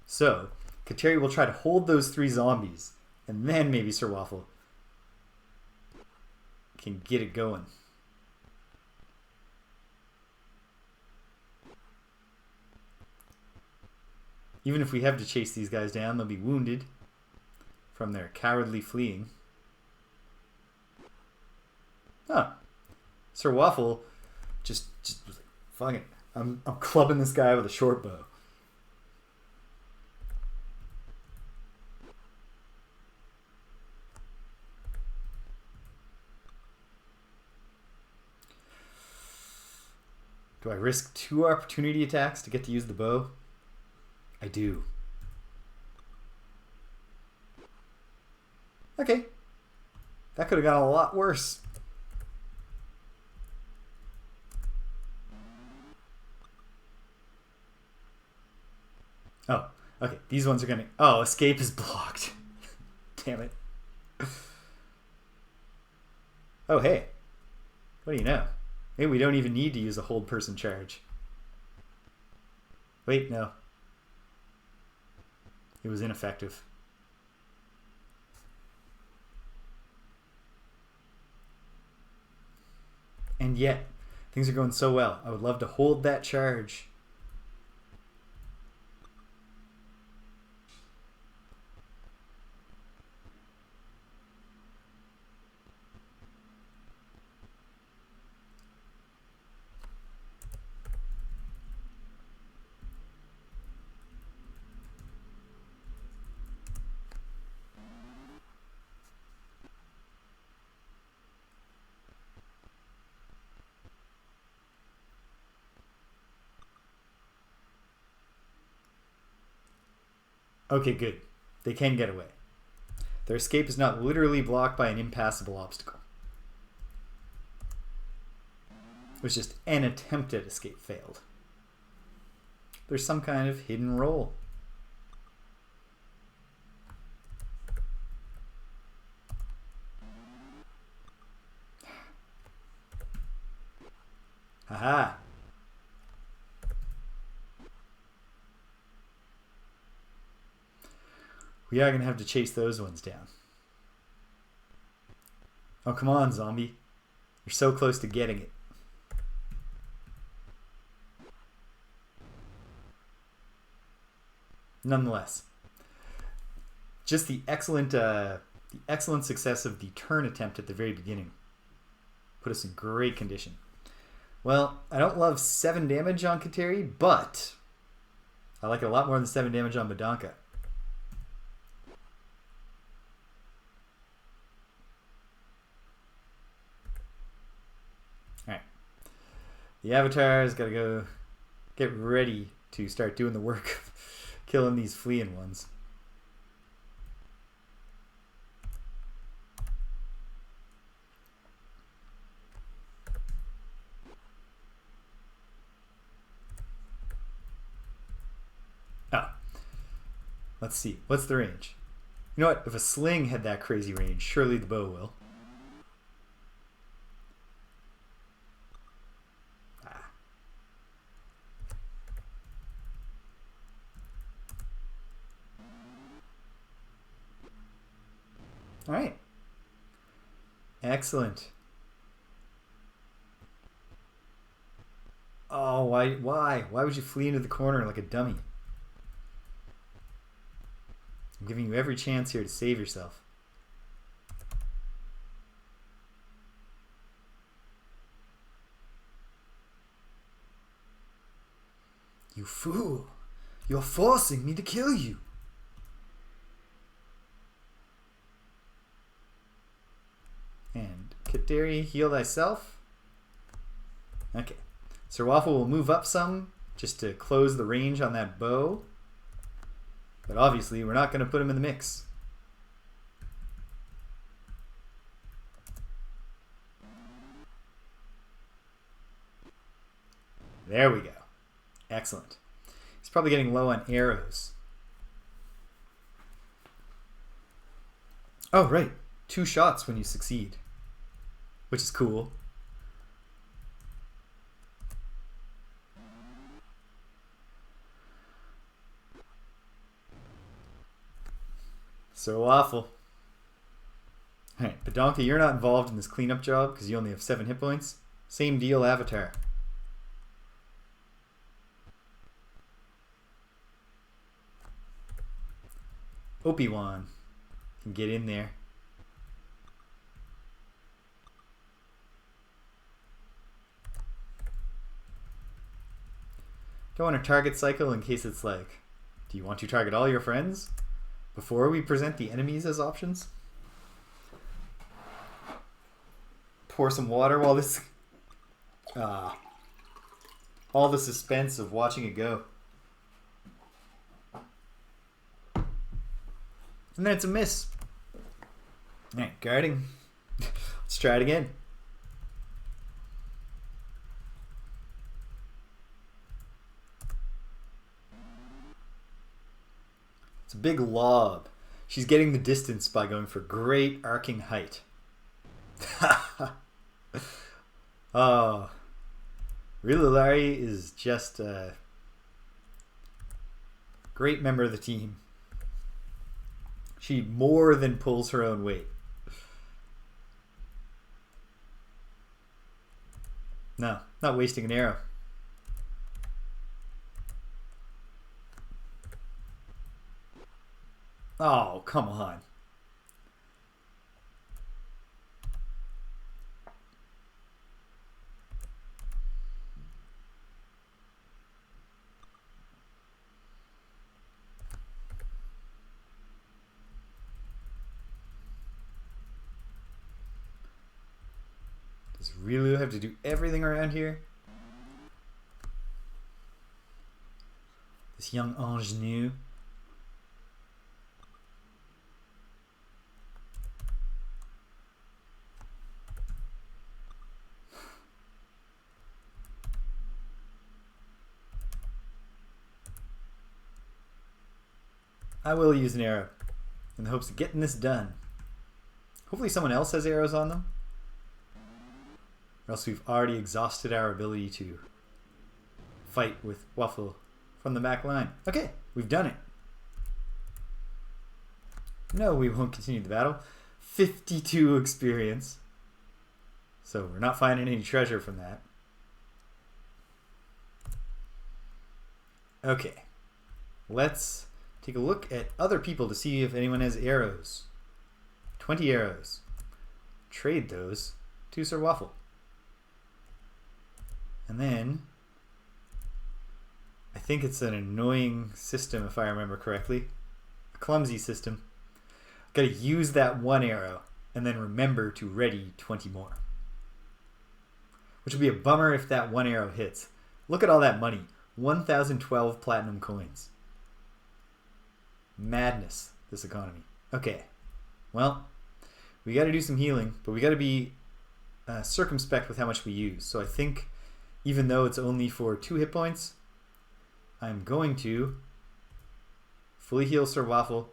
So, Kateri will try to hold those 3 zombies, and then maybe Sir Waffle can get it going. Even if we have to chase these guys down, they'll be wounded from their cowardly fleeing. Huh. Sir Waffle just was like, fuck it. I'm clubbing this guy with a short bow. Do I risk 2 opportunity attacks to get to use the bow? I do. Okay. That could have gone a lot worse. Oh, okay. These ones are gonna... Oh, escape is blocked. Damn it. Oh, hey. What do you know? Maybe we don't even need to use a hold person charge. Wait, no. It was ineffective. And yet, things are going so well. I would love to hold that charge. Okay, good. They can get away. Their escape is not literally blocked by an impassable obstacle. It was just an attempt at escape failed. There's some kind of hidden roll. Haha. We are going to have to chase those ones down. Oh, come on, zombie. You're so close to getting it. Nonetheless, just the excellent success of the turn attempt at the very beginning put us in great condition. Well, I don't love 7 damage on Kateri, but I like it a lot more than 7 damage on Badanka. Alright. The Avatar's got to go get ready to start doing the work of killing these fleeing ones. Let's see. What's the range? You know what? If a sling had that crazy range, surely the bow will. All right. Excellent. Oh, why? Why would you flee into the corner like a dummy? I'm giving you every chance here to save yourself. You fool! You're forcing me to kill you! Kateri, heal thyself. Okay. Sir Waffle will move up some just to close the range on that bow. But obviously, we're not going to put him in the mix. There we go. Excellent. He's probably getting low on arrows. Oh, right. 2 shots when you succeed. Which is cool. So awful. Alright, but Donkey, you're not involved in this cleanup job because you only have 7 hit points. Same deal, Avatar. Obi-Wan can get in there. Don't want to target cycle in case it's like, do you want to target all your friends before we present the enemies as options? Pour some water while this... all the suspense of watching it go. And then it's a miss. Alright, guarding. Let's try it again. It's a big lob. She's getting the distance by going for great arcing height. Oh. Rilulari is just a great member of the team. She more than pulls her own weight. No, not wasting an arrow. Oh, come on. Does Rilu have to do everything around here? This young ingenue. I will use an arrow in the hopes of getting this done. Hopefully someone else has arrows on them. Or else we've already exhausted our ability to fight with Waffle from the back line. Okay, we've done it. No, we won't continue the battle. 52 experience. So we're not finding any treasure from that. Okay. Let's take a look at other people to see if anyone has arrows. 20 arrows. Trade those to Sir Waffle. And then, I think it's an annoying system if I remember correctly. A clumsy system. Gotta use that 1 arrow and then remember to ready 20 more. Which would be a bummer if that 1 arrow hits. Look at all that money. 1,012 platinum coins. Madness, this economy. Okay. Well, we gotta do some healing, but we gotta be circumspect with how much we use. So I think, even though it's only for 2 hit points, I'm going to fully heal Sir Waffle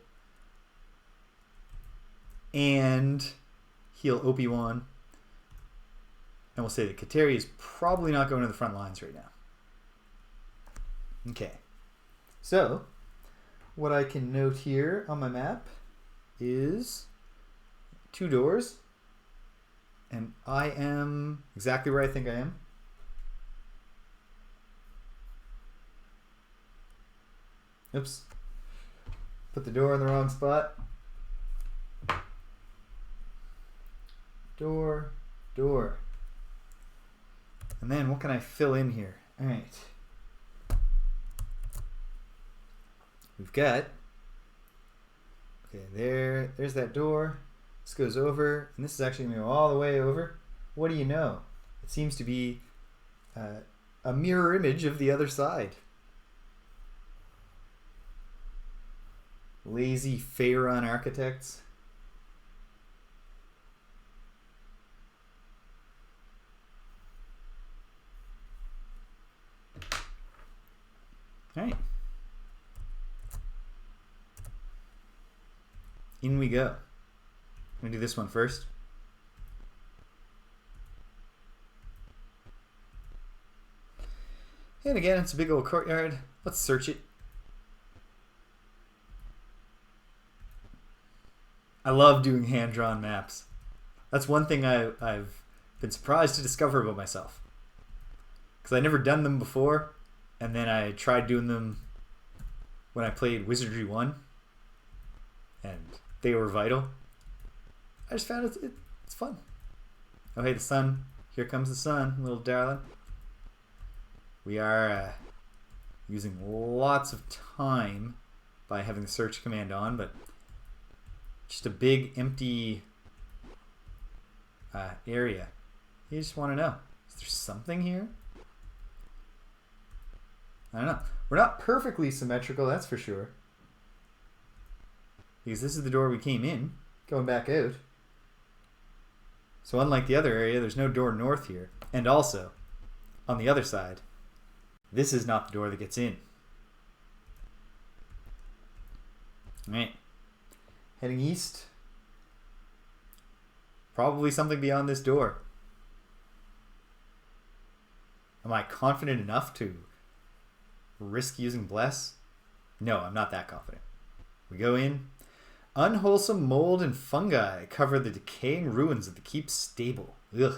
and heal Obi-Wan. And we'll say that Kateri is probably not going to the front lines right now. Okay. So, what I can note here on my map is 2 doors. And I am exactly where I think I am. Oops. Put the door in the wrong spot. Door, door. And then what can I fill in here? Alright. We've got, okay, there's that door. This goes over, and this is actually going to go all the way over. What do you know? It seems to be a mirror image of the other side. Lazy Faerun architects. All right. In we go. I'm going to do this one first. And again, it's a big old courtyard. Let's search it. I love doing hand-drawn maps. That's one thing I've been surprised to discover about myself. Because I'd never done them before, and then I tried doing them when I played Wizardry 1, and they were vital. I just found it's fun. Oh, hey, the sun. Here comes the sun, little darling. We are using lots of time by having the search command on, but just a big empty area. You just want to know, is there something here? I don't know. We're not perfectly symmetrical, that's for sure. Because this is the door we came in, going back out. So unlike the other area, there's no door north here. And also, on the other side, this is not the door that gets in. Alright. Heading east. Probably something beyond this door. Am I confident enough to risk using Bless? No, I'm not that confident. We go in. Unwholesome mold and fungi cover the decaying ruins of the keep's stable. Ugh.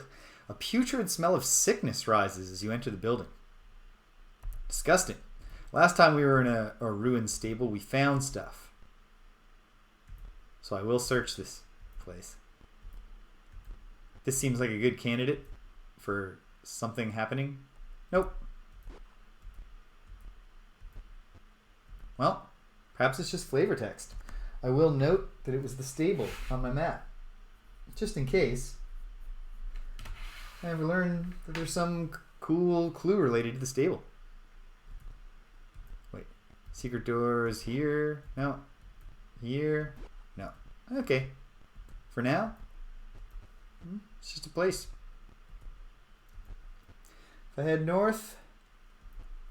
A putrid smell of sickness rises as you enter the building. Disgusting. Last time we were in a ruined stable, we found stuff. So I will search this place. This seems like a good candidate for something happening. Nope. Well, perhaps it's just flavor text. I will note that it was the stable on my map. Just in case. I've learned that there's some cool clue related to the stable. Wait. Secret door is here. No. Here. No. Okay. For now, it's just a place. If I head north,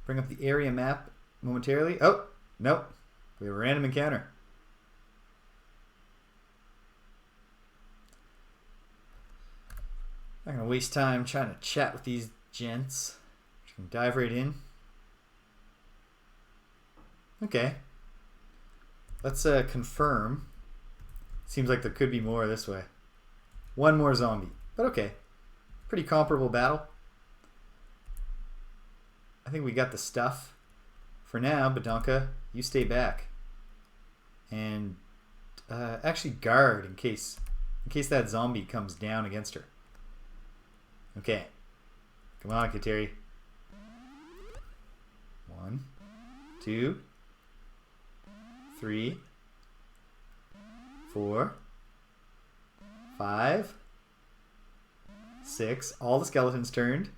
bring up the area map momentarily. Oh, nope. We have a random encounter. Not gonna waste time trying to chat with these gents. Just gonna dive right in. Okay. Let's confirm. Seems like there could be more this way. One more zombie, but okay. Pretty comparable battle. I think we got the stuff. For now, Badonka, you stay back. And actually guard in case that zombie comes down against her. Okay. Come on, Kateri. 1, 2, 3, 4, 5, 6. All the skeletons turned.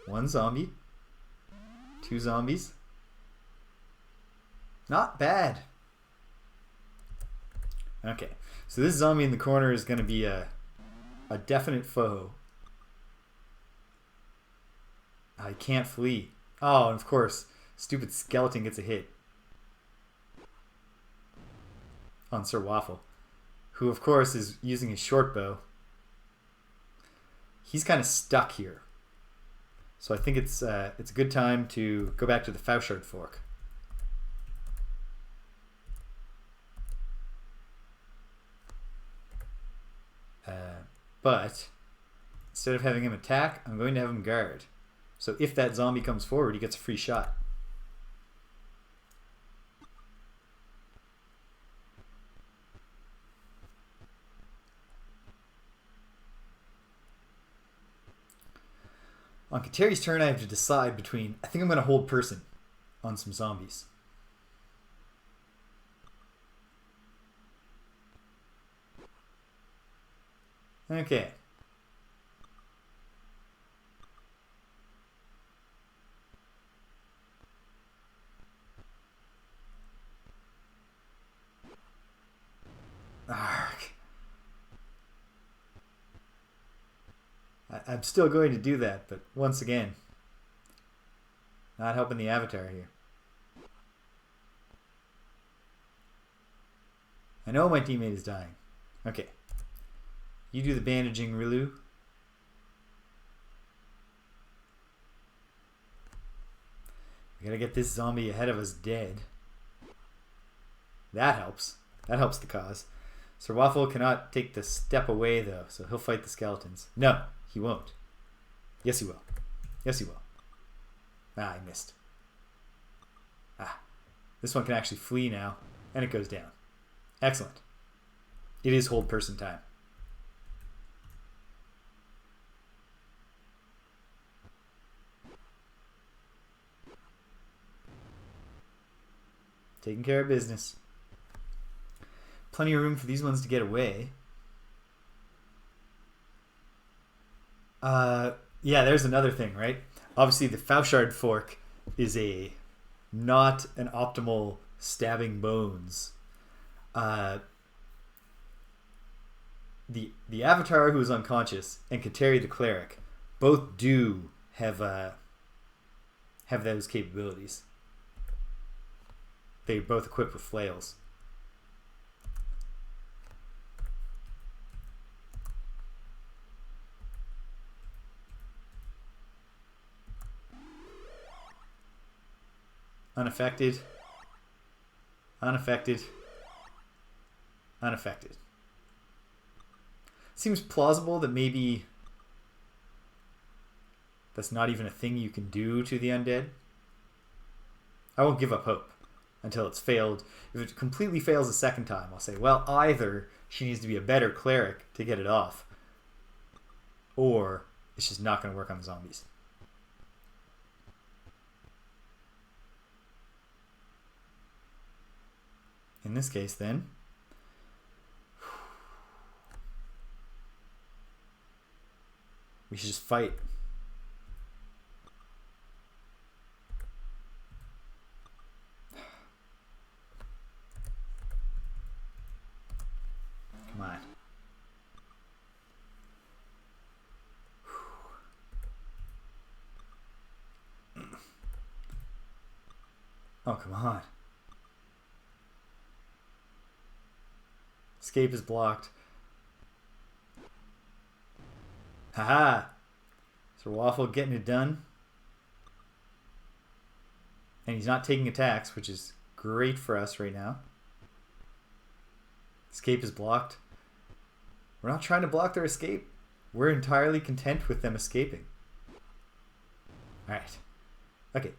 1 zombie. 2 zombies. Not bad. Okay. So this zombie in the corner is going to be a definite foe. I can't flee. Oh, and of course, stupid skeleton gets a hit. On Sir Waffle, who of course is using his short bow. He's kind of stuck here. So I think it's a good time to go back to the Fauchard Fork. But instead of having him attack, I'm going to have him guard. So if that zombie comes forward, he gets a free shot. On Kateri's turn, I have to decide between... I think I'm going to hold person on some zombies. Okay. Ark. I'm still going to do that, but once again, not helping the avatar here. I know my teammate is dying. Okay. You do the bandaging, Rilu. We gotta get this zombie ahead of us dead. That helps. That helps the cause. Sir Waffle cannot take the step away, though, so he'll fight the skeletons. No, he won't. Yes, he will. Yes, he will. Ah, I missed. Ah. This one can actually flee now, and it goes down. Excellent. It is hold person time. Taking care of business. Plenty of room for these ones to get away. Yeah, there's another thing, right? Obviously, the Fauchard fork is not an optimal stabbing bones. The avatar who is unconscious and Kateri the cleric both do have those capabilities. They're both equipped with flails. Unaffected. Unaffected. Unaffected. Seems plausible that maybe that's not even a thing you can do to the undead. I won't give up hope until it's failed. If it completely fails a second time, I'll say, well, either she needs to be a better cleric to get it off, or it's just not going to work on the zombies. In this case, then, we should just fight. Come on. Oh, come on. Escape is blocked. Haha! So Waffle getting it done. And he's not taking attacks, which is great for us right now. Escape is blocked. We're not trying to block their escape. We're entirely content with them escaping. Alright. Okay.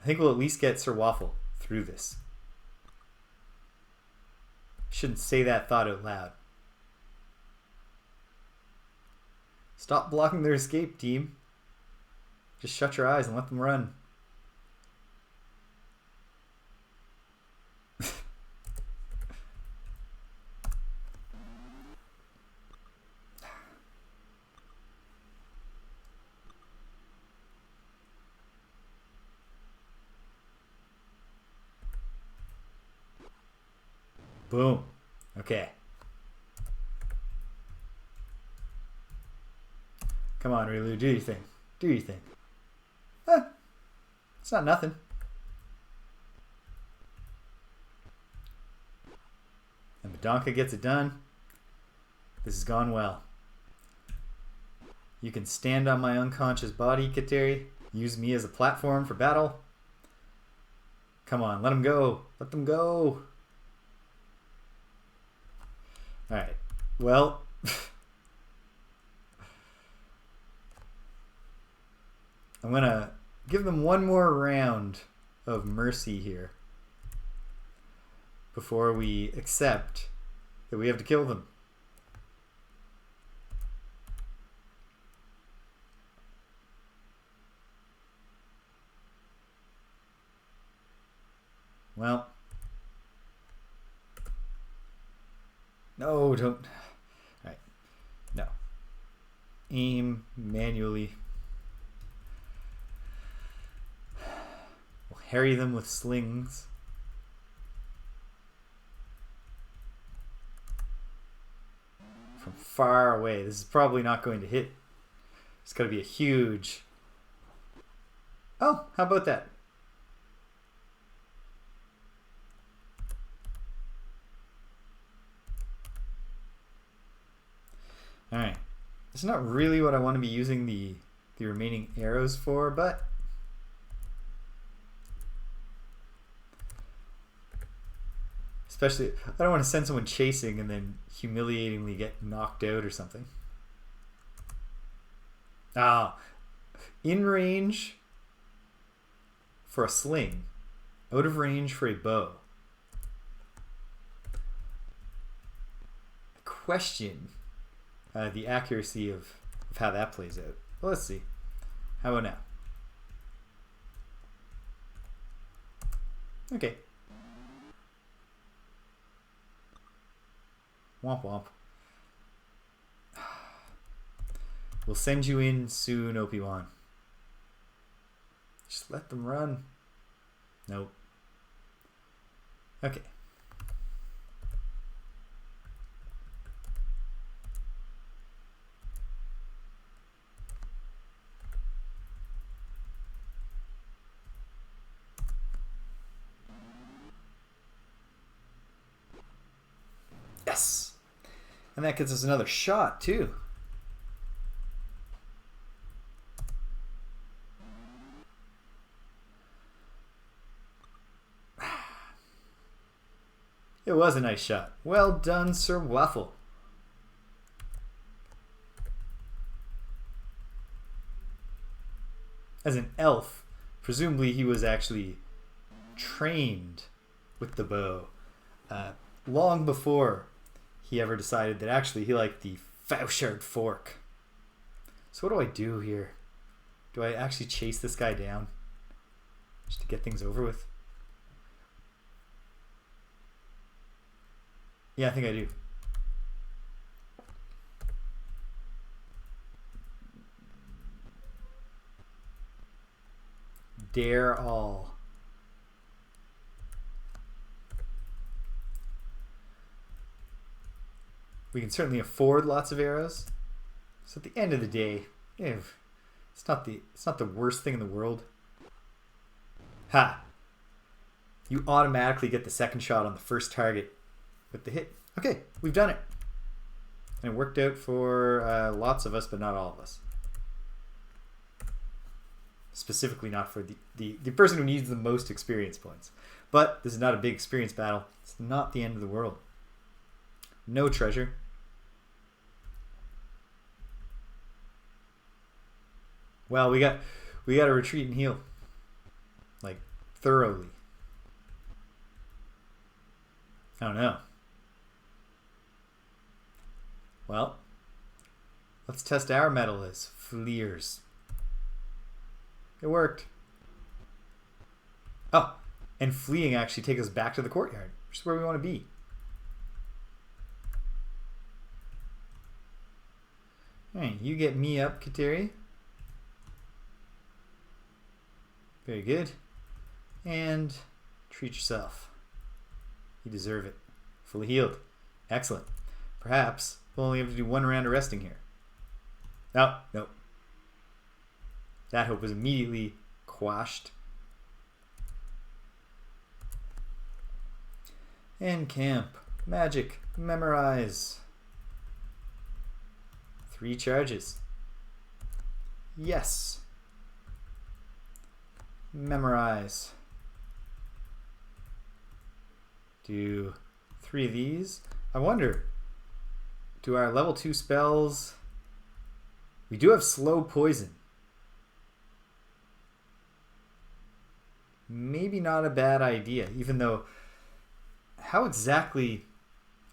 I think we'll at least get Sir Waffle through this. Shouldn't say that thought out loud. Stop blocking their escape, team. Just shut your eyes and let them run. Boom. Okay. Come on, Rilu, do your thing. Do your thing. It's not nothing. And Badonka gets it done. This has gone well. You can stand on my unconscious body, Kateri. Use me as a platform for battle. Come on, let them go. Let them go. Alright. Well... I'm going to give them one more round of mercy here before we accept that we have to kill them. Well, No, don't. Alright. No. Aim manually. We'll harry them with slings. From far away. This is probably not going to hit. It's got to be a huge... Oh, how about that? Alright. It's not really what I want to be using the remaining arrows for, but... Especially, I don't want to send someone chasing and then humiliatingly get knocked out or something. Ah, in range for a sling, out of range for a bow. Question the accuracy of how that plays out. Well, let's see. How about now? Okay. Womp womp. We'll send you in soon, Obi-Wan. Just let them run. Nope. Okay. Yes! And that gets us another shot, too. It was a nice shot. Well done, Sir Waffle. As an elf, presumably he was actually trained with the bow long before he ever decided that actually he liked the Fauchard fork. So what do I do here? Do I actually chase this guy down just to get things over with? Yeah, I think I do. Dare all. We can certainly afford lots of arrows. So at the end of the day, it's not the worst thing in the world. Ha! You automatically get the second shot on the first target with the hit. Okay, we've done it. And it worked out for lots of us, but not all of us. Specifically not for the person who needs the most experience points. But this is not a big experience battle. It's not the end of the world. No treasure. Well, we got to retreat and heal. Like, thoroughly. I don't know. Well, let's test our mettle as fleers. It worked. Oh, and fleeing actually takes us back to the courtyard, which is where we want to be. Alright, you get me up, Kateri. Very good. And treat yourself. You deserve it. Fully healed. Excellent. Perhaps we'll only have to do one round of resting here. No, no. That hope was immediately quashed. And camp. Magic. Memorize. 3 charges. Yes. Memorize. Do 3 of these. I wonder, do our level 2 spells... We do have slow poison. Maybe not a bad idea, even though... How exactly...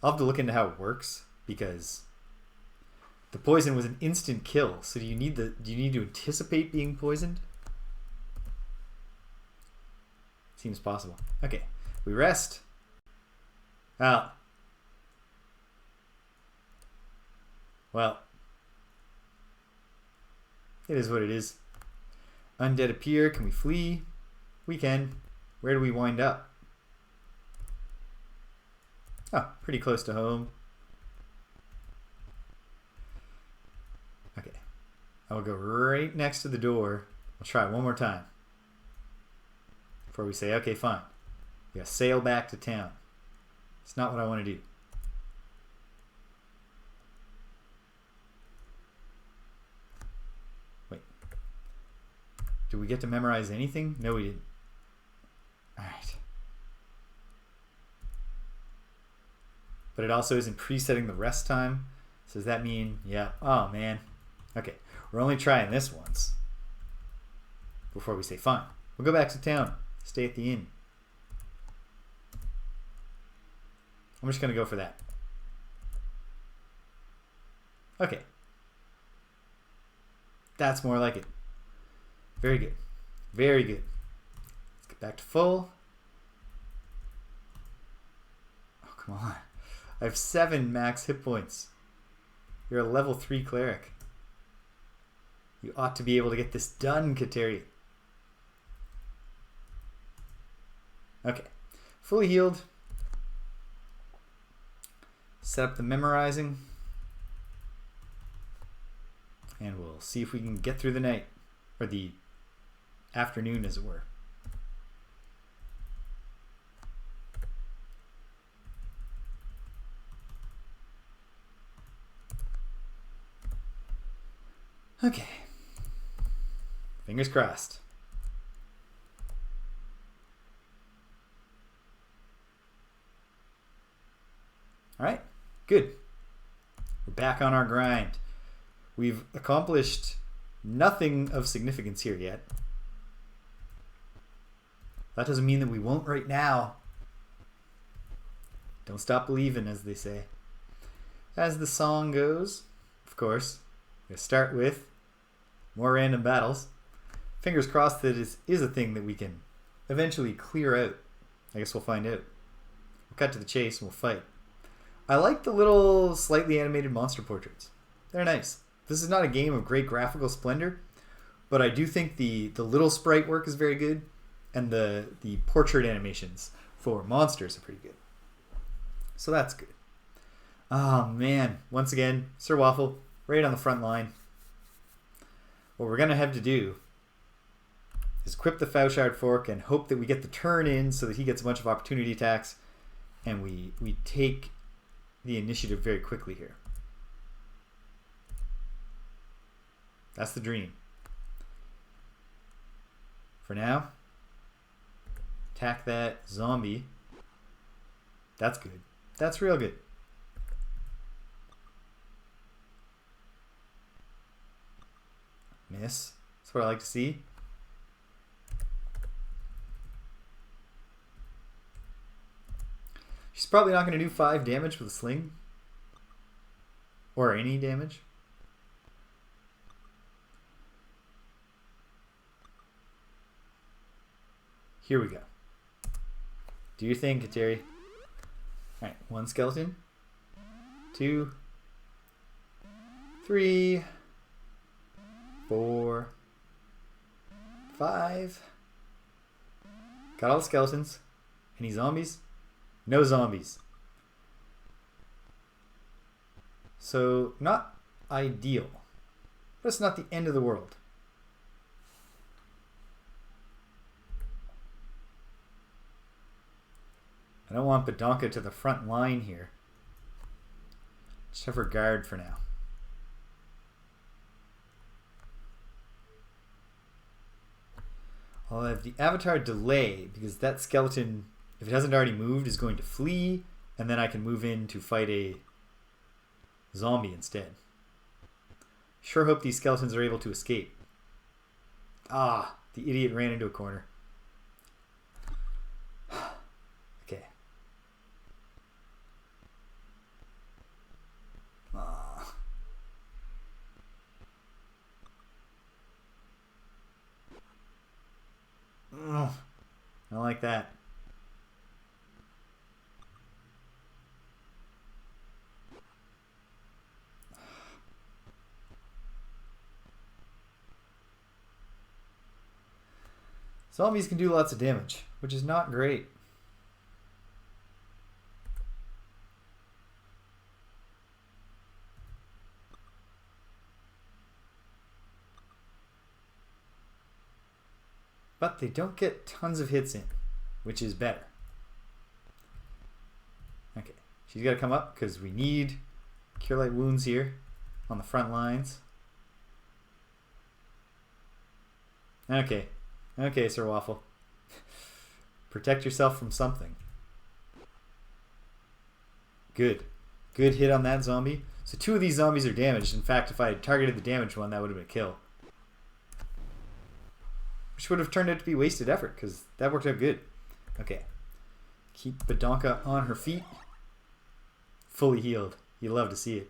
I'll have to look into how it works, because... The poison was an instant kill, so do you need to anticipate being poisoned? Seems possible. Okay, we rest. Well, Well, it is what it is. Undead appear. Can we flee? We can. Where do we wind up? Oh, pretty close to home. Okay. I will go right next to the door. I'll try it one more time. Before we say, okay, fine. We gotta sail back to town. It's not what I want to do. Wait. Did we get to memorize anything? No, we didn't. Alright. But it also isn't presetting the rest time. So does that mean, yeah, oh man. Okay, we're only trying this once. Before we say, fine. We'll go back to town. Stay at the inn. I'm just going to go for that. Okay. That's more like it. Very good. Very good. Let's get back to full. Oh, come on. I have 7 max hit points. You're a level 3 cleric. You ought to be able to get this done, Kateri. Okay. Fully healed. Set up the memorizing. And we'll see if we can get through the night. Or the afternoon, as it were. Okay. Fingers crossed. All right, good. We're back on our grind. We've accomplished nothing of significance here yet. That doesn't mean that we won't right now. Don't stop believing, as they say. As the song goes, of course, we start with more random battles. Fingers crossed that it is a thing that we can eventually clear out. I guess we'll find out. We'll cut to the chase and we'll fight. I like the little slightly animated monster portraits. They're nice. This is not a game of great graphical splendor, but I do think the little sprite work is very good, and the portrait animations for monsters are pretty good. So that's good. Oh man, once again, Sir Waffle, right on the front line. What we're going to have to do is equip the Fauchard Fork and hope that we get the turn in so that he gets a bunch of opportunity attacks, and we take the initiative very quickly here. That's the dream. For now, attack that zombie. That's good. That's real good. Miss. That's what I like to see. She's probably not going to do 5 damage with a sling. Or any damage. Here we go. Do your thing, Kateri. Alright, 1 skeleton. 2. 3. 4. 5. Got all the skeletons. Any zombies? No zombies. So, not ideal. But it's not the end of the world. I don't want Badonka to the front line here. Just have her guard for now. I'll have the avatar delay because that skeleton, if it hasn't already moved, is going to flee, and then I can move in to fight a zombie instead. Sure hope these skeletons are able to escape. Ah, the idiot ran into a corner. Okay. Ah. I don't like that. Zombies can do lots of damage, which is not great. But they don't get tons of hits in, which is better. Okay, she's got to come up because we need Cure Light Wounds here on the front lines. Okay, okay, Sir Waffle. Protect yourself from something. Good. Good hit on that zombie. So 2 of these zombies are damaged. In fact, if I had targeted the damaged one, that would have been a kill. Which would have turned out to be wasted effort, because that worked out good. Okay. Keep Badonka on her feet. Fully healed. You love to see it.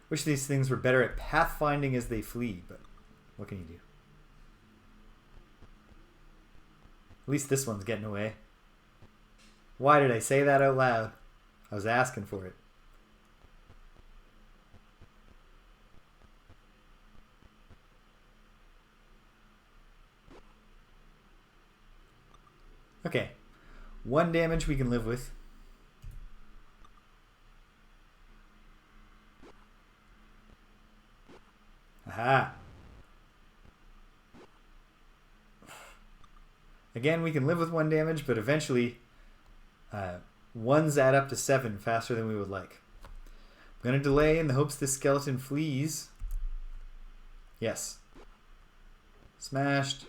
Wish these things were better at pathfinding as they flee, but what can you do? At least this one's getting away. Why did I say that out loud? I was asking for it. Okay. 1 damage we can live with. Aha. Again, we can live with 1 damage, but eventually 1s add up to 7 faster than we would like. I'm going to delay in the hopes this skeleton flees. Yes. Smashed.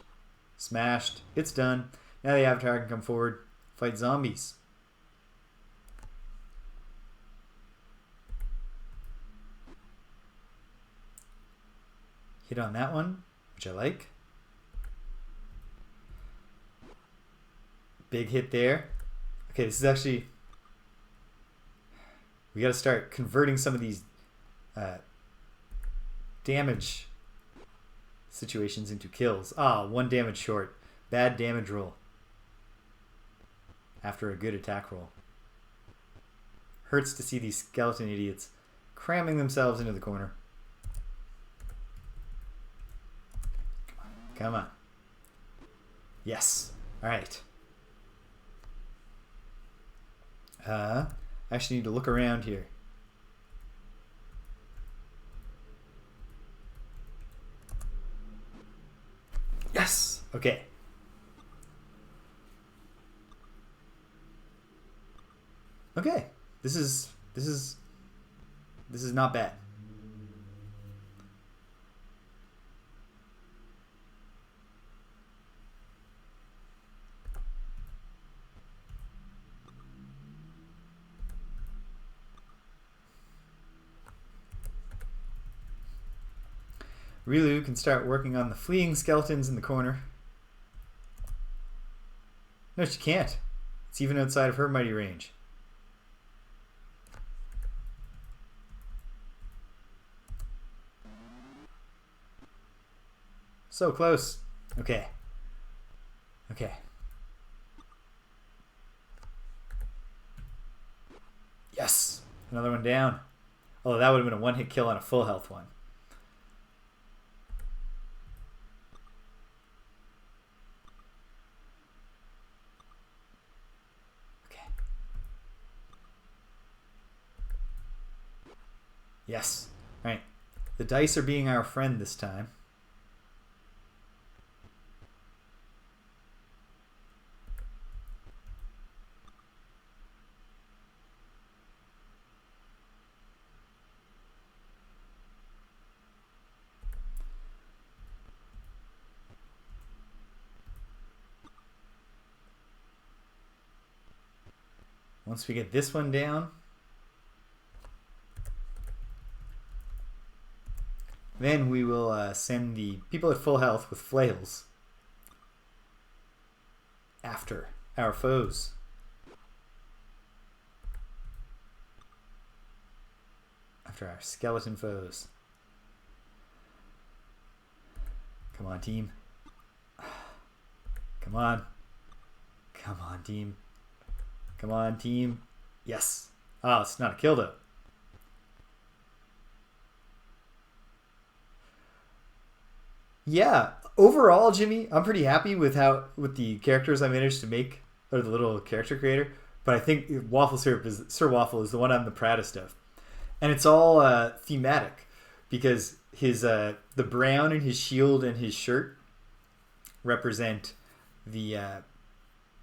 Smashed. It's done. Now the Avatar can come forward, fight zombies. Hit on that one, which I like. Big hit there. Okay, this is actually... We gotta start converting some of these damage situations into kills. Ah, 1 damage short. Bad damage roll. After a good attack roll. Hurts to see these skeleton idiots cramming themselves into the corner. Come on. Yes. Alright. I actually need to look around here. Yes! Okay. Okay. This is not bad. Rilu can start working on the fleeing skeletons in the corner. No, she can't. It's even outside of her mighty range. So close. Okay. Okay. Yes! Another one down. Oh, that would have been a 1-hit kill on a full health one. Okay. Yes. Alright. The dice are being our friend this time. Once we get this one down, then we will send the people at full health with flails after our foes. After our skeleton foes. Come on, team. Come on. Come on, team. Come on, team. Yes. Oh, it's not a kill, though. Yeah, overall, Jimmy, I'm pretty happy with the characters I managed to make, or the little character creator. But I think Sir Waffle is the one I'm the proudest of, and it's all thematic because his the brown in his shield and his shirt represent the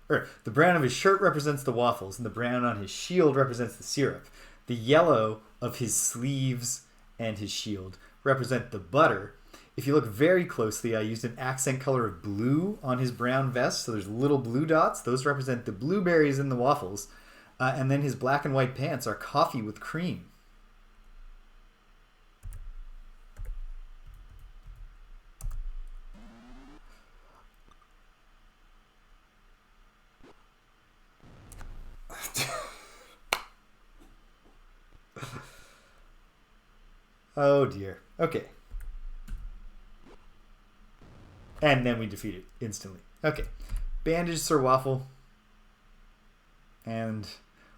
or the brown of his shirt represents the waffles, and the brown on his shield represents the syrup. The yellow of his sleeves and his shield represent the butter. If you look very closely, I used an accent color of blue on his brown vest, so there's little blue dots. Those represent the blueberries in the waffles. And then his black and white pants are coffee with cream. Oh dear. Okay. And then we defeat it instantly. Okay. Bandage Sir Waffle. And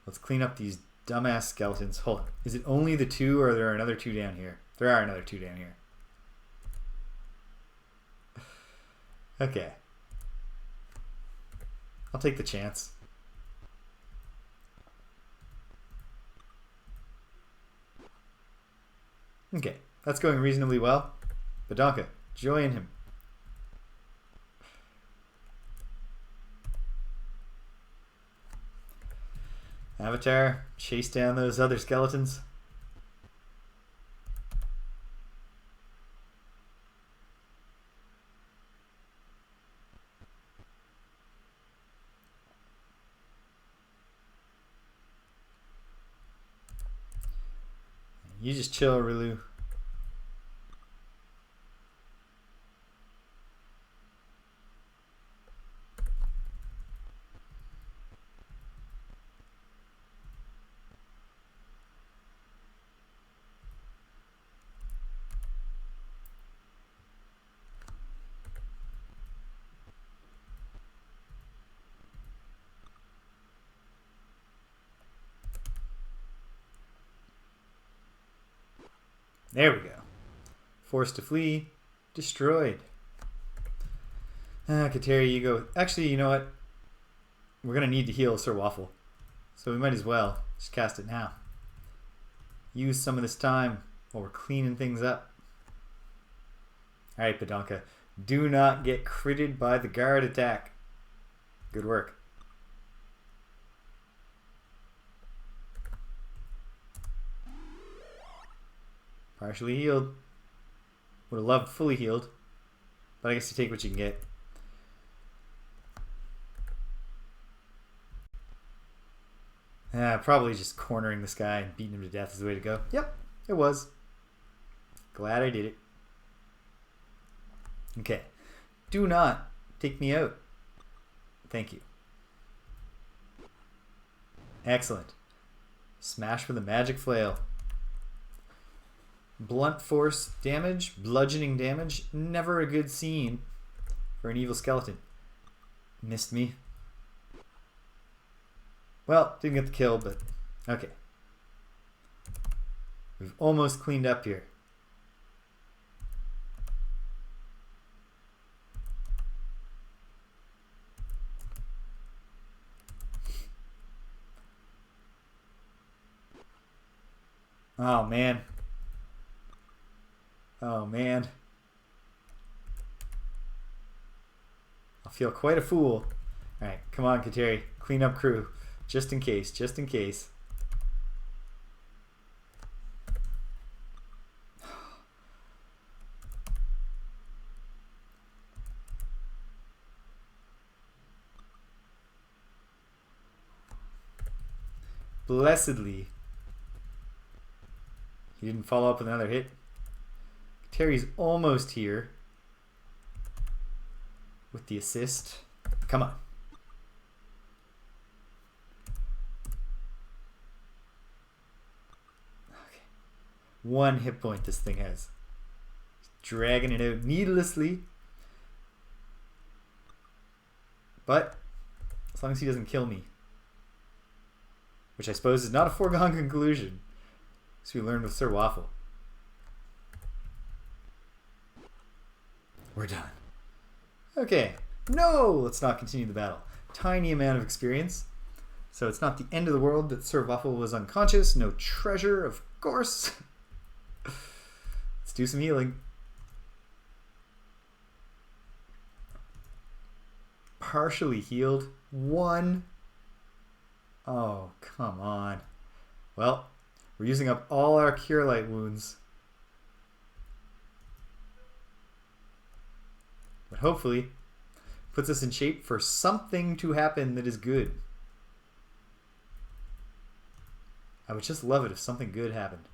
let's clean up these dumbass skeletons. Hold on. Is it only the two, or are there another two down here? There are another two down here. Okay. I'll take the chance. Okay, that's going reasonably well. Badonka, join him. Avatar, chase down those other skeletons. You just chill, Rilu. There we go. Forced to flee. Destroyed. Kateri, you go. Actually, you know what? We're going to need to heal Sir Waffle. So we might as well just cast it now. Use some of this time while we're cleaning things up. Alright, Badonka. Do not get critted by the guard attack. Good work. Partially healed. Would have loved fully healed. But I guess you take what you can get. Probably just cornering this guy and beating him to death is the way to go. Yep, it was. Glad I did it. Okay. Do not take me out. Thank you. Excellent. Smash with a magic flail. Blunt force damage, bludgeoning damage, never a good scene for an evil skeleton. Missed me. Well, didn't get the kill, but okay. We've almost cleaned up here. Oh, man. Oh, man. I'll feel quite a fool. Alright, come on, Kateri. Clean up crew. Just in case, just in case. Blessedly, he didn't follow up with another hit. Terry's almost here with the assist. Come on. Okay. 1 hit point this thing has. Dragging it out needlessly. But as long as he doesn't kill me. Which I suppose is not a foregone conclusion. So we learned with Sir Waffle. We're done. Okay. No! Let's not continue the battle. Tiny amount of experience. So it's not the end of the world that Sir Waffle was unconscious. No treasure, of course. Let's do some healing. Partially healed. 1. Oh, come on. Well, we're using up all our Cure Light wounds. But hopefully, puts us in shape for something to happen that is good. I would just love it if something good happened.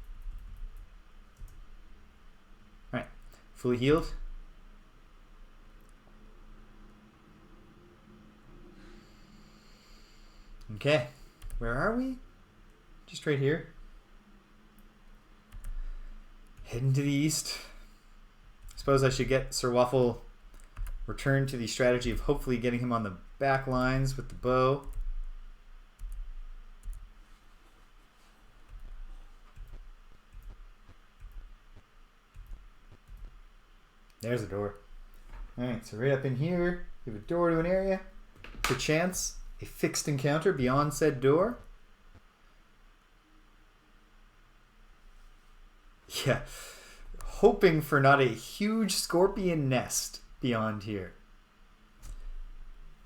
Alright, fully healed. Okay, where are we? Just right here. Heading to the east. I suppose I should get Sir Waffle returned to the strategy of hopefully getting him on the back lines with the bow. There's a door. Alright, so right up in here, we have a door to an area. Perchance, a fixed encounter beyond said door. Yeah, hoping for not a huge scorpion nest beyond here.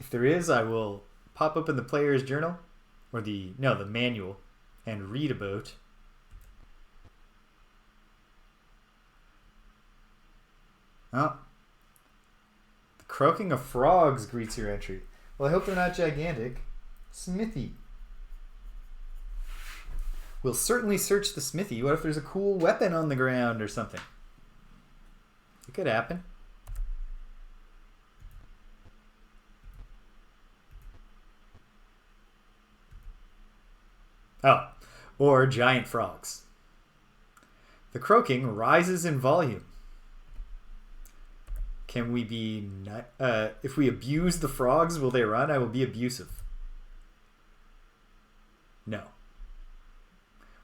If there is, I will pop open the player's journal, or the manual, and read about. Oh, the croaking of frogs greets your entry. Well, I hope they're not gigantic. Smithy. We'll certainly search the smithy. What if there's a cool weapon on the ground or something? It could happen. Oh, or giant frogs. The croaking rises in volume. Can we be... if we abuse the frogs, will they run? I will be abusive. No.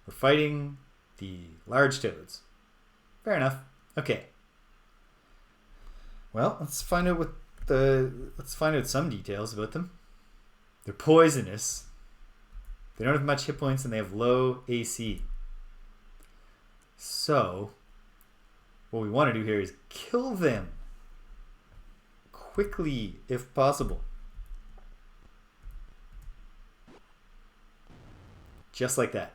We're fighting the large toads. Fair enough. Okay. Well, let's find out some details about them. They're poisonous. They don't have much hit points and they have low AC. So, what we want to do here is kill them quickly, if possible. Just like that.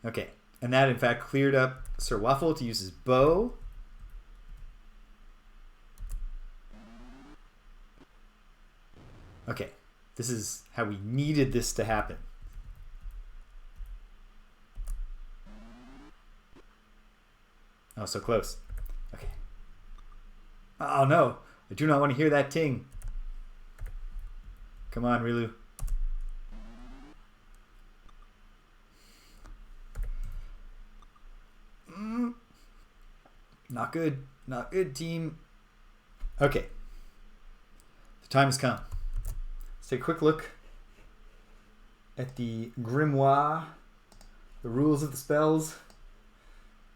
Okay, and that in fact cleared up Sir Waffle to use his bow. Okay, this is how we needed this to happen. Oh, so close. Okay. Oh no, I do not want to hear that ting. Come on, Rilu. Not good. Not good, team. Okay. The time has come. Let's take a quick look at the grimoire, the rules of the spells.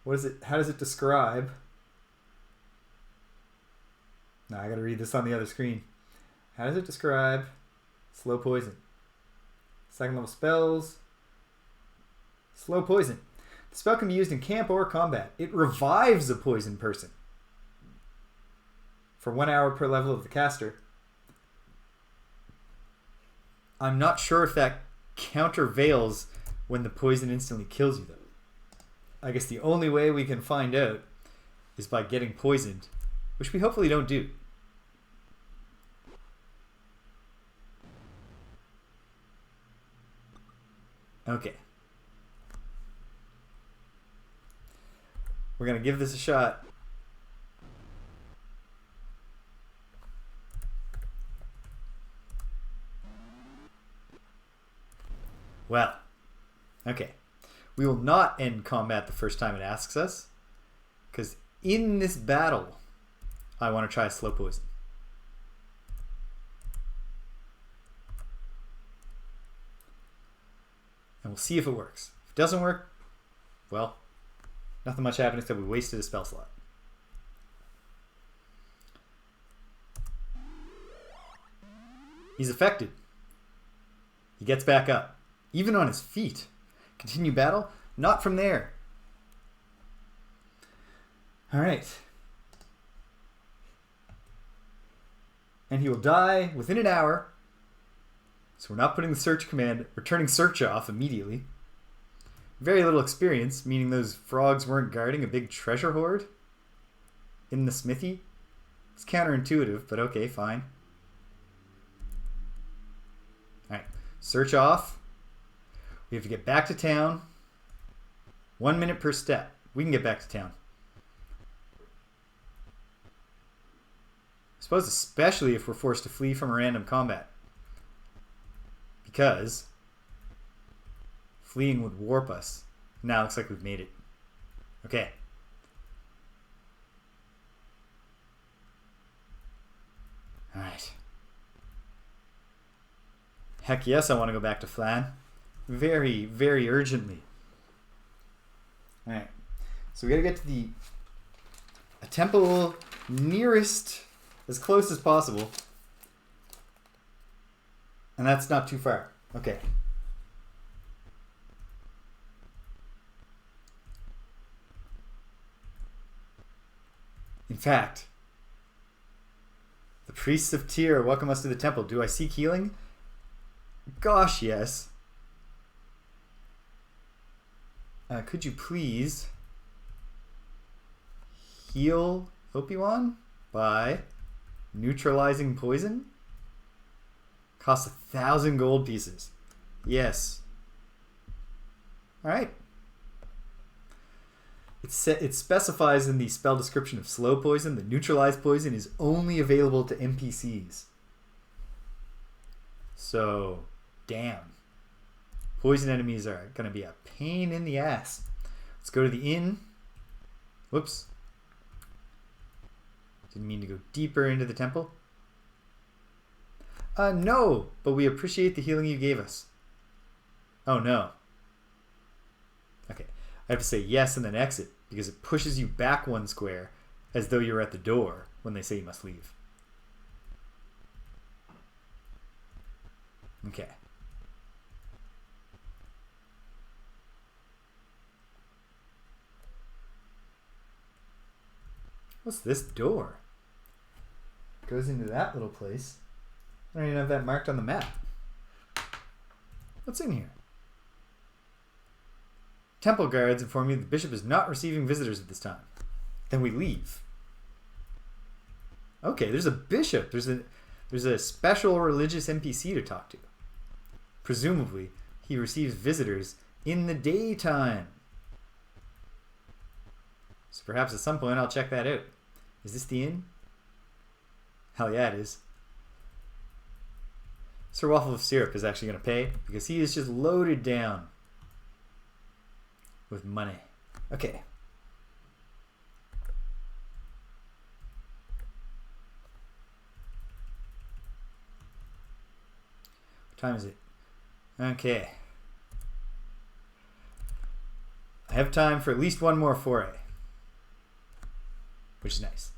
What is it? How does it describe? No, I gotta read this on the other screen. How does it describe slow poison? Second level spells. Slow poison. The spell can be used in camp or combat. It revives a poisoned person for 1 hour per level of the caster. I'm not sure if that countervails when the poison instantly kills you, though. I guess the only way we can find out is by getting poisoned, which we hopefully don't do. Okay. We're going to give this a shot. Well, okay. We will not end combat the first time it asks us, because in this battle, I want to try slow poison. And we'll see if it works. If it doesn't work, well, nothing much happened except we wasted a spell slot. He's affected. He gets back up, even on his feet. Continue battle? Not from there. Alright. And he will die within an hour. So we're not putting the search command, we're turning search off immediately. Very little experience, meaning those frogs weren't guarding a big treasure hoard in the smithy. It's counterintuitive, but okay, fine. Alright, search off. We have to get back to town. 1 minute per step. We can get back to town. I suppose especially if we're forced to flee from a random combat. Because fleeing would warp us. Now it looks like we've made it. Okay. Alright. Heck yes, I want to go back to Phlan. Very, very urgently. Alright. So we gotta get to a temple nearest, as close as possible. And that's not too far. Okay. In fact, the priests of Tyr welcome us to the temple. Do I seek healing? Gosh, yes. Could you please heal Opiwan by neutralizing poison? Costs 1,000 gold pieces. Yes. Alright. It specifies in the spell description of slow poison that neutralized poison is only available to NPCs. So, damn. Poison enemies are going to be a pain in the ass. Let's go to the inn. Whoops. Didn't mean to go deeper into the temple. No, but we appreciate the healing you gave us. Oh, no. Okay, I have to say yes and then exit, because it pushes you back 1 square as though you're at the door when they say you must leave. Okay. What's this door? Goes into that little place. I don't even have that marked on the map. What's in here? Temple guards inform you the bishop is not receiving visitors at this time. Then we leave. Okay, there's a bishop. There's a special religious NPC to talk to. Presumably, he receives visitors in the daytime. So perhaps at some point I'll check that out. Is this the inn? Hell yeah, it is. Sir Waffle of Syrup is actually going to pay because he is just loaded down with money. Okay. What time is it? Okay. I have time for at least one more foray, which is nice.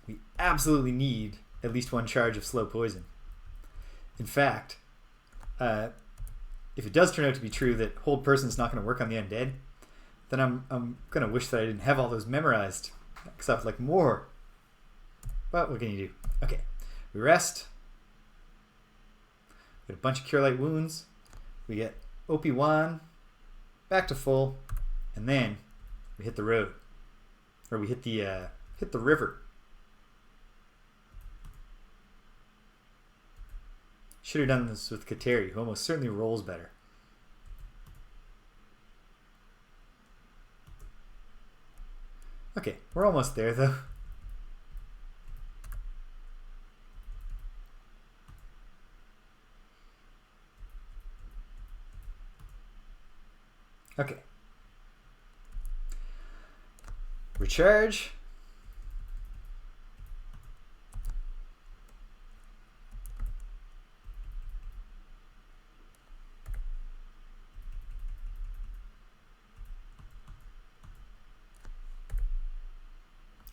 We absolutely need at least 1 charge of slow poison. In fact, if it does turn out to be true that hold person is not going to work on the undead, then I'm going to wish that I didn't have all those memorized, because I'd like more. But what can you do? Okay, we rest. We get a bunch of cure light wounds. We get OP1 back to full, and then we hit the road, or we hit the river. Should have done this with Kateri, who almost certainly rolls better. Okay, we're almost there though. Okay. Recharge.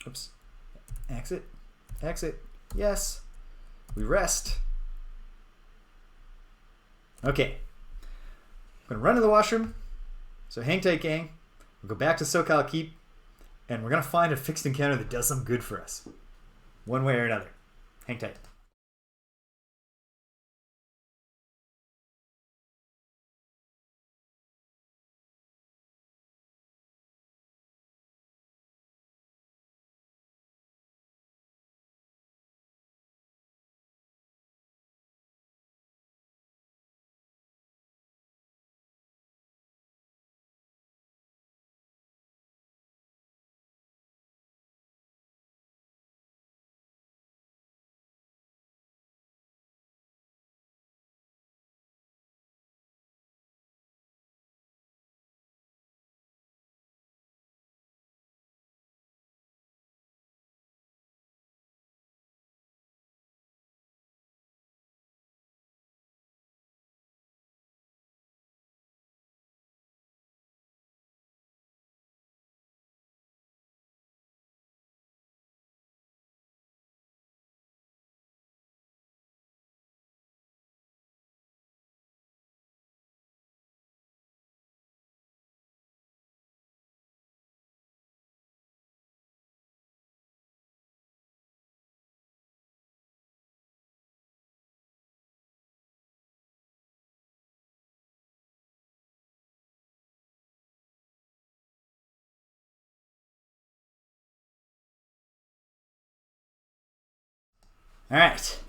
Oops. Exit. Exit. Yes. We rest. Okay. I'm going to run to the washroom. So hang tight, gang. We'll go back to Sokal Keep. And we're going to find a fixed encounter that does some good for us. One way or another. Hang tight. All right.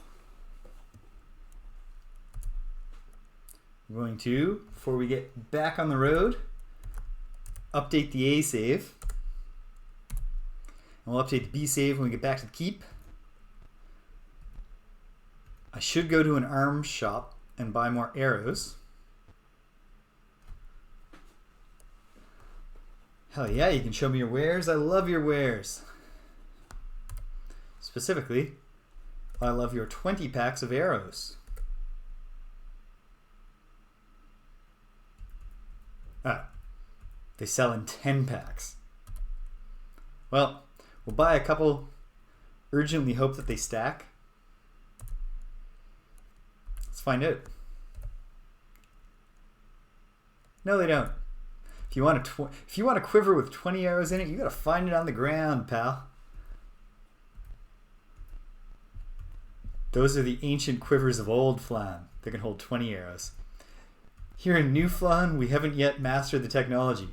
I'm going to, before we get back on the road, update the A save. And we'll update the B save when we get back to the keep. I should go to an arms shop and buy more arrows. Hell yeah, you can show me your wares. I love your wares. Specifically, I love your 20 packs of arrows. They sell in 10 packs. Well, we'll buy a couple, urgently hope that they stack. Let's find out. No, they don't. If you want a quiver with 20 arrows in it, you gotta find it on the ground, pal. Those are the ancient quivers of old Phlan that can hold 20 arrows. Here in New Phlan, we haven't yet mastered the technology.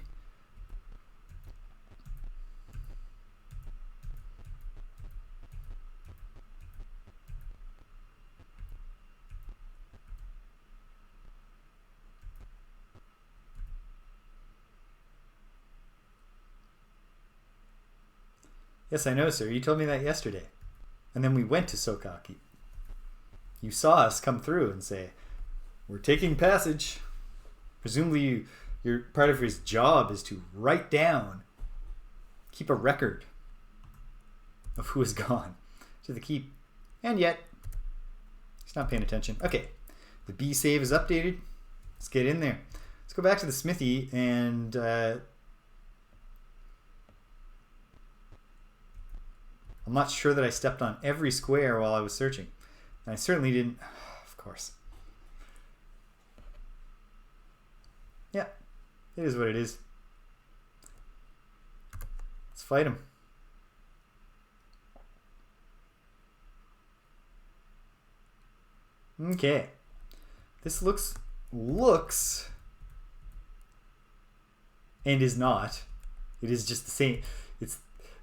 Yes, I know, sir. You told me that yesterday. And then we went to Sokal Keep. You saw us come through and say, "We're taking passage." Presumably, your part of his job is to write down, keep a record of who has gone to the keep. And yet, he's not paying attention. Okay, the B save is updated. Let's get in there. Let's go back to the smithy and I'm not sure that I stepped on every square while I was searching. And I certainly didn't, of course. Yeah, it is what it is. Let's fight him. Okay. This looks and is not. It is just the same. It's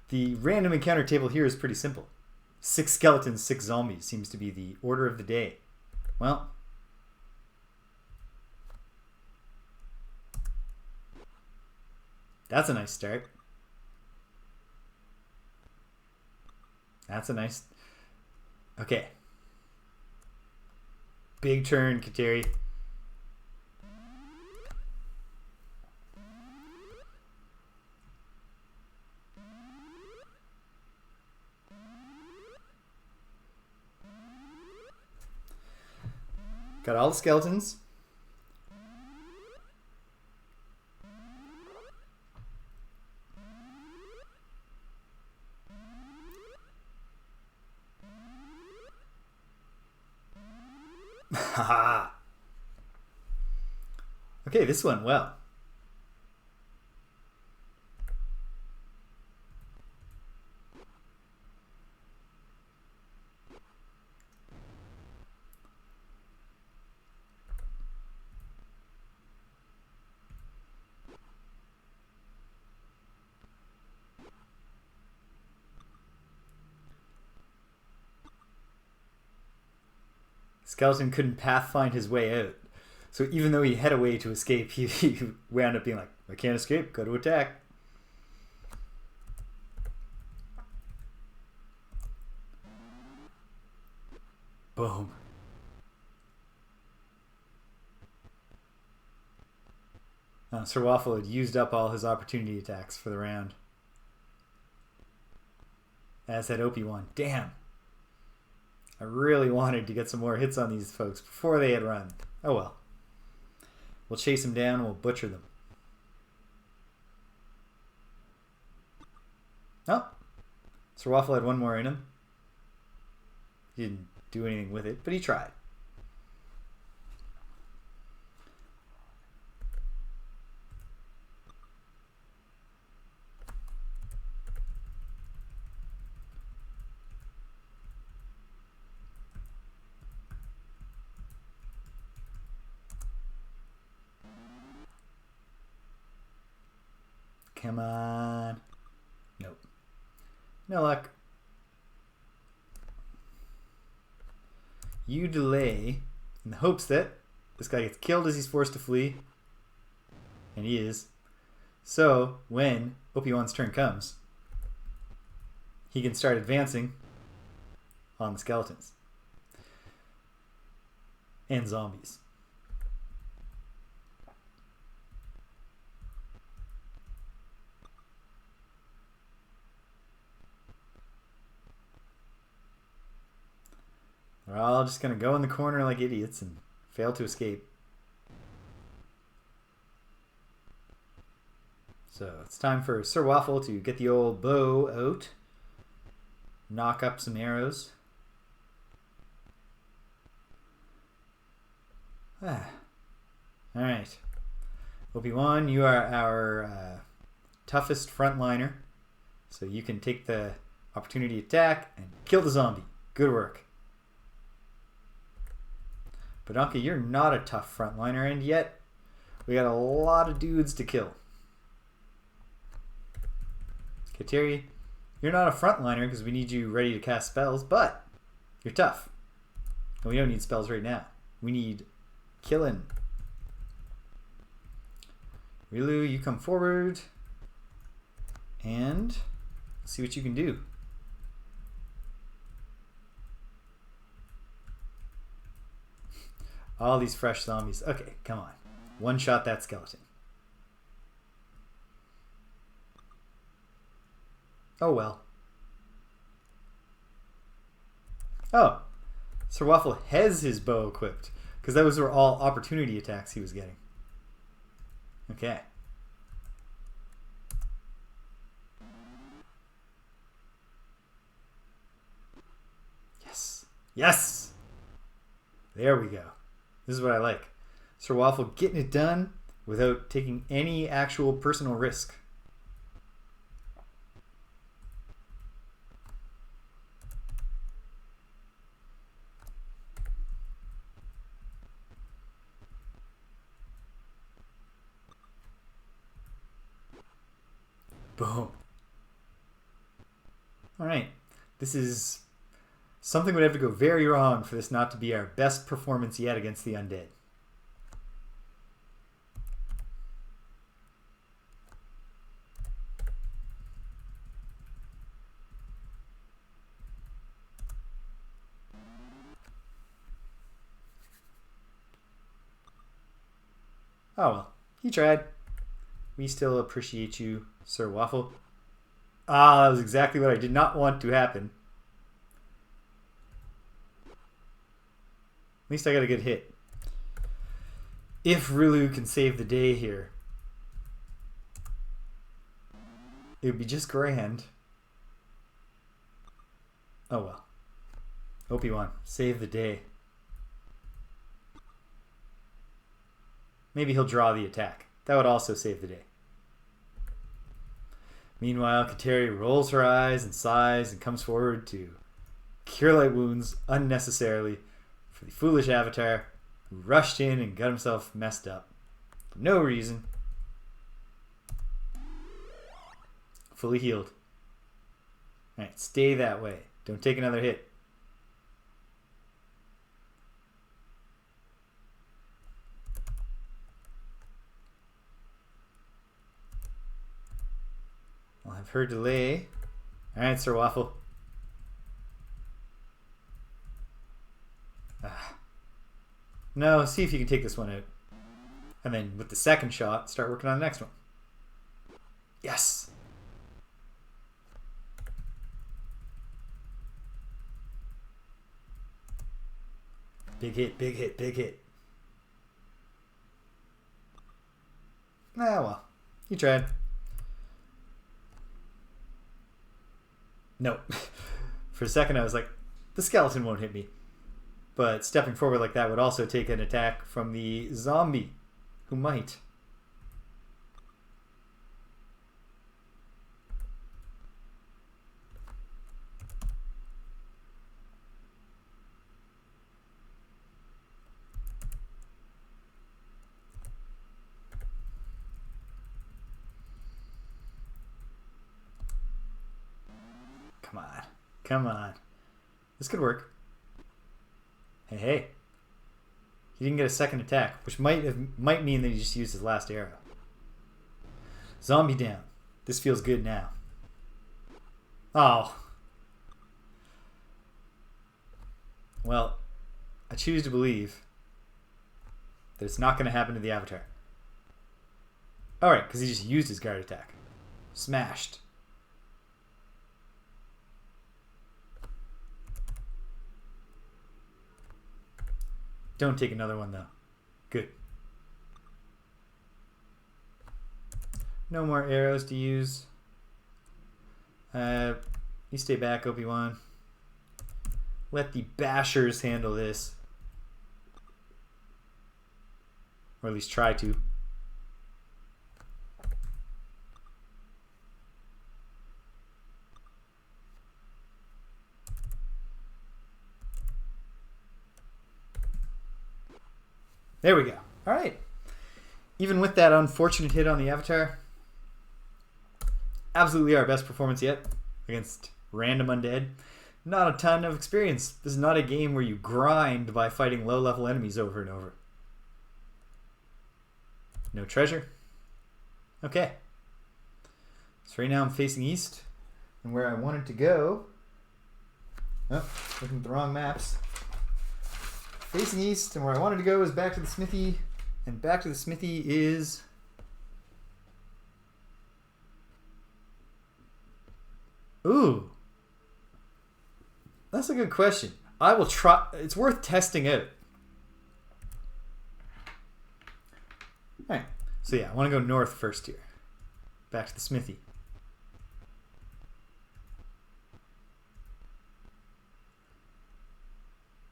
the random encounter table here is pretty simple. 6 skeletons, 6 zombies seems to be the order of the day. Well, that's a nice start. That's a nice... Okay. Big turn, Kateri. Got all the skeletons. Okay, this went well. Skeleton couldn't pathfind his way out. So even though he had a way to escape, he wound up being like, I can't escape, go to attack. Boom. Sir Waffle had used up all his opportunity attacks for the round. As had Opie-Wan. Damn. I really wanted to get some more hits on these folks before they had run. Oh well. We'll chase them down and we'll butcher them. Oh. Sir Waffle had one more in him. He didn't do anything with it, but he tried. Come on. Nope. No luck. You delay in the hopes that this guy gets killed as he's forced to flee. And he is. So, when Opie-Wan's turn comes, he can start advancing on the skeletons. And zombies. We're all just going to go in the corner like idiots and fail to escape. So it's time for Sir Waffle to get the old bow out. Knock up some arrows. Alright. Opie-Wan, you are our toughest frontliner. So you can take the opportunity attack and kill the zombie. Good work. But Anka, you're not a tough frontliner, and yet we got a lot of dudes to kill. Kateri, you're not a frontliner because we need you ready to cast spells, but you're tough. And we don't need spells right now. We need killing. Rilu, you come forward and see what you can do. All these fresh zombies. Okay, come on. One shot that skeleton. Oh well. Oh. Sir Waffle has his bow equipped. Because those were all opportunity attacks he was getting. Okay. Yes. Yes! There we go. This is what I like. Sir Waffle getting it done without taking any actual personal risk. Boom. Alright. This is... Something would have to go very wrong for this not to be our best performance yet against the undead. Oh well, he tried. We still appreciate you, Sir Waffle. Ah, that was exactly what I did not want to happen. At least I got a good hit. If Rilu can save the day here, it would be just grand. Oh well. Opie-Wan, save the day. Maybe he'll draw the attack. That would also save the day. Meanwhile, Kateri rolls her eyes and sighs and comes forward to cure light wounds unnecessarily for the foolish avatar who rushed in and got himself messed up for no reason. Fully healed. Alright, stay that way. Don't take another hit. I'll have her delay. Alright, Sir Waffle. No, see if you can take this one out. And then with the second shot, start working on the next one. Yes! Big hit, big hit, big hit. Ah, well. You tried. No. For a second I was like, the skeleton won't hit me. But stepping forward like that would also take an attack from the zombie, who might. Come on. Come on. This could work. Hey, hey. He didn't get a second attack, which might mean that he just used his last arrow. Zombie down. This feels good now. Oh. Well, I choose to believe that it's not going to happen to the Avatar. Alright, because he just used his guard attack. Smashed. Don't take another one, though. Good. No more arrows to use. You stay back, Obi-Wan. Let the bashers handle this. Or at least try to. There we go. All right. Even with that unfortunate hit on the Avatar, absolutely our best performance yet against random undead. Not a ton of experience. This is not a game where you grind by fighting low-level enemies over and over. No treasure. Okay. So right now I'm facing east, and where I wanted to go... Oh, looking at the wrong maps. Facing east, and where I wanted to go is back to the smithy, and back to the smithy is... Ooh. That's a good question. I will try... It's worth testing out. Alright. So yeah, I want to go north first here. Back to the smithy.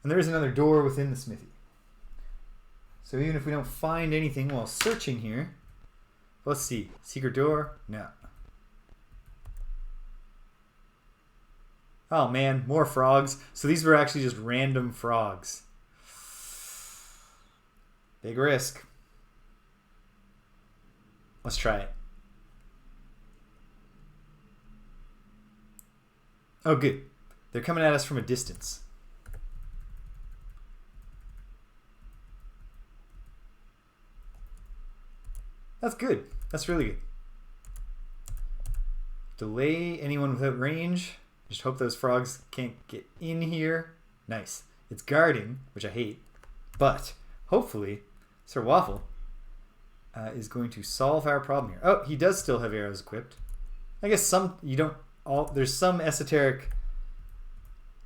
And there is another door within the smithy. So even if we don't find anything while searching here... Let's see. Secret door? No. Oh man, more frogs. So these were actually just random frogs. Big risk. Let's try it. Oh good. They're coming at us from a distance. That's good. That's really good. Delay anyone without range. Just hope those frogs can't get in here. Nice. It's guarding, which I hate. But hopefully Sir Waffle is going to solve our problem here. Oh, he does still have arrows equipped. I guess some you don't all there's some esoteric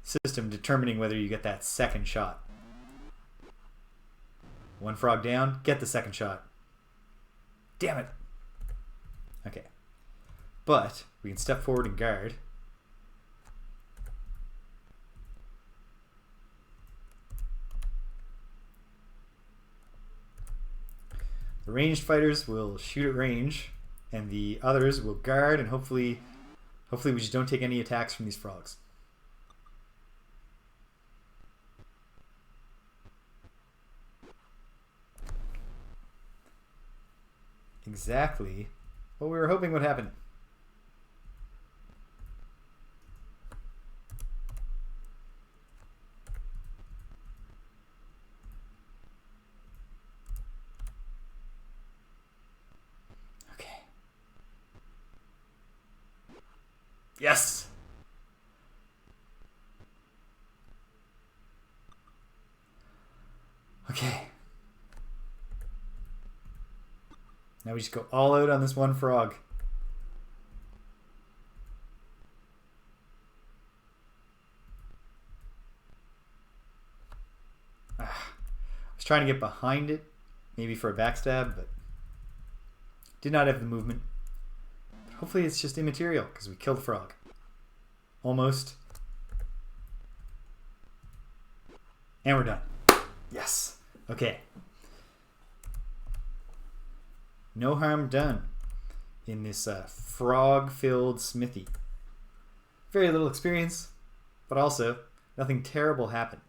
system determining whether you get that second shot. One frog down, get the second shot. Damn it. Okay. But we can step forward and guard. The ranged fighters will shoot at range, and the others will guard, and hopefully we just don't take any attacks from these frogs. Exactly what we were hoping would happen. Okay. Yes! Okay. Now we just go all out on this one frog. I was trying to get behind it, maybe for a backstab, but did not have the movement. But hopefully it's just immaterial, because we killed the frog. Almost. And we're done. Yes. Okay. No harm done in this frog-filled smithy. Very little experience, but also nothing terrible happened.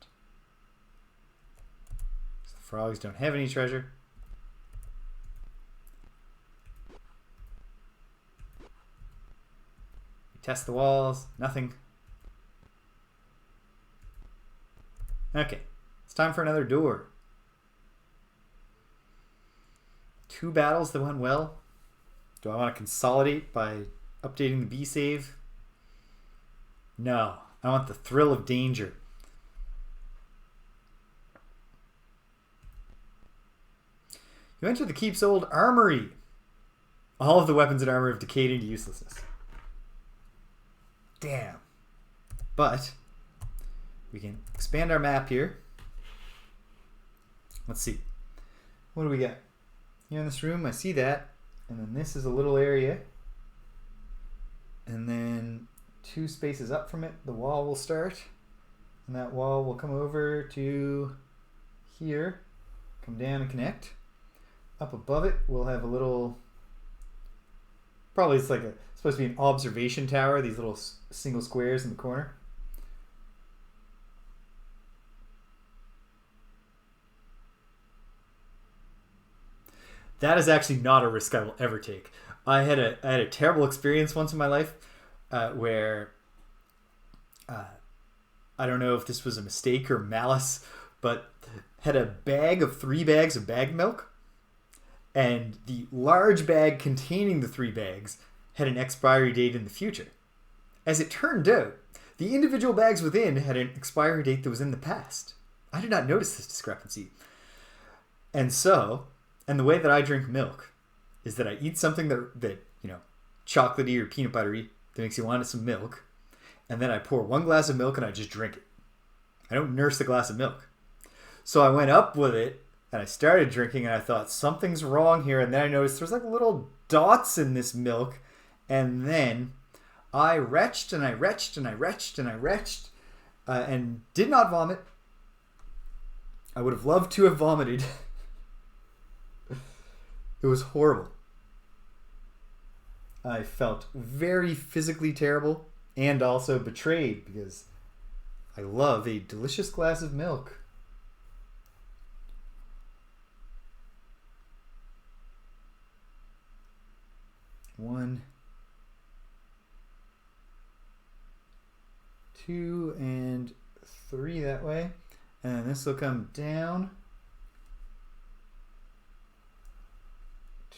The frogs don't have any treasure. We test the walls, nothing. Okay, it's time for another door. 2 battles that went well. Do I want to consolidate by updating the B save? No. I want the thrill of danger. You enter the keep's old armory. All of the weapons and armor have decayed into uselessness. Damn. But we can expand our map here. Let's see. What do we got? Here in this room, I see that. And then this is a little area. And then 2 spaces up from it, the wall will start. And that wall will come over to here. Come down and connect. Up above it, we'll have a little... Probably it's like supposed to be an observation tower. These little single squares in the corner. That is actually not a risk I will ever take. I had a terrible experience once in my life where I don't know if this was a mistake or malice, but had a bag of 3 bags of bag milk, and the large bag containing the 3 bags had an expiry date in the future. As it turned out, the individual bags within had an expiry date that was in the past. I did not notice this discrepancy. And the way that I drink milk is that I eat something that you know, chocolatey or peanut buttery that makes you want some milk, and then I pour 1 glass of milk and I just drink it. I don't nurse the glass of milk. So I went up with it and I started drinking and I thought something's wrong here, and then I noticed there's like little dots in this milk, and then I retched and I retched and I retched and I retched and did not vomit. I would have loved to have vomited. It was horrible. I felt very physically terrible and also betrayed because I love a delicious glass of milk. One, 2, and 3 that way. And then this will come down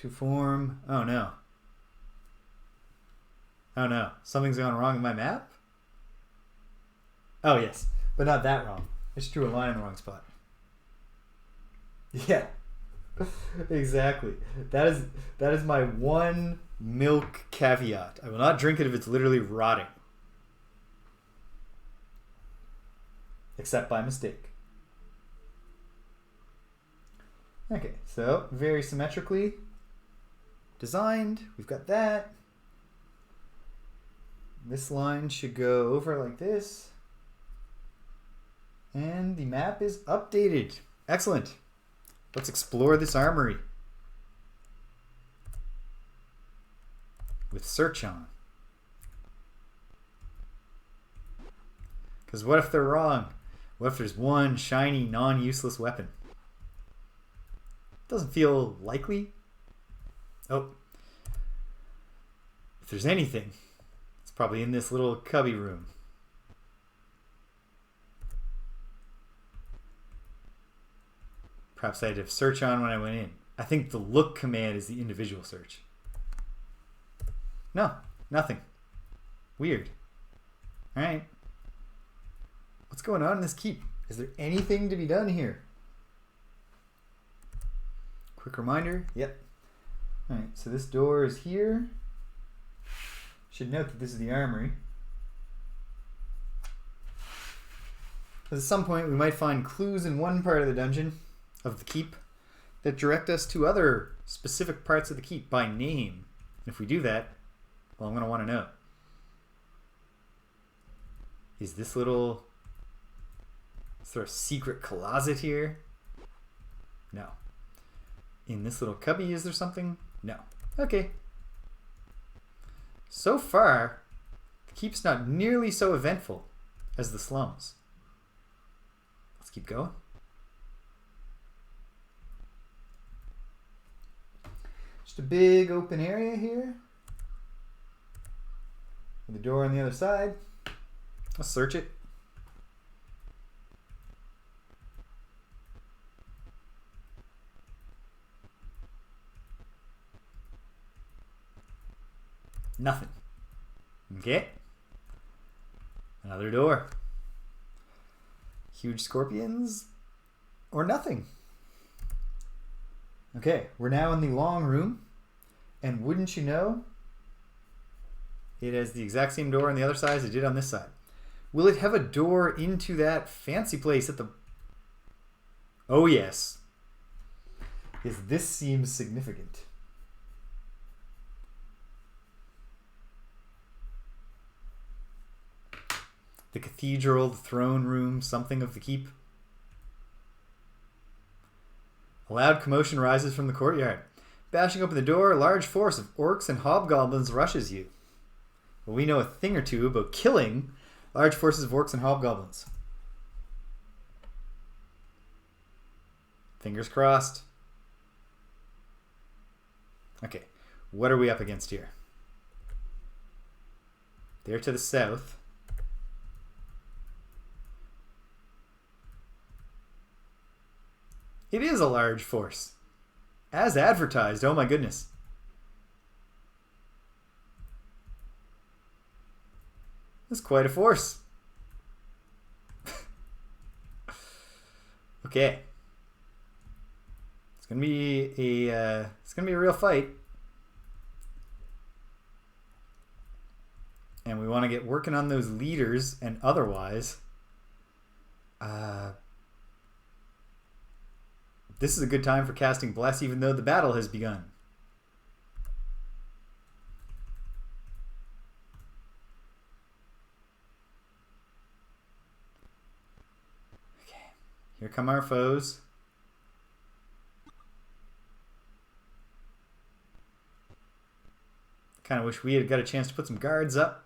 to form... Oh no. Oh no. Something's gone wrong in my map? Oh yes. But not that wrong. I just drew a line in the wrong spot. Yeah. Exactly. That is my one milk caveat. I will not drink it if it's literally rotting. Except by mistake. Okay, so very symmetrically designed. We've got that. This line should go over like this. And the map is updated. Excellent. Let's explore this armory. with search on. Because what if they're wrong? What if there's one shiny, non-useless weapon? Doesn't feel likely. Oh. If there's anything, it's probably in this little cubby room. Perhaps I had to search on when I went in. I think the look command is the individual search. No, nothing. Weird. Alright. What's going on in this keep? Is there anything to be done here? Quick reminder. Yep. Alright, so this door is here. Should note that this is the armory. At some point we might find clues in one part of the dungeon, of the keep, that direct us to other specific parts of the keep by name. And if we do that, well, I'm going to want to know. Is this little sort of secret closet here? No. In this little cubby, is there something? No. Okay. So far, the keep's not nearly so eventful as the slums. Let's keep going. Just a big open area here. With a door on the other side. Let's search it. Nothing. Okay. Another door. Huge scorpions or nothing. Okay, we're now in the long room, and wouldn't you know, it has the exact same door on the other side as it did on this side. Will it have a door into that fancy place at the... Oh yes. Yes, this seems significant. The cathedral, the throne room, something of the keep. A loud commotion rises from the courtyard. Bashing open the door, a large force of orcs and hobgoblins rushes you. Well, we know a thing or two about killing large forces of orcs and hobgoblins. Fingers crossed. Okay, what are we up against here? There to the south. It is a large force. As advertised, oh my goodness. That's quite a force. Okay. It's gonna be a real fight. And we want to get working on those leaders and otherwise. This is a good time for casting Bless, even though the battle has begun. Okay, here come our foes. Kind of wish we had got a chance to put some guards up.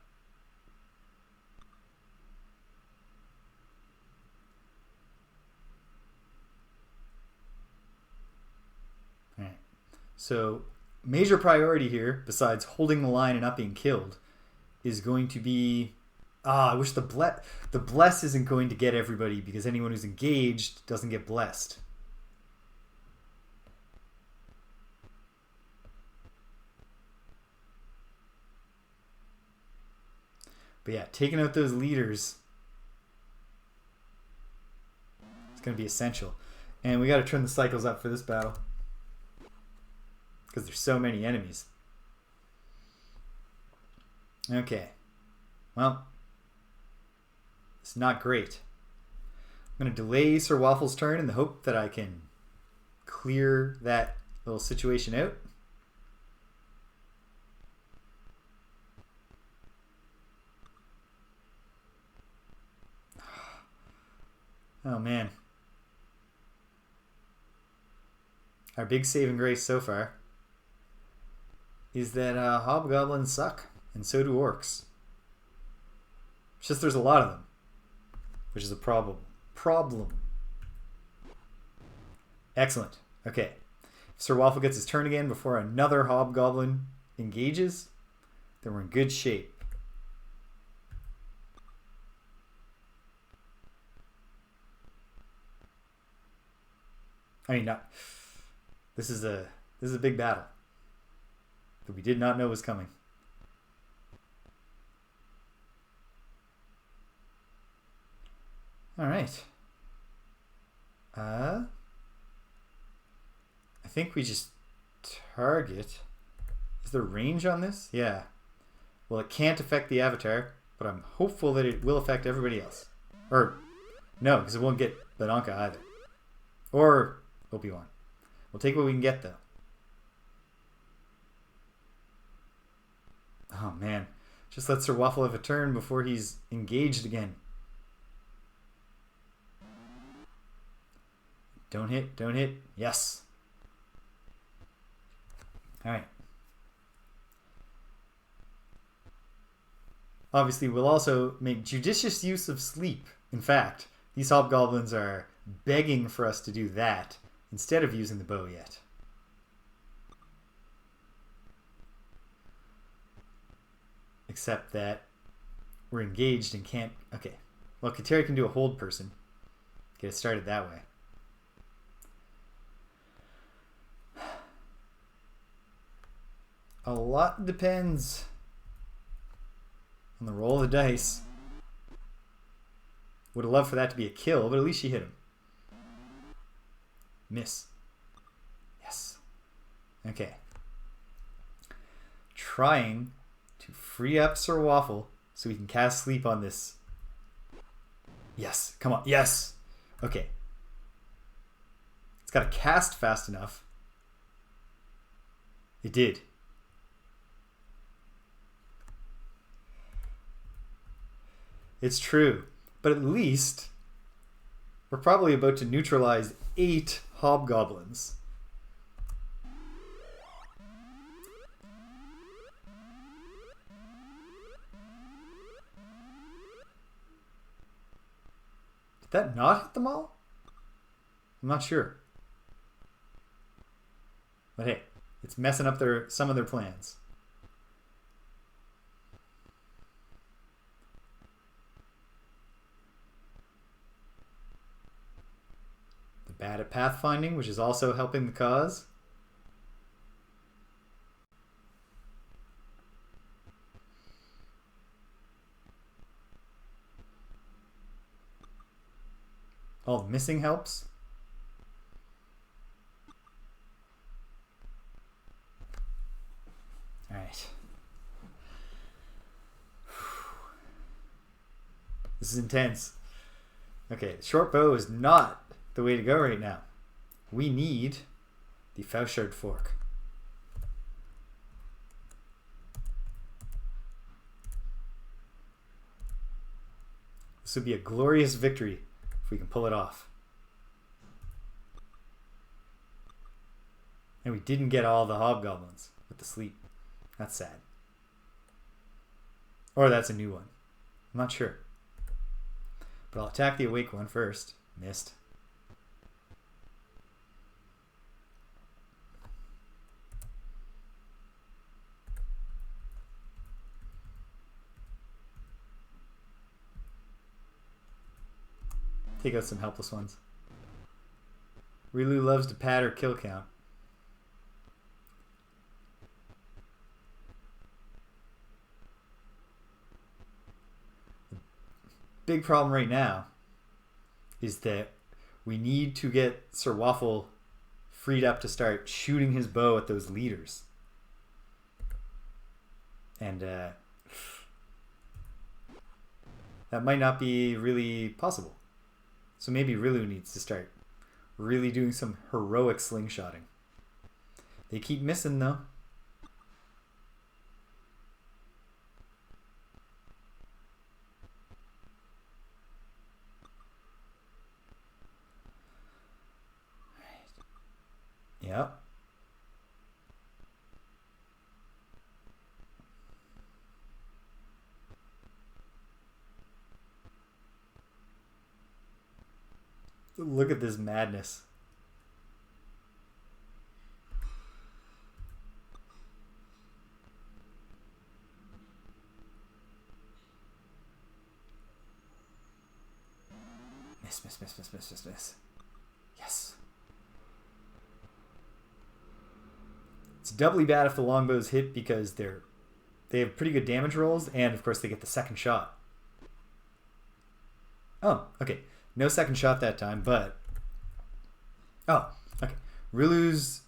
So, major priority here, besides holding the line and not being killed, is going to be... I wish the bless isn't going to get everybody, because anyone who's engaged doesn't get blessed. But yeah, taking out those leaders is going to be essential. And we got to turn the cycles up for this battle. Because there's so many enemies. Okay. Well, it's not great. I'm going to delay Sir Waffle's turn in the hope that I can clear that little situation out. Oh man. Our big saving grace so far. is that hobgoblins suck, and so do orcs. It's just there's a lot of them, which is a problem. Excellent. Okay. If Sir Waffle gets his turn again before another hobgoblin engages, then we're in good shape. I mean, not. This is a big battle that we did not know was coming. All right. I think we just target. Is there range on this? Yeah. Well, it can't affect the avatar, but I'm hopeful that it will affect everybody else. Or, no, because it won't get Badonka either. Or Obi-Wan. We'll take what we can get, though. Oh, man. Just let Sir Waffle have a turn before he's engaged again. Don't hit, don't hit. Yes. All right. Obviously, we'll also make judicious use of sleep. In fact, these hobgoblins are begging for us to do that instead of using the bow yet. Except that we're engaged and can't... Okay. Well, Kateri can do a hold person. Get it started that way. A lot depends on the roll of the dice. Would have loved for that to be a kill, but at least she hit him. Miss. Yes. Okay. Trying to free up Sir Waffle so we can cast sleep on this. Yes. Come on. Yes. Okay. It's got to cast fast enough. It did. It's true. But at least we're probably about to neutralize 8 hobgoblins. Did that not hit them all? I'm not sure. But hey, it's messing up some of their plans. Bad at pathfinding, which is also helping the cause. All the missing helps. All right. This is intense. Okay, the short bow is not the way to go right now. We need the Fauchard fork. This would be a glorious victory if we can pull it off. And we didn't get all the hobgoblins with the sleep. That's sad. Or that's a new one. I'm not sure. But I'll attack the awake one first. Missed. Take out some helpless ones. Rilu loves to pad her kill count. The big problem right now is that we need to get Sir Waffle freed up to start shooting his bow at those leaders. And that might not be really possible. So maybe Rilu needs to start really doing some heroic slingshotting. They keep missing though. Yep. Look at this madness. Miss. Yes. It's doubly bad if the longbows hit because they have pretty good damage rolls, and of course they get the second shot. Oh, okay. No second shot that time, but... Oh, okay. Rilu's...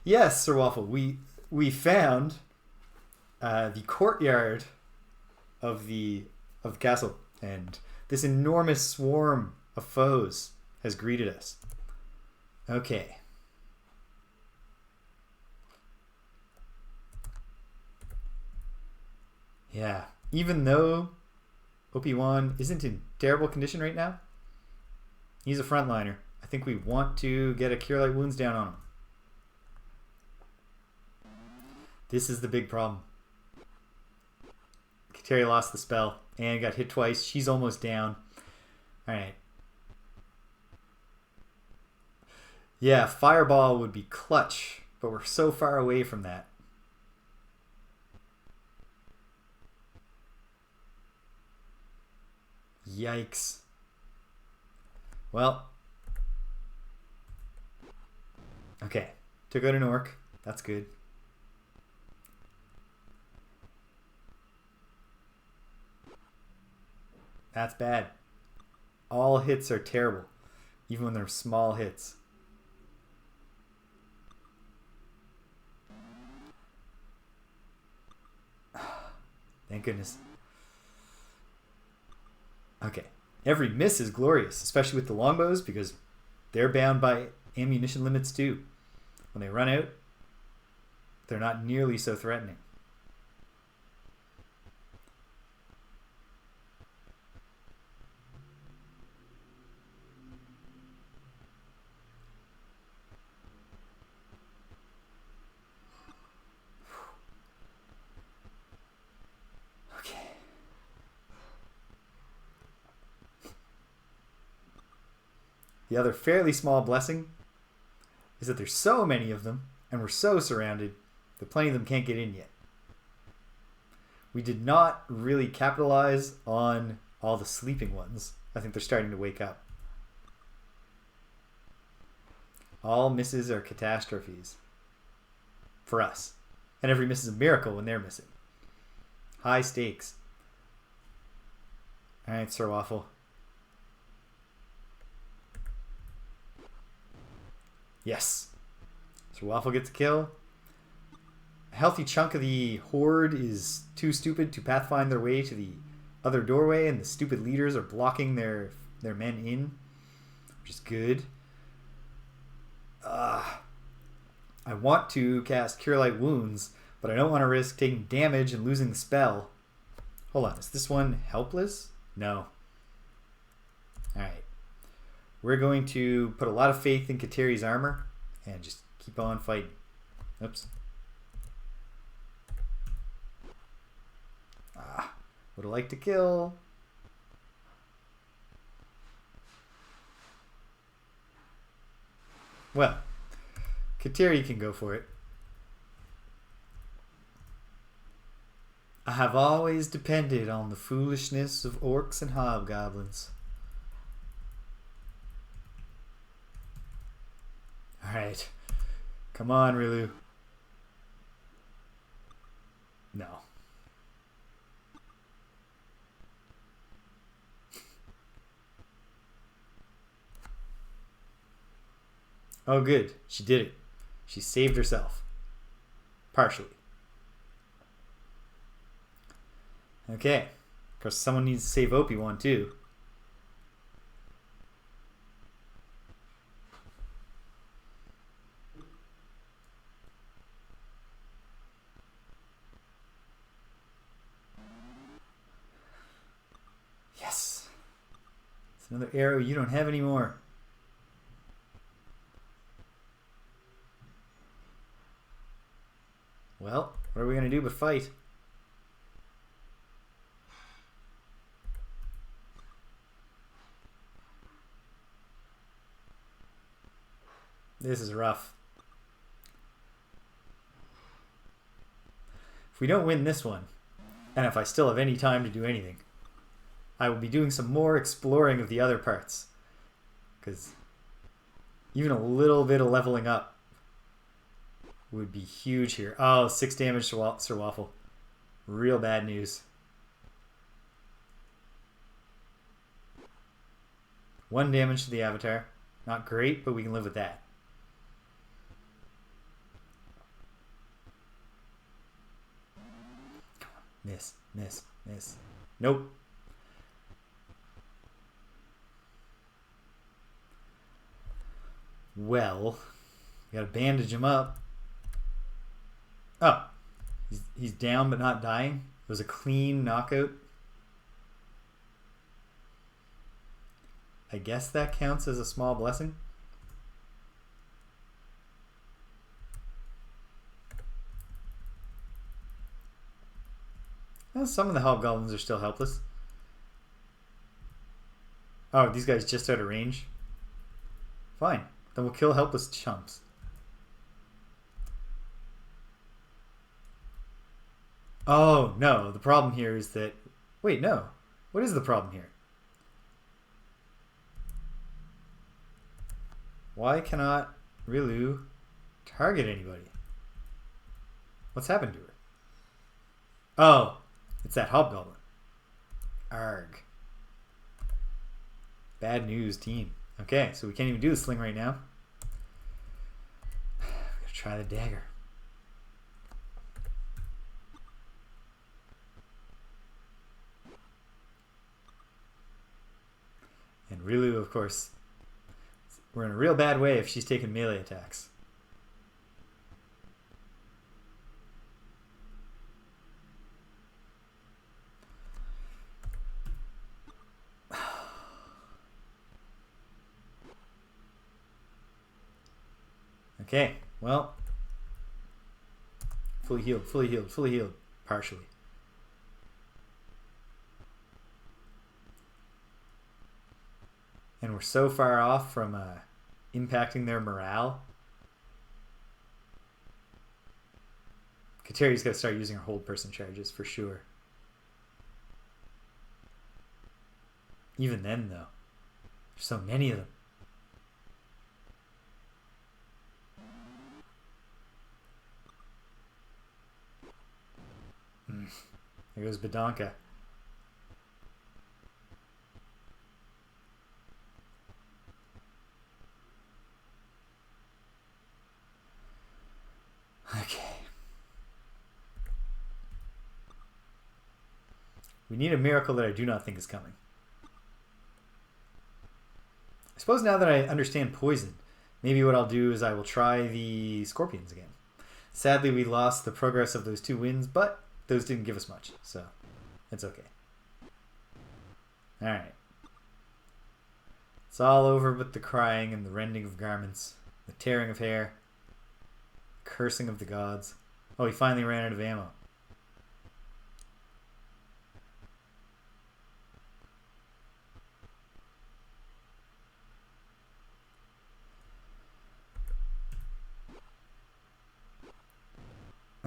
Yes, Sir Waffle, we found the courtyard of the castle, and this enormous swarm of foes has greeted us. Okay. Yeah, even though OP1 isn't in terrible condition right now, he's a frontliner. I think we want to get a Cure Light Wounds down on him. This is the big problem. Kateri lost the spell and got hit twice. She's almost down. Alright. Yeah, Fireball would be clutch, but we're so far away from that. Yikes. Well. Okay. Took out an orc. That's good. That's bad. All hits are terrible. Even when they're small hits. Thank goodness. Okay. Every miss is glorious, especially with the longbows, because they're bound by ammunition limits too. When they run out, they're not nearly so threatening. The other fairly small blessing is that there's so many of them, and we're so surrounded that plenty of them can't get in yet. We did not really capitalize on all the sleeping ones. I think they're starting to wake up. All misses are catastrophes for us. And every miss is a miracle when they're missing. High stakes. Alright, Sir Waffle. Yes. So Waffle gets a kill. A healthy chunk of the Horde is too stupid to pathfind their way to the other doorway, and the stupid leaders are blocking their men in, which is good. I want to cast Cure Light Wounds, but I don't want to risk taking damage and losing the spell. Hold on, is this one helpless? No. Alright. We're going to put a lot of faith in Kateri's armor and just keep on fighting. Oops. Would have liked to kill. Well, Kateri can go for it. I have always depended on the foolishness of orcs and hobgoblins. Alright. Come on, Rilu. No. Oh, good. She did it. She saved herself. Partially. Okay. Of course, someone needs to save OP1 too. Yes. It's another arrow you don't have anymore. Well, what are we going to do but fight? This is rough. If we don't win this one, and if I still have any time to do anything, I will be doing some more exploring of the other parts. Because even a little bit of leveling up would be huge here. Oh, 6 damage to Sir Waffle. Real bad news. 1 damage to the Avatar. Not great, but we can live with that. Come on. Miss, miss, miss. Nope. Well, we gotta bandage him up. Oh, he's down but not dying. It was a clean knockout. I guess that counts as a small blessing. Well, some of the hobgoblins are still helpless. Oh, these guys just out of range? Fine. Then we'll kill helpless chumps. Oh, no. The problem here is that... Wait, no. What is the problem here? Why cannot Rilu target anybody? What's happened to her? Oh, it's that hobgoblin. Arg. Bad news, team. Okay, so we can't even do the sling right now. We gotta try the dagger. And Rilu, of course, we're in a real bad way if she's taking melee attacks. Okay, well, fully healed, fully healed, fully healed, partially. And we're so far off from impacting their morale. Kateri's got to start using her hold person charges for sure. Even then, though, there's so many of them. There goes Badonka. Okay. We need a miracle that I do not think is coming. I suppose now that I understand poison, maybe what I'll do is I will try the scorpions again. Sadly, we lost the progress of those 2 wins, but those didn't give us much, so it's okay. Alright. It's all over but the crying and the rending of garments, the tearing of hair, the cursing of the gods. Oh, he finally ran out of ammo.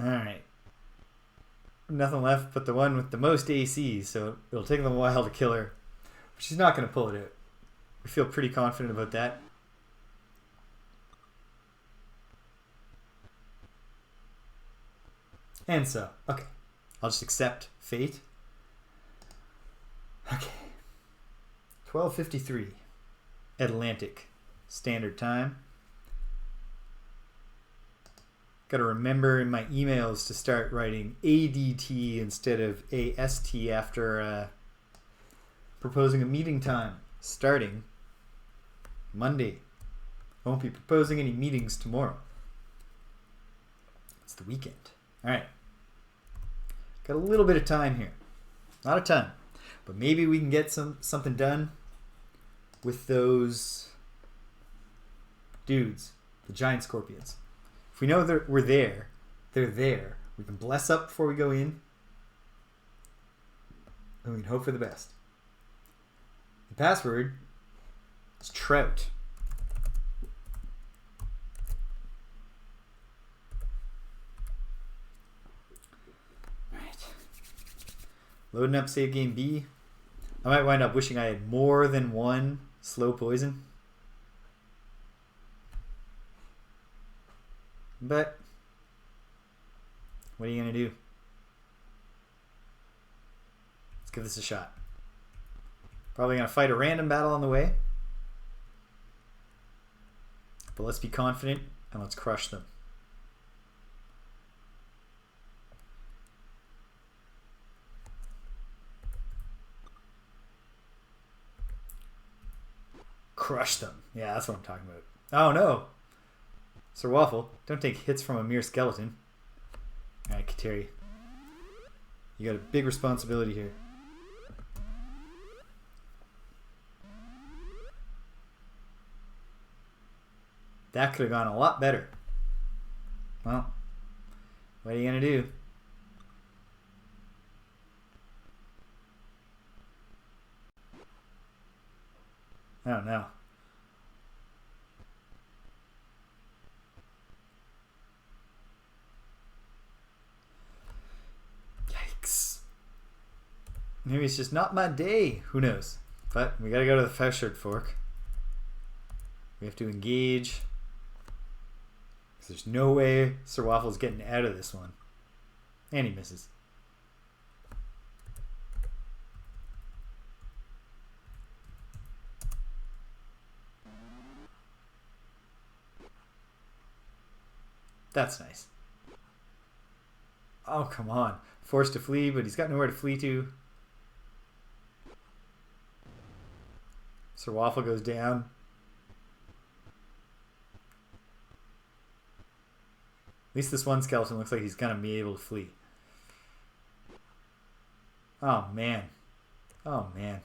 Alright. Nothing left but the one with the most AC, so it'll take them a while to kill her. But she's not going to pull it out. We feel pretty confident about that. And so, okay. I'll just accept fate. Okay. 12:53 Atlantic Standard Time. Got to remember in my emails to start writing ADT instead of AST after proposing a meeting time starting Monday. I won't be proposing any meetings tomorrow. It's the weekend. All right. Got a little bit of time here. Not a ton. But maybe we can get something done with those dudes, the giant scorpions. If we know that we're there, they're there. We can bless up before we go in. And we can hope for the best. The password is trout. Loading up save game B. I might wind up wishing I had more than one slow poison. But what are you going to do? Let's give this a shot. Probably going to fight a random battle on the way. But let's be confident and let's crush them. Crush them. Yeah, that's what I'm talking about. Oh no! Sir Waffle, don't take hits from a mere skeleton. Alright, Kateri. You got a big responsibility here. That could have gone a lot better. Well, what are you going to do? Oh no. Yikes. Maybe it's just not my day. Who knows? But we gotta go to the Feshard Fork. We have to engage. There's no way Sir Waffle's getting out of this one. And he misses. That's nice. Oh, come on. Forced to flee, but he's got nowhere to flee to. Sir Waffle goes down. At least this one skeleton looks like he's going to be able to flee. Oh, man. Oh, man.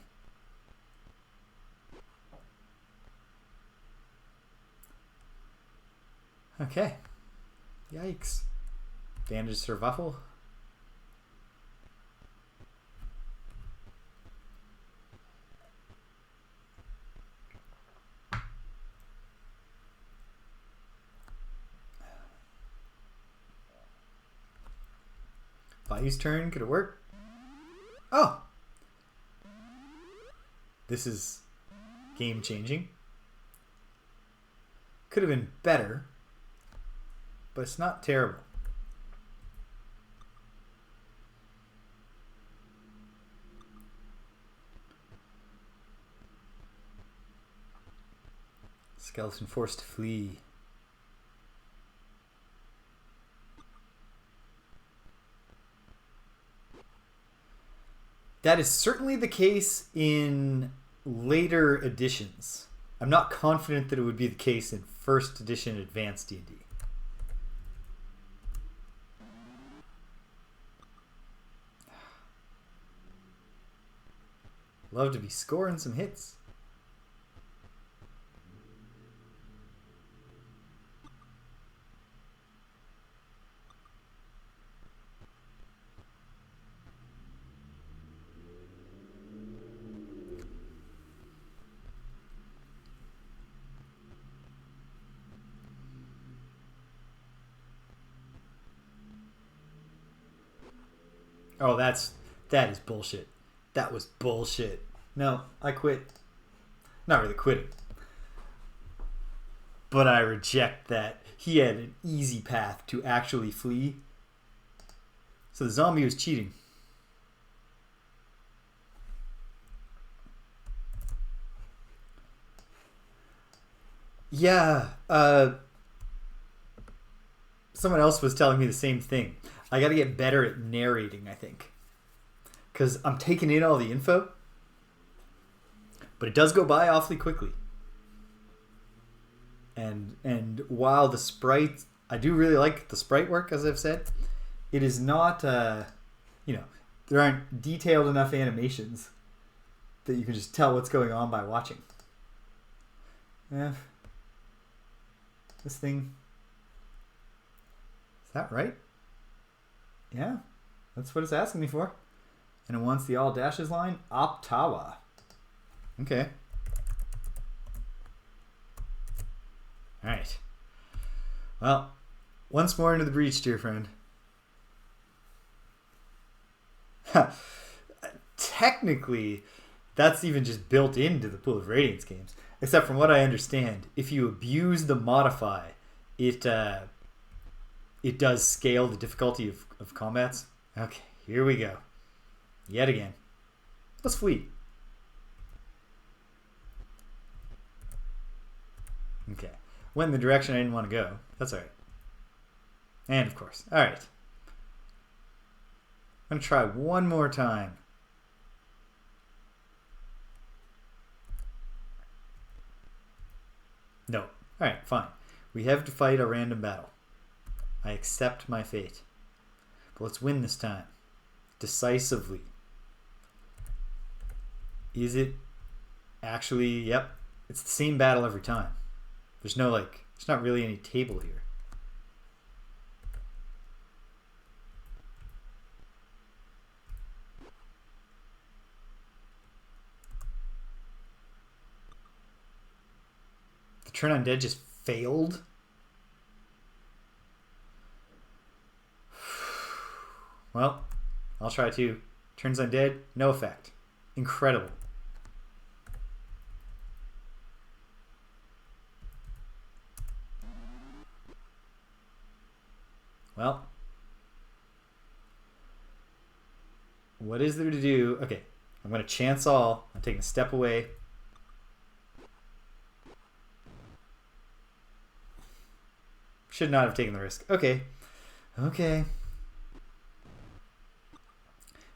Okay. Yikes. Bandage Sir Waffle. Bayou's turn. Could it work? Oh! This is game changing. Could have been better, but it's not terrible. Skeleton forced to flee. That is certainly the case in later editions. I'm not confident that it would be the case in first edition advanced D&D. Love to be scoring some hits. Oh, that is bullshit. That was bullshit. No, I quit. Not really quitting. But I reject that. He had an easy path to actually flee. So the zombie was cheating. Yeah, someone else was telling me the same thing. I got to get better at narrating, I think. Because I'm taking in all the info. But it does go by awfully quickly. And while the sprite... I do really like the sprite work, as I've said. It is not... there aren't detailed enough animations that you can just tell what's going on by watching. Yeah. This thing... Is that right? Yeah, that's what it's asking me for. And it wants the all dashes line. Optawa. Okay. Alright. Well, once more into the breach, dear friend. technically, that's even just built into the Pool of Radiance games. Except from what I understand, if you abuse the modify, it does scale the difficulty of combats. Okay, here we go. Yet again. Let's flee. Okay. Went in the direction I didn't want to go. That's alright. And of course. Alright. I'm going to try one more time. No. Alright, fine. We have to fight a random battle. I accept my fate. But let's win this time. Decisively. Is it actually... Yep. It's the same battle every time. There's no, like... There's not really any table here. The turn undead just failed? Well, I'll try too. Turns undead, no effect. Incredible. Well, what is there to do? Okay, I'm going to chance all. I'm taking a step away. Should not have taken the risk. Okay. Okay.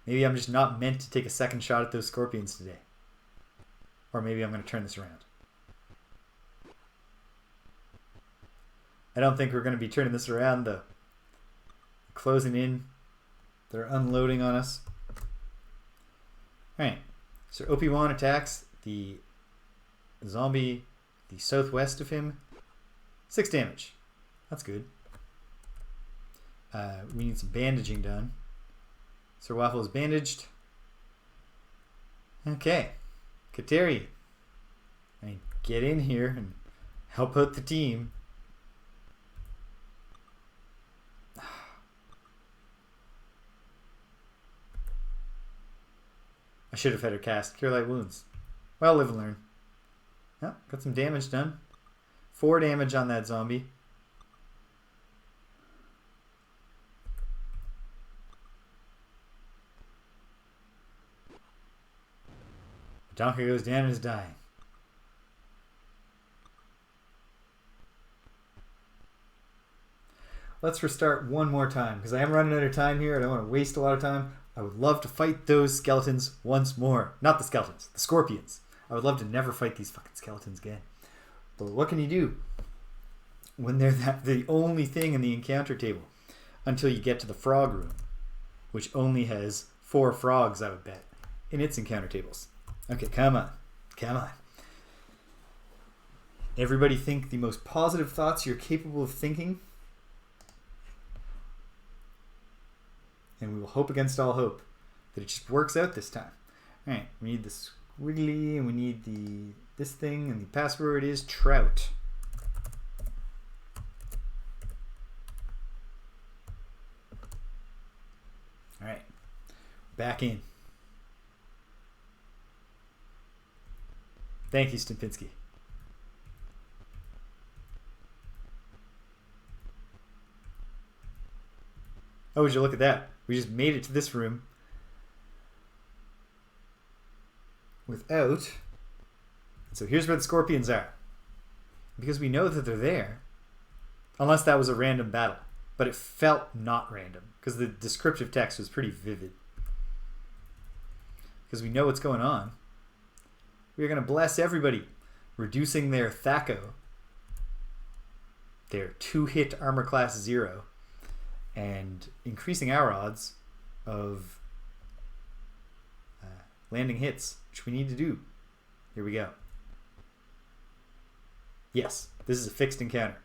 Maybe I'm just not meant to take a second shot at those scorpions today. Or maybe I'm going to turn this around. I don't think we're going to be turning this around though. Closing in. They're unloading on us. Alright. So OP1 attacks the zombie the southwest of him. 6 damage. That's good. We need some bandaging done. Sir Waffle is bandaged. Okay. Kateri. I mean, get in here and help out the team. I should have had her cast Cure Light Wounds. Well, live and learn. Oh, got some damage done. 4 damage on that zombie. Donkey goes down and is dying. Let's restart one more time because I am running out of time here. I don't want to waste a lot of time. I would love to fight those skeletons once more. Not the skeletons, the scorpions. I would love to never fight these fucking skeletons again. But what can you do when they're the only thing in the encounter table until you get to the frog room, which only has 4 frogs, I would bet, in its encounter tables. Okay, come on. Come on. Everybody think the most positive thoughts you're capable of thinking. And we will hope against all hope that it just works out this time. Alright, we need the squiggly and we need this thing, and the password is trout. Alright. Back in. Thank you, Stupinski. Oh, would you look at that? We just made it to this room without... So here's where the scorpions are. Because we know that they're there. Unless that was a random battle. But it felt not random. Because the descriptive text was pretty vivid. Because we know what's going on. We are going to bless everybody, reducing their Thaco, their 2-hit armor class 0, and increasing our odds of landing hits, which we need to do. Here we go. Yes, this is a fixed encounter.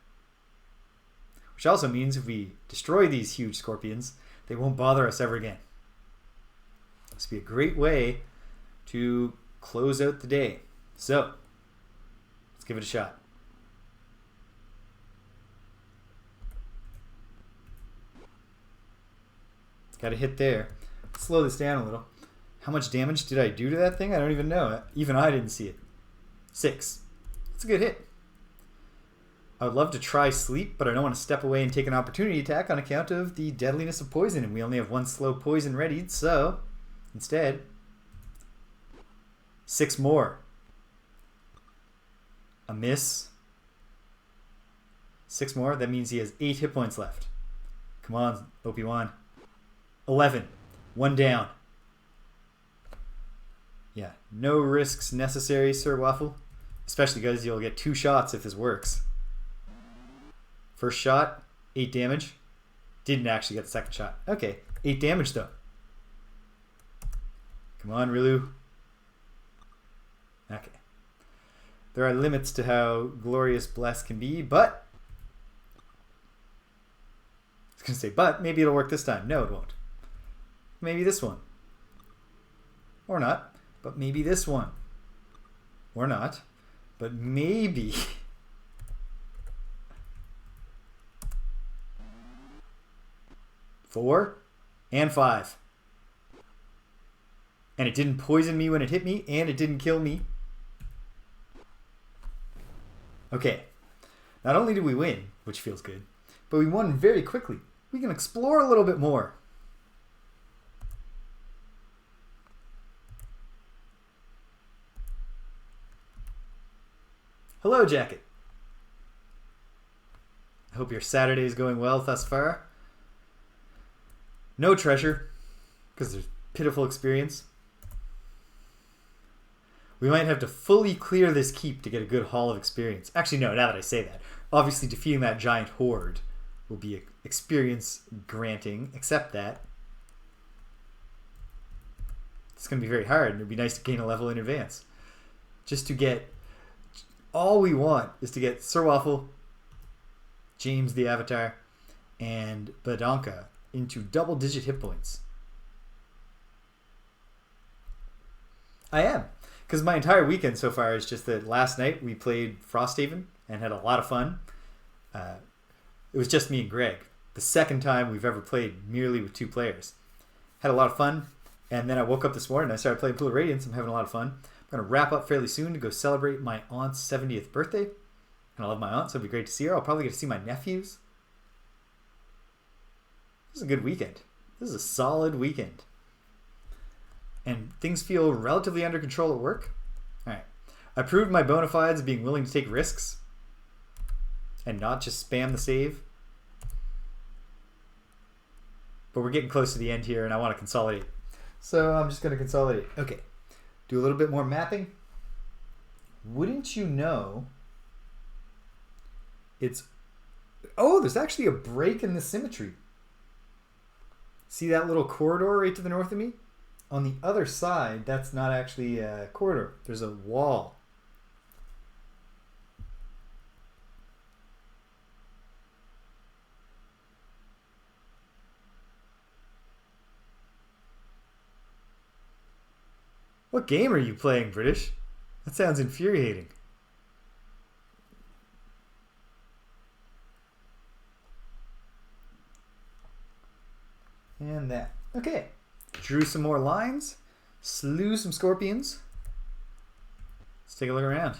Which also means if we destroy these huge scorpions, they won't bother us ever again. This would be a great way to close out the day. So, let's give it a shot. Got a hit there. Slow this down a little. How much damage did I do to that thing? I don't even know. Even I didn't see it. 6. That's a good hit. I would love to try sleep, but I don't want to step away and take an opportunity attack on account of the deadliness of poison, and we only have 1 slow poison readied, so instead, 6 more. A miss. 6 more. That means he has 8 hit points left. Come on, OP1. 11. 1 down. Yeah, no risks necessary, Sir Waffle. Especially because you'll get 2 shots if this works. First shot, 8 damage. Didn't actually get the second shot. Okay, 8 damage though. Come on, Rilu. Okay. There are limits to how glorious Bless can be, but... I was going to say, but maybe it'll work this time. No, it won't. Maybe this one. Or not. But maybe this one. Or not. But maybe... 4 and 5. And it didn't poison me when it hit me, and it didn't kill me. Okay. Not only did we win, which feels good, but we won very quickly. We can explore a little bit more. Hello, Jacket. I hope your Saturday is going well thus far. No treasure, because there's pitiful experience. We might have to fully clear this keep to get a good haul of experience. Actually, no, now that I say that. Obviously, defeating that giant horde will be experience granting, except that it's going to be very hard, and it would be nice to gain a level in advance. Just to get... All we want is to get Sir Waffle, James the Avatar, and Badonka into double-digit hit points. I am. Because my entire weekend so far is just that last night we played Frosthaven and had a lot of fun. It was just me and Greg. The second time we've ever played merely with 2 players. Had a lot of fun. And then I woke up this morning and I started playing Pool of Radiance. I'm having a lot of fun. I'm going to wrap up fairly soon to go celebrate my aunt's 70th birthday. And I love my aunt, so it'll be great to see her. I'll probably get to see my nephews. This is a good weekend. This is a solid weekend. And things feel relatively under control at work. Alright. I proved my bona fides of being willing to take risks. And not just spam the save. But we're getting close to the end here and I want to consolidate. So I'm just going to consolidate. Okay. Do a little bit more mapping. Wouldn't you know... It's... Oh, there's actually a break in the symmetry. See that little corridor right to the north of me? On the other side, that's not actually a corridor. There's a wall. What game are you playing, British? That sounds infuriating. And that. Okay. Drew some more lines. Slew some scorpions. Let's take a look around.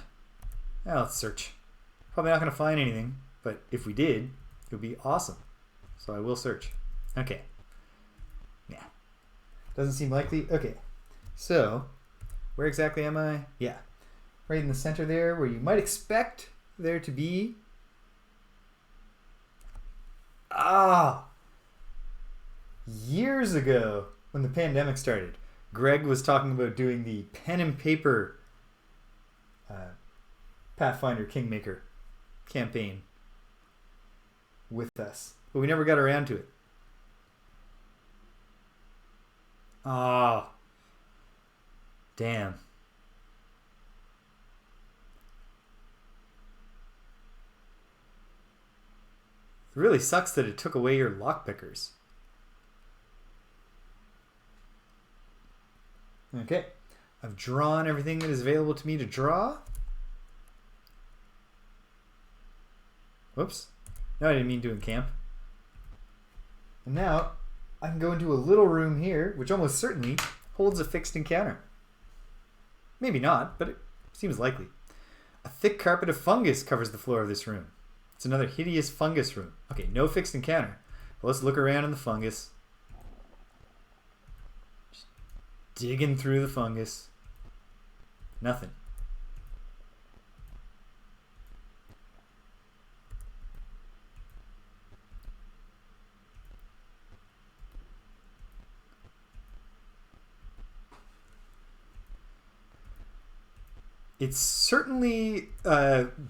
Now let's search. Probably not going to find anything, but if we did, it would be awesome. So I will search. Okay. Yeah. Doesn't seem likely. Okay. So, where exactly am I? Yeah. Right in the center there, where you might expect there to be... Years ago, when the pandemic started, Greg was talking about doing the pen and paper Pathfinder Kingmaker campaign with us, but we never got around to it. Damn. It really sucks that it took away your lockpickers. Okay, I've drawn everything that is available to me to draw. Whoops. No, I didn't mean doing camp. And now I can go into a little room here, which almost certainly holds a fixed encounter. Maybe not, but it seems likely. A thick carpet of fungus covers the floor of this room. It's another hideous fungus room. Okay, no fixed encounter. Well, let's look around in the fungus. Just digging through the fungus. Nothing. It's certainly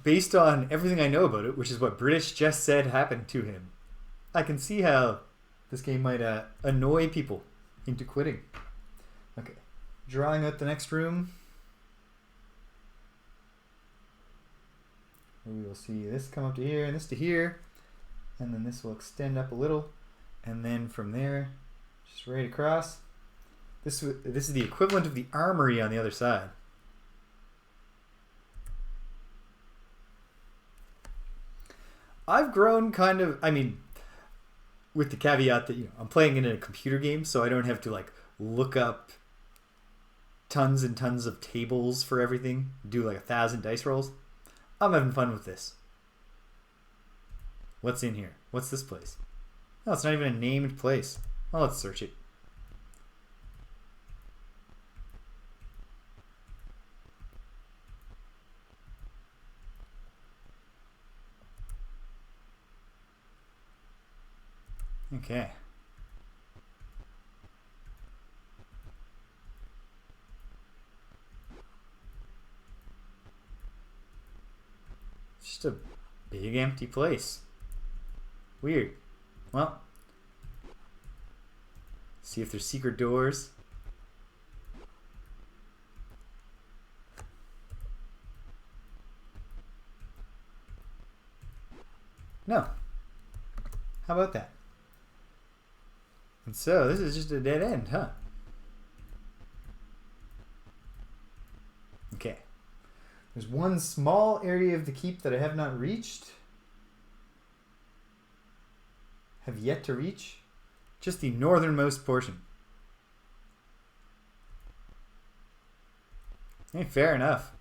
based on everything I know about it, which is what British just said happened to him. I can see how this game might annoy people into quitting. Okay, drawing out the next room. We will see this come up to here and this to here, and then this will extend up a little, and then from there, just right across. This is the equivalent of the armory on the other side. I've grown kind of, I mean, with the caveat that, I'm playing in a computer game, so I don't have to like look up tons and tons of tables for everything, do like 1,000 dice rolls. I'm having fun with this. What's in here? What's this place? Oh, it's not even a named place. Well, let's search it. Okay. It's just a big empty place. Weird. Well, see if there's secret doors. No. How about that? And so this is just a dead end, huh? Okay. There's one small area of the keep that I have not reached. Have yet to reach. Just the northernmost portion. Hey, fair enough.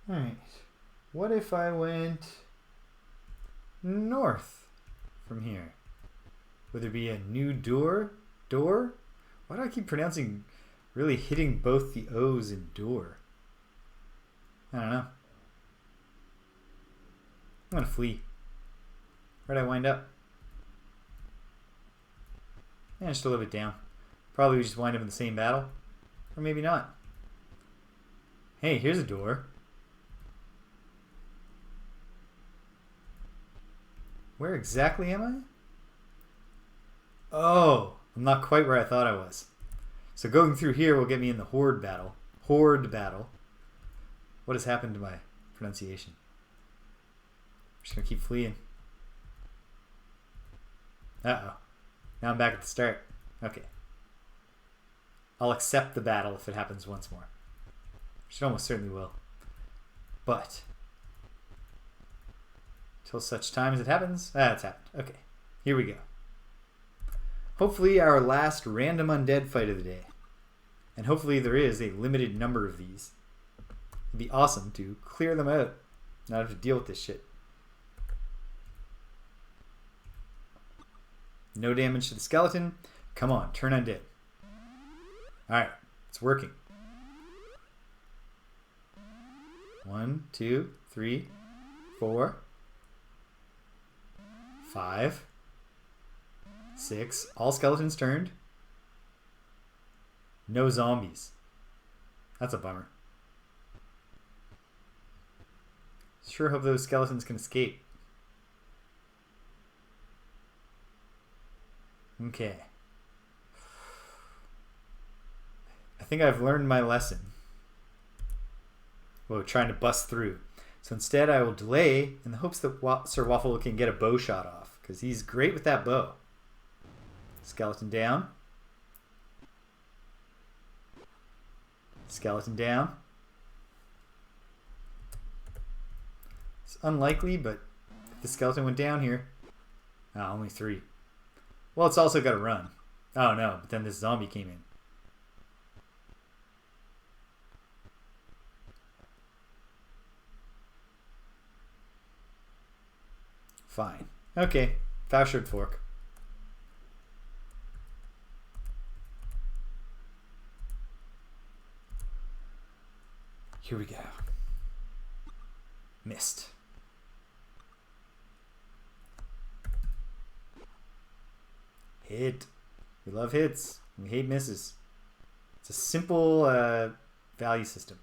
Alright, what if I went north from here? Would there be a new door? Door? Why do I keep pronouncing, really hitting both the O's in door? I don't know. I'm gonna flee. Where'd I wind up? Yeah, just a little bit down. Probably just wind up in the same battle. Or maybe not. Hey, here's a door. Where exactly am I? Oh, I'm not quite where I thought I was. So going through here will get me in the Horde battle. Horde battle. What has happened to my pronunciation? I'm just going to keep fleeing. Uh-oh. Now I'm back at the start. Okay. I'll accept the battle if it happens once more. Which it almost certainly will. But till such time as it happens. It's happened. Okay, here we go. Hopefully our last random undead fight of the day. And hopefully there is a limited number of these. It'd be awesome to clear them out. Not have to deal with this shit. No damage to the skeleton. Come on, turn undead. Alright, it's working. 1, 2, 3, 4, 5, 6. All skeletons turned. No zombies. That's a bummer. Sure hope those skeletons can escape. Okay. I think I've learned my lesson. Well, trying to bust through. So instead I will delay in the hopes that Sir Waffle can get a bow shot off. Because he's great with that bow. Skeleton down. Skeleton down. It's unlikely, but The skeleton went down here. Oh, only 3. Well, it's also got to run. Oh no, but then this zombie came in. Fine. Okay. Fauchered fork. Here we go. Missed. Hit. We love hits. We hate misses. It's a simple value system.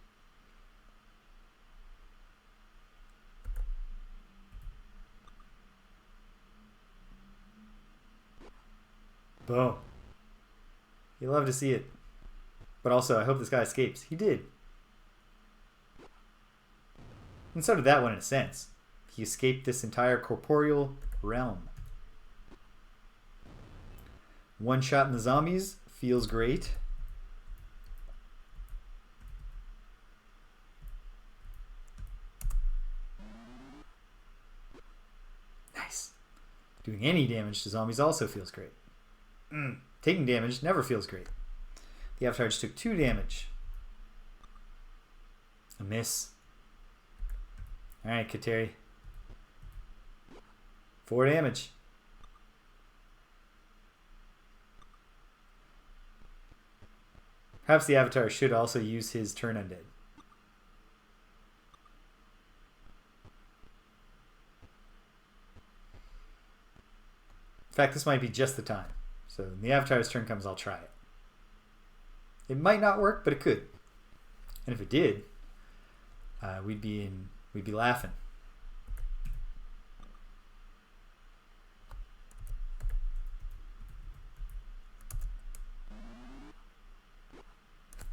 Boom. You love to see it. But also, I hope this guy escapes. He did. And so did that one in a sense. He escaped this entire corporeal realm. One shot in the zombies feels great. Nice. Doing any damage to zombies also feels great. Taking damage never feels great. The Avatar just took 2 damage. A miss. Alright, Kateri. 4 damage. Perhaps the Avatar should also use his turn undead. In fact, this might be just the time. So when the Avatar's turn comes, I'll try it. It might not work, but it could. And if it did, we'd be laughing.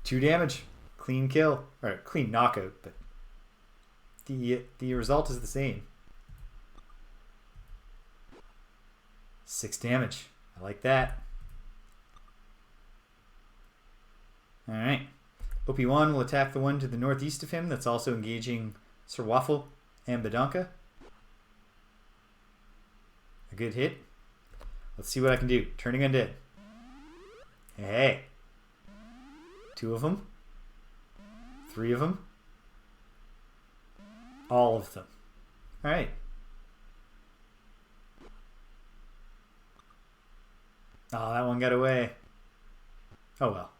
Two damage, clean kill, or clean knockout, but the result is the same. 6 damage. I like that. Alright. OP1 will attack the one to the northeast of him that's also engaging Sir Waffle and Badonka. A good hit. Let's see what I can do. Turning undead. Hey. 2 of them. 3 of them. All of them. Alright. Oh, that one got away. Oh well.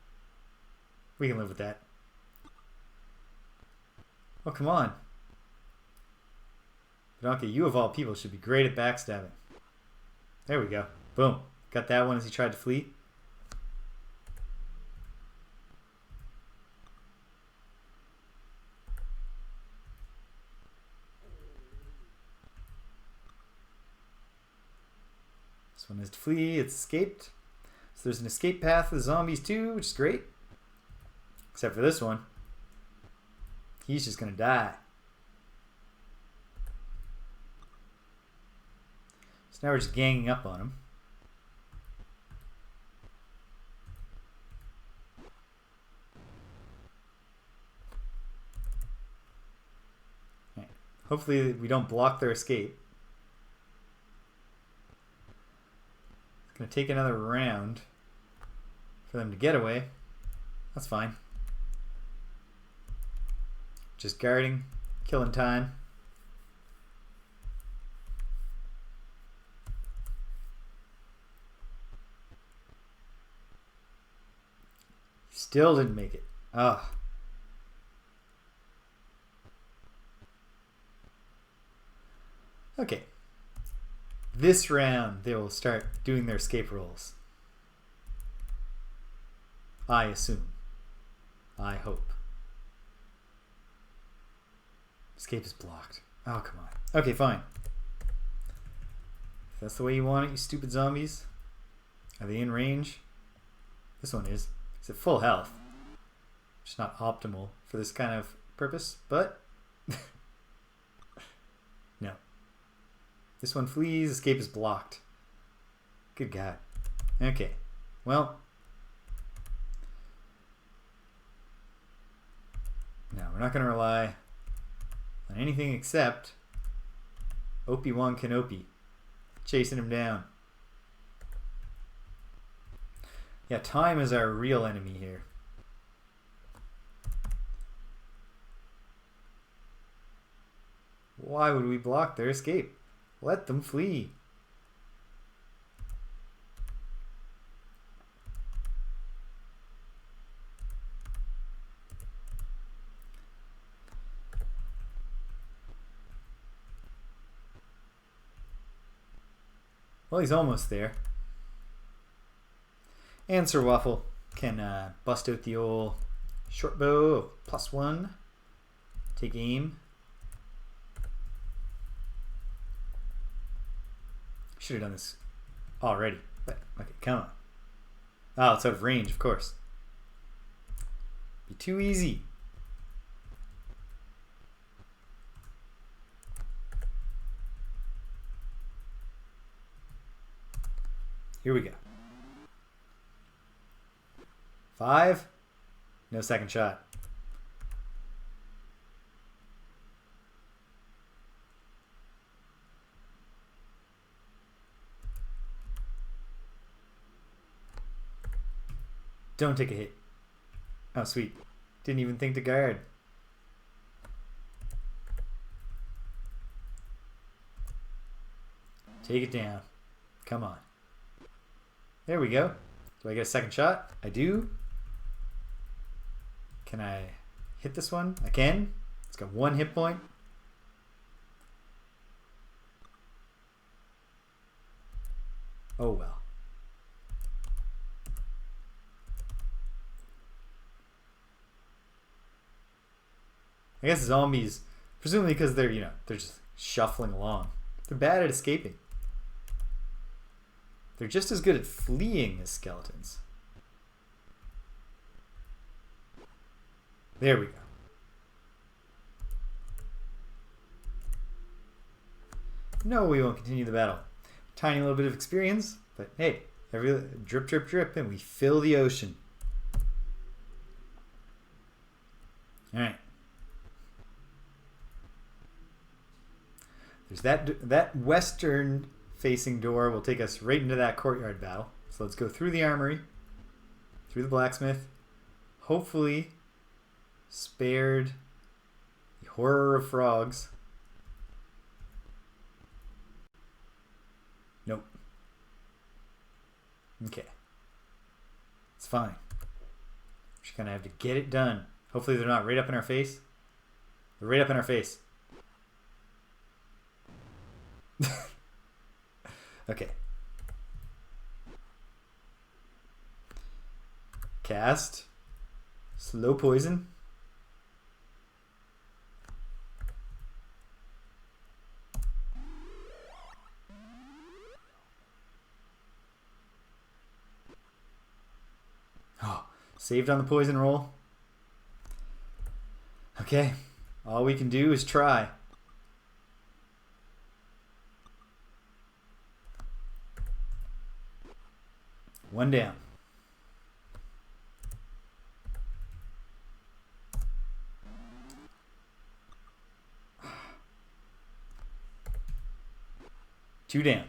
We can live with that. Oh, come on. Badonka, you of all people should be great at backstabbing. There we go. Boom. Got that one as he tried to flee. This one is to flee. It's escaped. So there's an escape path for the zombies too, which is great. Except for this one. He's just going to die. So now we're just ganging up on him. Right. Hopefully we don't block their escape. It's going to take another round for them to get away. That's fine. Just guarding, killing time. Still didn't make it. Ugh. Okay. This round, they will start doing their escape rolls. I assume. I hope. Escape is blocked. Oh, come on. Okay, fine. If that's the way you want it, you stupid zombies. Are they in range? This one is. It's at full health. Which is not optimal for this kind of purpose, but... no. This one flees. Escape is blocked. Good God. Okay. Well... no, we're not going to rely on anything except Opie-Wan Kenobi. Chasing him down. Yeah, time is our real enemy here. Why would we block their escape? Let them flee. Well, he's almost there. And Sir Waffle can bust out the old short bow of +1. Take aim. Should have done this already. But, okay, come on. Oh, it's out of range, of course. Be too easy. Here we go. 5. No second shot. Don't take a hit. Oh, sweet. Didn't even think to guard. Take it down. Come on. There we go. Do I get a second shot? I do. Can I hit this one? I can. It's got 1 hit point. Oh well. I guess zombies, presumably because they're, they're just shuffling along. They're bad at escaping. They're just as good at fleeing as skeletons. There we go. No, we won't continue the battle. Tiny little bit of experience, but hey, every drip, drip, drip, and we fill the ocean. All right. There's that western facing door will take us right into that courtyard battle. So let's go through the armory, through the blacksmith, hopefully spared the horror of frogs. Nope. Okay. It's fine. Just gonna have to get it done. Hopefully they're not right up in our face. They're right up in our face. Okay. Cast. Slow poison. Oh, saved on the poison roll. Okay. All we can do is try. One down. Two down.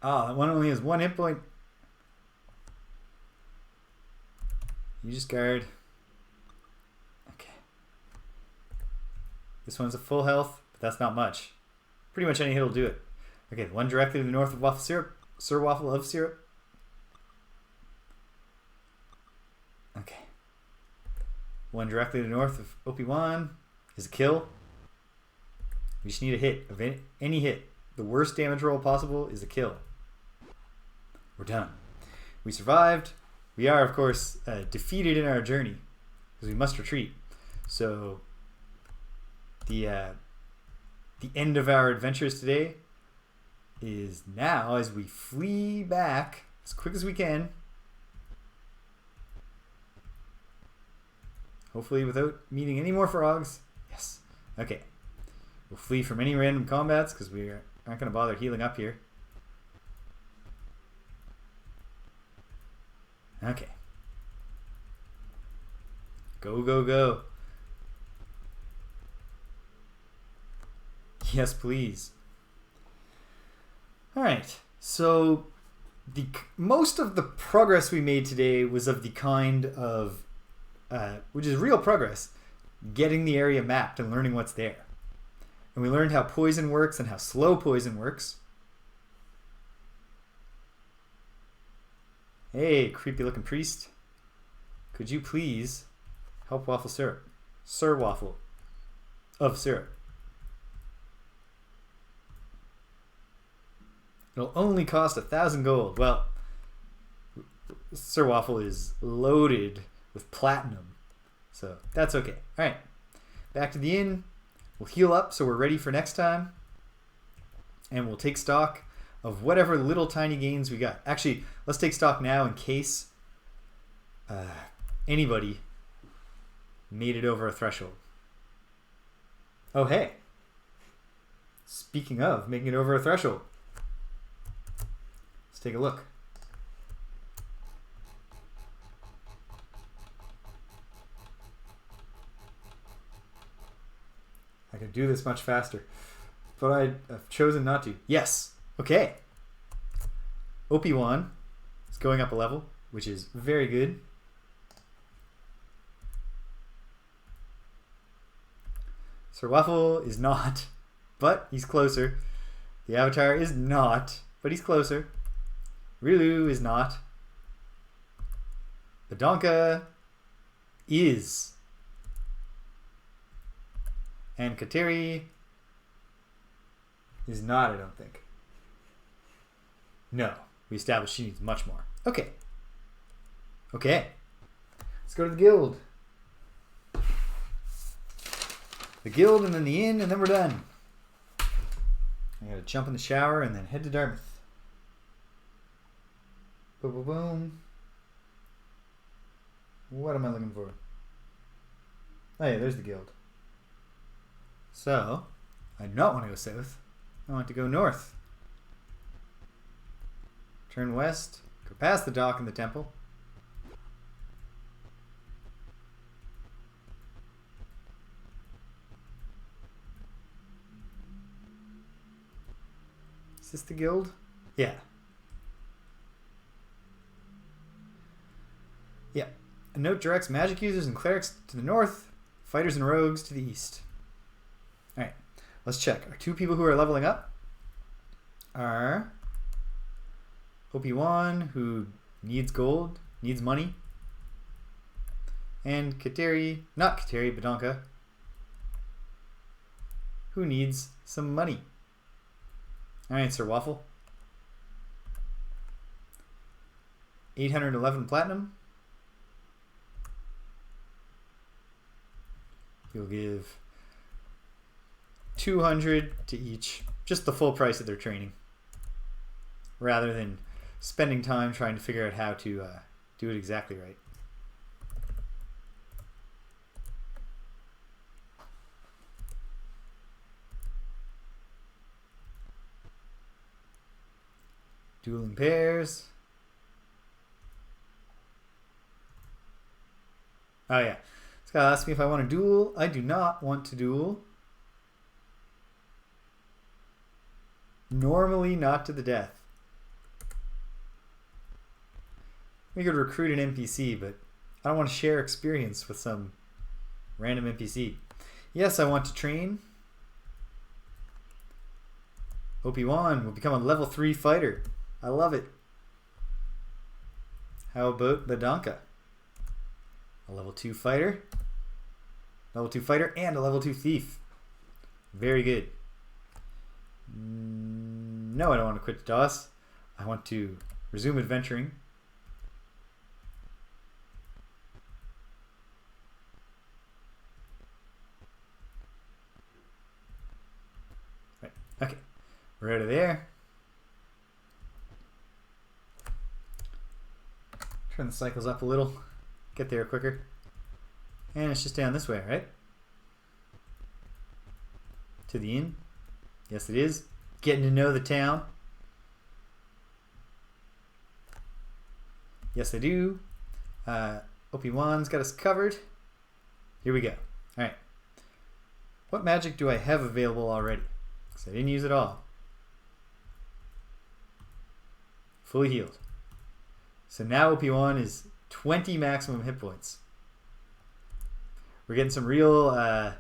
Oh, that one only has 1 hit point. You just guard. Okay. This one's a full health, but that's not much. Pretty much any hit will do it. Okay, the one directly to the north of Waffle Syrup. Sir Waffle of Syrup. Okay. One directly to the north of Opie-Wan is a kill. We just need a hit. Of any hit. The worst damage roll possible is a kill. We're done. We survived. We are, of course, defeated in our journey because we must retreat. So the end of our adventures today is now as we flee back as quick as we can Hopefully without meeting any more frogs. Yes. Okay. We'll flee from any random combats because we aren't going to bother healing up here. Okay. Go, go, go. Yes, please. Alright. So, most of the progress we made today was of the kind of, which is real progress, getting the area mapped and learning what's there. And we learned how poison works and how slow poison works. Hey, creepy looking priest. Could you please help Waffle Syrup? Sir Waffle of Syrup. It'll only cost 1,000 gold. Well, Sir Waffle is loaded with platinum, so that's okay. All right, back to the inn. We'll heal up so we're ready for next time, and we'll take stock of whatever little tiny gains we got. Actually, let's take stock now in case anybody made it over a threshold. Oh, hey. Speaking of making it over a threshold, let's take a look. I could do this much faster, but I've chosen not to. Yes. Okay. OP1 is going up a level, which is very good. Sir Waffle is not, but he's closer. The Avatar is not, but he's closer. Rilu is not. Badonka is. And Kateri is not, I don't think. No, we established she needs much more. Okay. Okay. Let's go to the guild. The guild and then the inn and then we're done. I gotta jump in the shower and then head to Dartmouth. Boom, boom, boom. What am I looking for? Oh yeah, there's the guild. So, I do not want to go south. I want to go north. Turn west. Go past the dock and the temple. Is this the guild? Yeah. Yeah. A note directs magic users and clerics to the north, fighters and rogues to the east. Alright, let's check. Our two people who are leveling up are OP1, who needs gold, needs money, and Kateri, not Kateri, Badonka, who needs some money. Alright, Sir Waffle. 811 platinum. You'll give 200 to each, just the full price of their training, rather than spending time trying to figure out how to do it exactly right. Dueling pairs. Oh yeah, this guy asked me if I want to duel. I do not want to duel. Normally not to the death. We could recruit an NPC, but I don't want to share experience with some random NPC. Yes, I want to train. OP1 will become a level 3 fighter. I love it. How about Badonka? A level 2 fighter. Level 2 fighter and a level 2 thief. Very good. No, I don't want to quit DOS. I want to resume adventuring. Right. Okay. We're out of there. Turn the cycles up a little. Get there quicker. And it's just down this way, right? To the inn. Yes, it is. Getting to know the town. Yes, I do. OP1's got us covered. Here we go. Alright. What magic do I have available already? Because I didn't use it all. Fully healed. So now OP1 is 20 maximum hit points. We're getting some real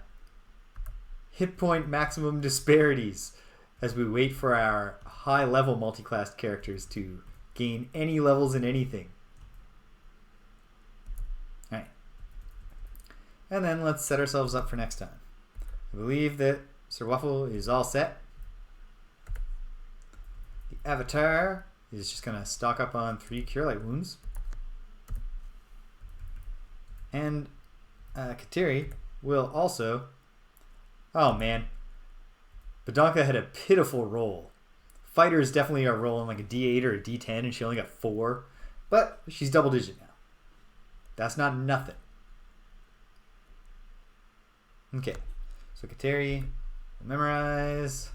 hit point maximum disparities as we wait for our high level multi-classed characters to gain any levels in anything. Alright. And then let's set ourselves up for next time. I believe that Sir Waffle is all set. The Avatar is just going to stock up on 3 Cure Light Wounds. And Kateri will also... Oh man. Badonka had a pitiful roll. Fighters definitely are rolling like a D8 or a D10 and she only got 4. But she's double digit now. That's not nothing. Okay. So Kateri will memorize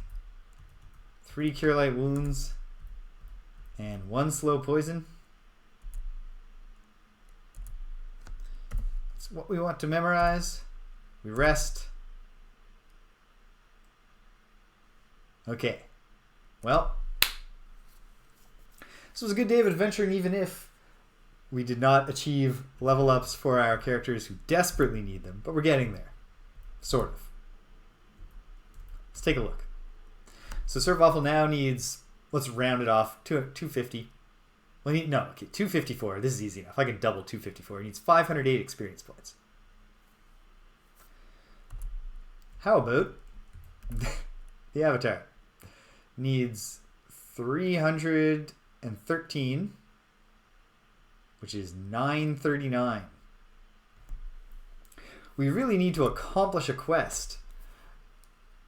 3 Cure Light Wounds and 1 Slow Poison. That's what we want to memorize. We rest. Okay. Well, this was a good day of adventuring even if we did not achieve level ups for our characters who desperately need them, but we're getting there. Sort of. Let's take a look. So Sir Waffle now needs, let's round it off, to 250. Well, no, okay, 254. This is easy enough. I can double 254. He needs 508 experience points. How about the Avatar? Needs 313, which is 939. We really need to accomplish a quest.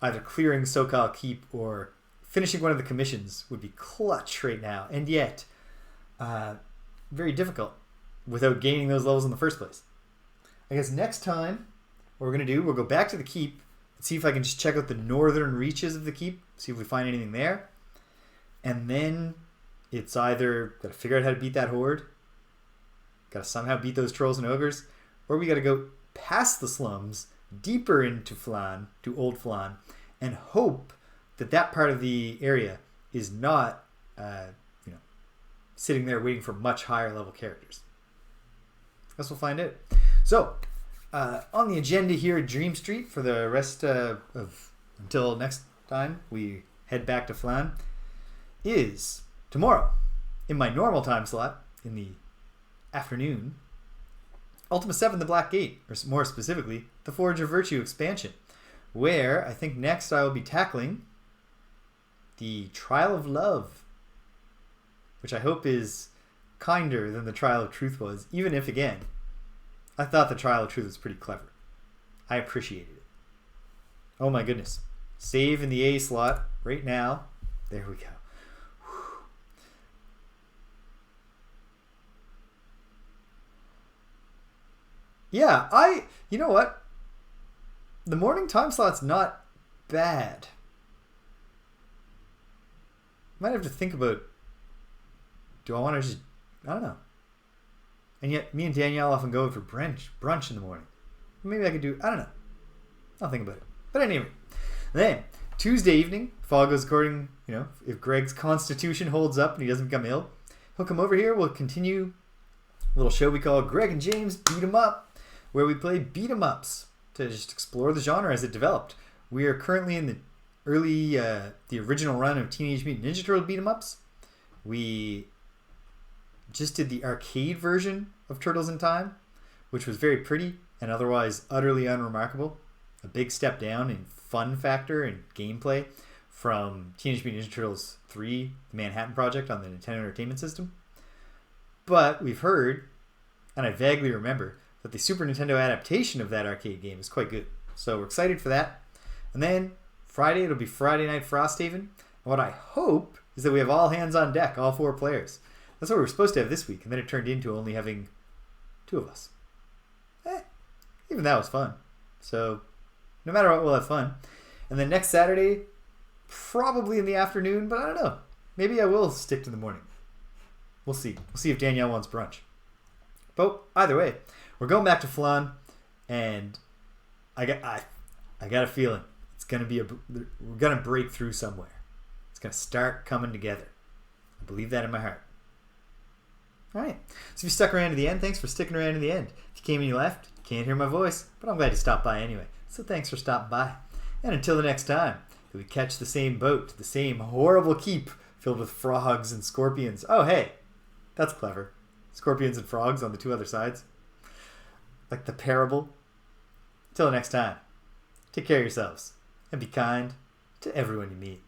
Either clearing Sokal Keep or finishing one of the commissions would be clutch right now. And yet, very difficult without gaining those levels in the first place. I guess next time, what we're going to do, we'll go back to the keep and see if I can just check out the northern reaches of the keep, see if we find anything there. And then it's either got to figure out how to beat that horde, got to somehow beat those trolls and ogres, or we got to go past the slums, deeper into Phlan, to Old Phlan, and hope that that part of the area is not, sitting there waiting for much higher level characters. I guess we'll find out. So, on the agenda here at Dream Street for the rest of until next time we head back to Phlan is tomorrow, in my normal time slot, in the afternoon, Ultima 7 The Black Gate, or more specifically, the Forge of Virtue expansion, where I think next I will be tackling the Trial of Love, which I hope is kinder than the Trial of Truth was, even if, again, I thought the Trial of Truth was pretty clever. I appreciated it. Oh my goodness. Save in the A slot right now. There we go. Yeah, you know what? The morning time slot's not bad. Might have to think about, do I want to just, I don't know. And yet, me and Danielle often go for brunch in the morning. Maybe I could do, I don't know. I'll think about it. But anyway, then, Tuesday evening, if all goes according, if Greg's constitution holds up and he doesn't become ill, he'll come over here, we'll continue a little show we call Greg and James Beat 'em Up, where we play beat 'em ups to just explore the genre as it developed. We are currently in the early, the original run of Teenage Mutant Ninja Turtle beat 'em ups. We just did the arcade version of Turtles in Time, which was very pretty and otherwise utterly unremarkable. A big step down in fun factor and gameplay from Teenage Mutant Ninja Turtles 3, the Manhattan Project on the Nintendo Entertainment System. But we've heard, and I vaguely remember, that the Super Nintendo adaptation of that arcade game is quite good. So we're excited for that. And then Friday, it'll be Friday Night Frosthaven. And what I hope is that we have all hands on deck, all 4 players. That's what we were supposed to have this week, and then it turned into only having 2 of us. even that was fun. So no matter what, we'll have fun. And then next Saturday, probably in the afternoon, but I don't know. Maybe I will stick to the morning. We'll see. We'll see if Danielle wants brunch. But either way, we're going back to Phlan, and I got a feeling it's gonna be we're gonna break through somewhere. It's gonna start coming together. I believe that in my heart. All right. So if you stuck around to the end, thanks for sticking around to the end. If you came and you left, you can't hear my voice, but I'm glad you stopped by anyway. So thanks for stopping by. And until the next time, that we catch the same boat, the same horrible keep filled with frogs and scorpions. Oh, hey, that's clever. Scorpions and frogs on the two other sides. Like the parable. Until next time, take care of yourselves and be kind to everyone you meet.